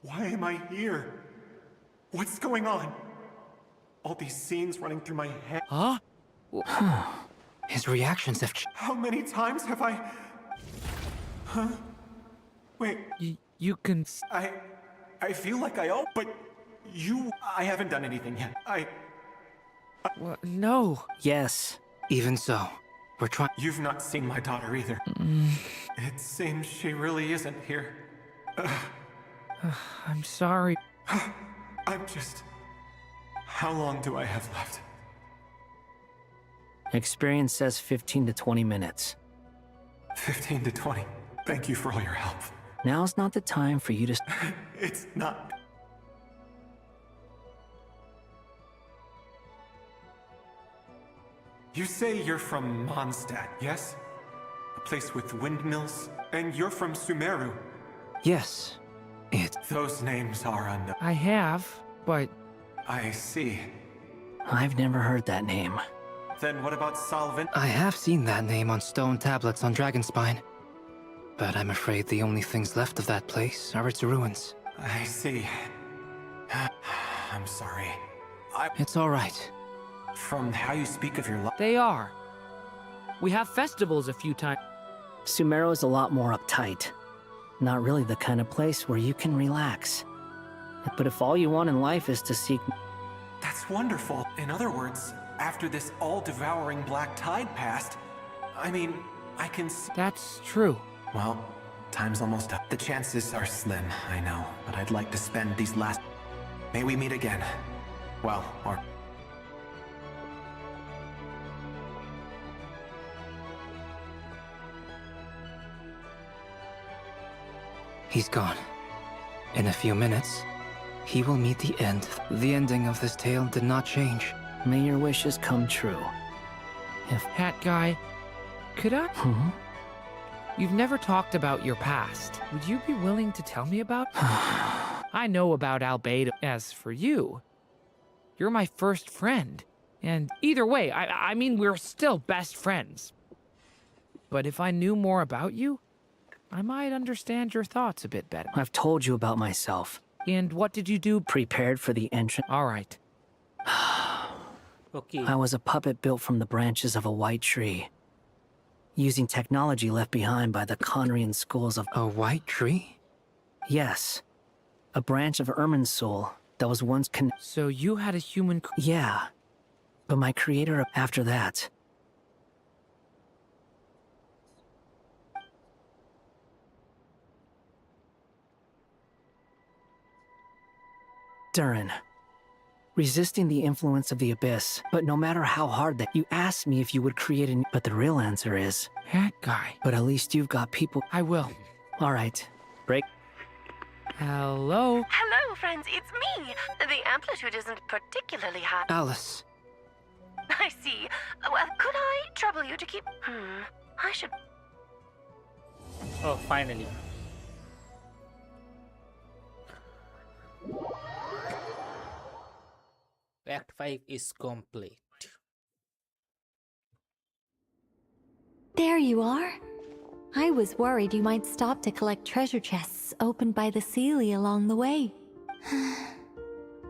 T: Why am I here? What's going on? All these scenes running through my head.
C: Huh?
Y: His reactions have...
T: How many times have I... Huh? Wait.
C: You can...
T: I feel like I owe, but... I haven't done anything yet.
C: Well, no.
Y: Yes. Even so, we're trying...
T: You've not seen my daughter either. It seems she really isn't here.
C: I'm sorry.
T: I'm just... How long do I have left?
G: Experience says 15 to 20 minutes.
T: 15 to 20. Thank you for all your help.
G: Now's not the time for you to...
T: It's not... You say you're from Mondstadt, yes? A place with windmills? And you're from Sumeru?
Y: Yes.
T: Those names are unknown.
C: I have, but...
T: I see.
G: I've never heard that name.
T: Then what about Salvin?
Y: I have seen that name on stone tablets on Dragonspine. But I'm afraid the only things left of that place are its ruins.
T: I see. I'm sorry.
Y: It's all right.
T: From how you speak of your life...
C: They are. We have festivals a few times.
G: Sumeru is a lot more uptight. Not really the kind of place where you can relax. But if all you want in life is to seek...
T: That's wonderful. In other words, after this all-devouring black tide passed, I mean, I can see...
C: That's true.
T: Well, time's almost up. The chances are slim, I know, but I'd like to spend these last... May we meet again. Well, or...
Y: He's gone. In a few minutes, he will meet the end. The ending of this tale did not change.
G: May your wishes come true.
C: Hat guy, could I? You've never talked about your past. Would you be willing to tell me about? I know about Albedo. As for you, you're my first friend. And either way, I mean, we're still best friends. But if I knew more about you, I might understand your thoughts a bit better.
G: I've told you about myself.
C: And what did you do?
G: Prepared for the entrance.
C: All right.
A: Okay.
G: I was a puppet built from the branches of a white tree, using technology left behind by the Conrian schools of...
Y: A white tree?
G: Yes. A branch of Irminsul that was once
C: So you had a human...
G: Yeah. But my creator after that... Durin, resisting the influence of the abyss. But no matter how hard that, you asked me if you would create a... But the real answer is...
C: Hat guy.
G: But at least you've got people...
C: I will.
G: All right. Break.
C: Hello?
F: Hello, friends, it's me. The amplitude isn't particularly high.
Y: Alice.
F: I see. Well, could I trouble you to keep... I should...
A: Oh, finally. Act 5 is complete.
B: There you are. I was worried you might stop to collect treasure chests opened by the Seelie along the way.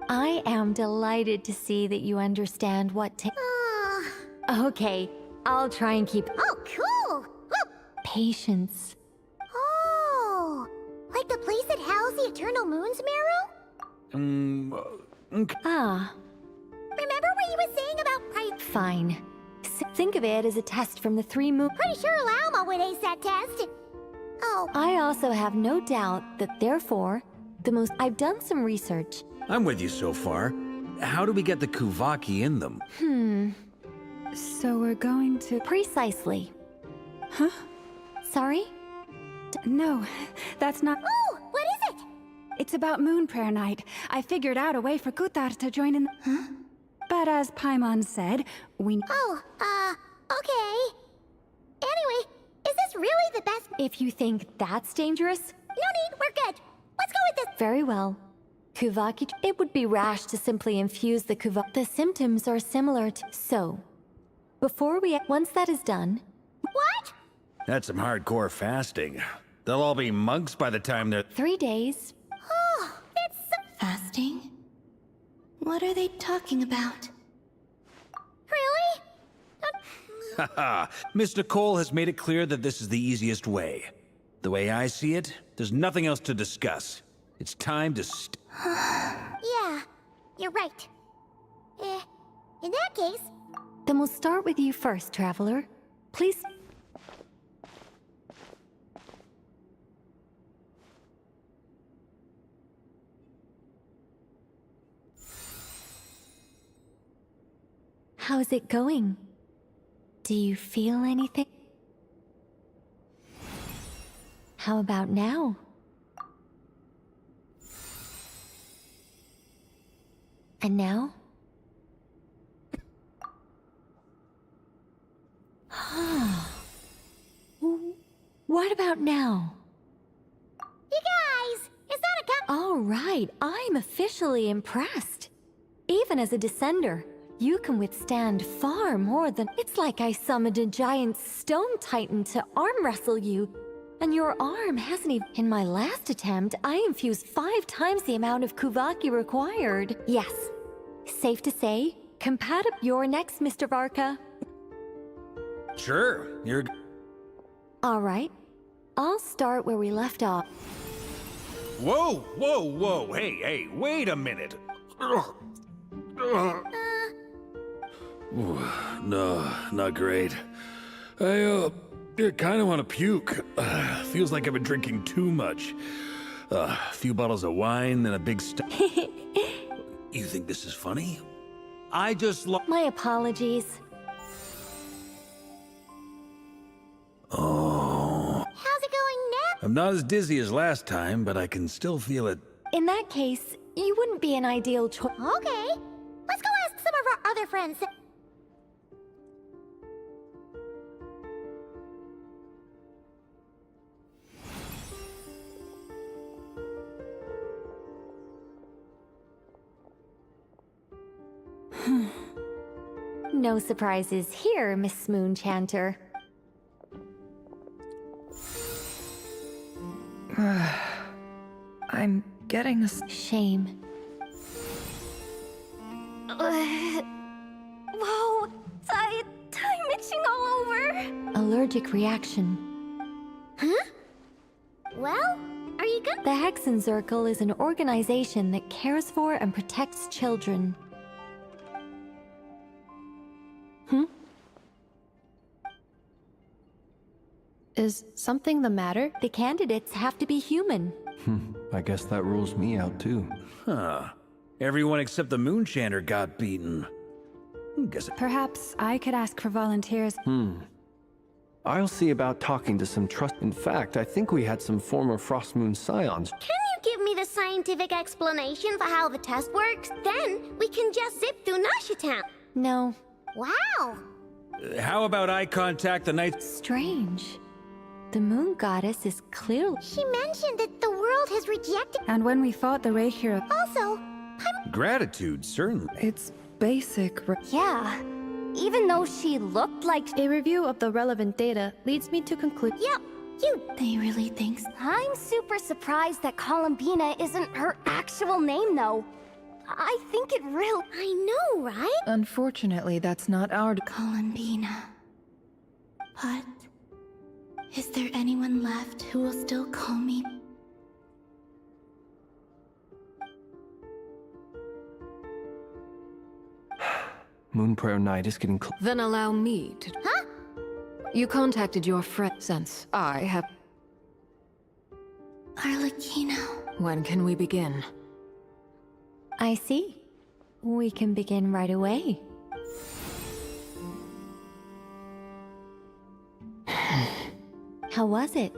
B: I am delighted to see that you understand what to... Okay, I'll try and keep...
E: Oh, cool!
B: Patience.
E: Oh, like the place that housed the Eternal Moon's marrow?
B: Ah,
E: Remember what you were saying about price?
B: fine. Think of it as a test from the 3 moon...
E: Pretty sure Lauma would ace that test. Oh.
B: I also have no doubt that therefore, the most... I've done some research.
W: I'm with you so far. How do we get the Kuvaki in them?
X: So we're going to...
B: Precisely.
X: Huh?
B: Sorry?
X: No, that's not...
E: Oh, what is it?
X: It's about Moon Prayer Night. I figured out a way for Kutar to join in... Huh? But as Paimon said, we...
E: Oh, okay. Anyway, is this really the best?
B: If you think that's dangerous...
E: No need, we're good. Let's go with this.
B: Very well. Kuvaki... It would be rash to simply infuse the Kuvaki... The symptoms are similar to... So, before we... Once that is done...
E: What?
W: That's some hardcore fasting. They'll all be monks by the time they're...
B: 3 days.
E: Oh, that's so...
B: Fasting? What are they talking about?
E: Really?
W: Haha, Mr. Cole has made it clear that this is the easiest way. The way I see it, there's nothing else to discuss. It's time to
E: Yeah, you're right. In that case...
B: Then we'll start with you first, Traveler. Please... How's it going? Do you feel anything? How about now? And now? What about now?
E: You guys, is that a
B: All right, I'm officially impressed. Even as a descender, you can withstand far more than... It's like I summoned a giant stone titan to arm wrestle you. And your arm hasn't even... In my last attempt, I infused 5 times the amount of Kuvaki required. Yes. Safe to say, compatible... You're next, Mr. Varka.
W: Sure, you're...
B: All right. I'll start where we left off.
W: Whoa, whoa, whoa, hey, wait a minute. Ooh, no, not great. I kind of want to puke. Feels like I've been drinking too much. A few bottles of wine, then a big You think this is funny? I just
B: My apologies.
W: Oh.
E: How's it going now?
W: I'm not as dizzy as last time, but I can still feel it.
B: In that case, you wouldn't be an ideal choice.
E: Okay. Let's go ask some of our other friends.
B: No surprises here, Miss Moonchanter.
N: I'm getting a...
B: Shame.
E: Whoa! I'm itching all over!
B: Allergic reaction.
E: Huh? Well, are you good?
B: The Hexenzirkel is an organization that cares for and protects children.
F: Is something the matter?
B: The candidates have to be human.
H: I guess that rules me out too.
W: Huh. Everyone except the Moonshander got beaten. Guess
X: Perhaps I could ask for volunteers.
H: I'll see about talking to some trust. In fact, I think we had some former Frostmoon scions.
E: Can you give me the scientific explanation for how the test works? Then we can just zip through Nasha Town.
J: No.
E: Wow.
W: How about I contact the night?
J: Strange. The moon goddess is clearly...
E: She mentioned that the world has rejected...
X: And when we fought the raid hero...
E: Also,
W: Gratitude, certainly.
N: It's basic.
J: Yeah. Even though she looked like...
I: A review of the relevant data leads me to conclude...
E: Yep, you...
B: They really think so.
J: I'm super surprised that Columbina isn't her actual name, though. I think it real...
E: I know, right?
N: Unfortunately, that's not our...
B: Columbina. But... is there anyone left who will still call me?
H: Moon Prayer Night is getting close.
D: Then allow me to...
E: Huh?
D: You contacted your friend since I have...
B: Arlecchino.
D: When can we begin?
J: I see. We can begin right away. How was it?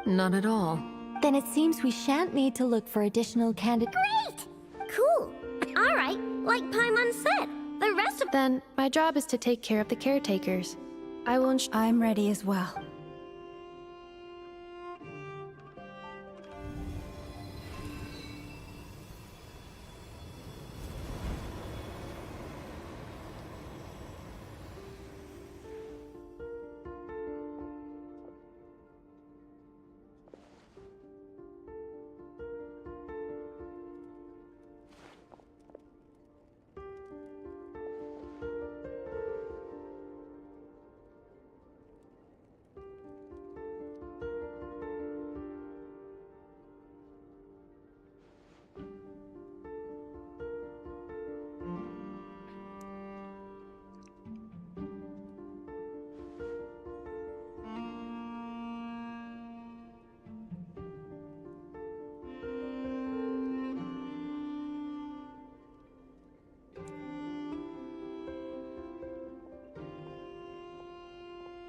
D: Not at all.
J: Then it seems we shan't need to look for additional candidates.
E: Great! Cool. All right, like Paimon said, the rest of...
I: Then, my job is to take care of the caretakers. I will
X: I'm ready as well.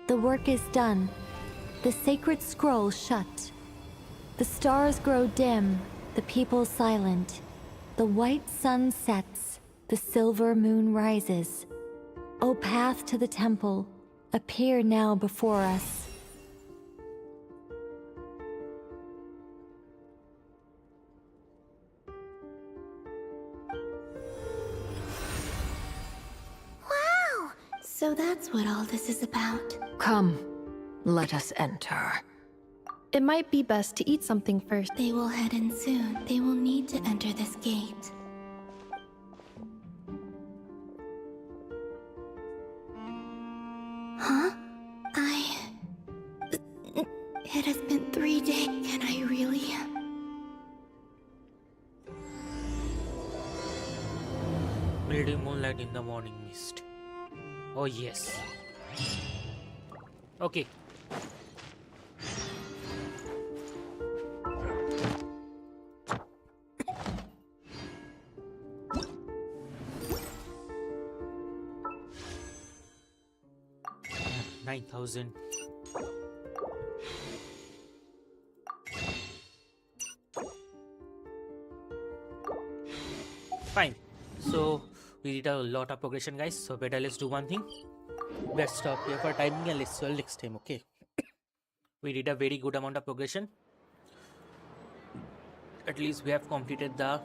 J: The work is done. The sacred scroll shut. The stars grow dim, the people silent. The white sun sets, the silver moon rises. O path to the temple, appear now before us.
E: Wow!
B: So that's what all this is about.
D: Come, let us enter.
I: It might be best to eat something first.
B: They will head in soon. They will need to enter this gate. Huh? It has been 3 days. Can I really?
A: Mildew moonlight in the morning mist. Oh yes. Okay. $9,000. Fine. So we did a lot of progression, guys. So better let's do one thing. Let's stop here for timing and let's solve next time. Okay. We did a very good amount of progression. At least we have completed the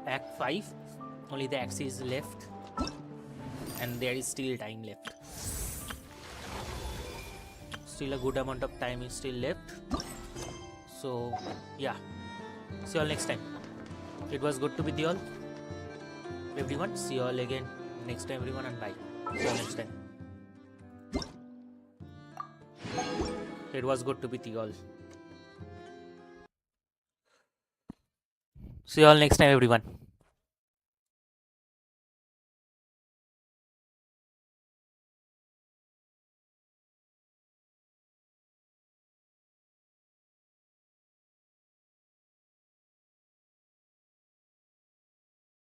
A: Act 5. Only the Act is left, and there is still time left. Still a good amount of time is still left. So yeah, see you all next time. It was good to be with you all, everyone. See you all again next time, everyone, and bye. See you all next time. It was good to be with you all. See you all next time, everyone.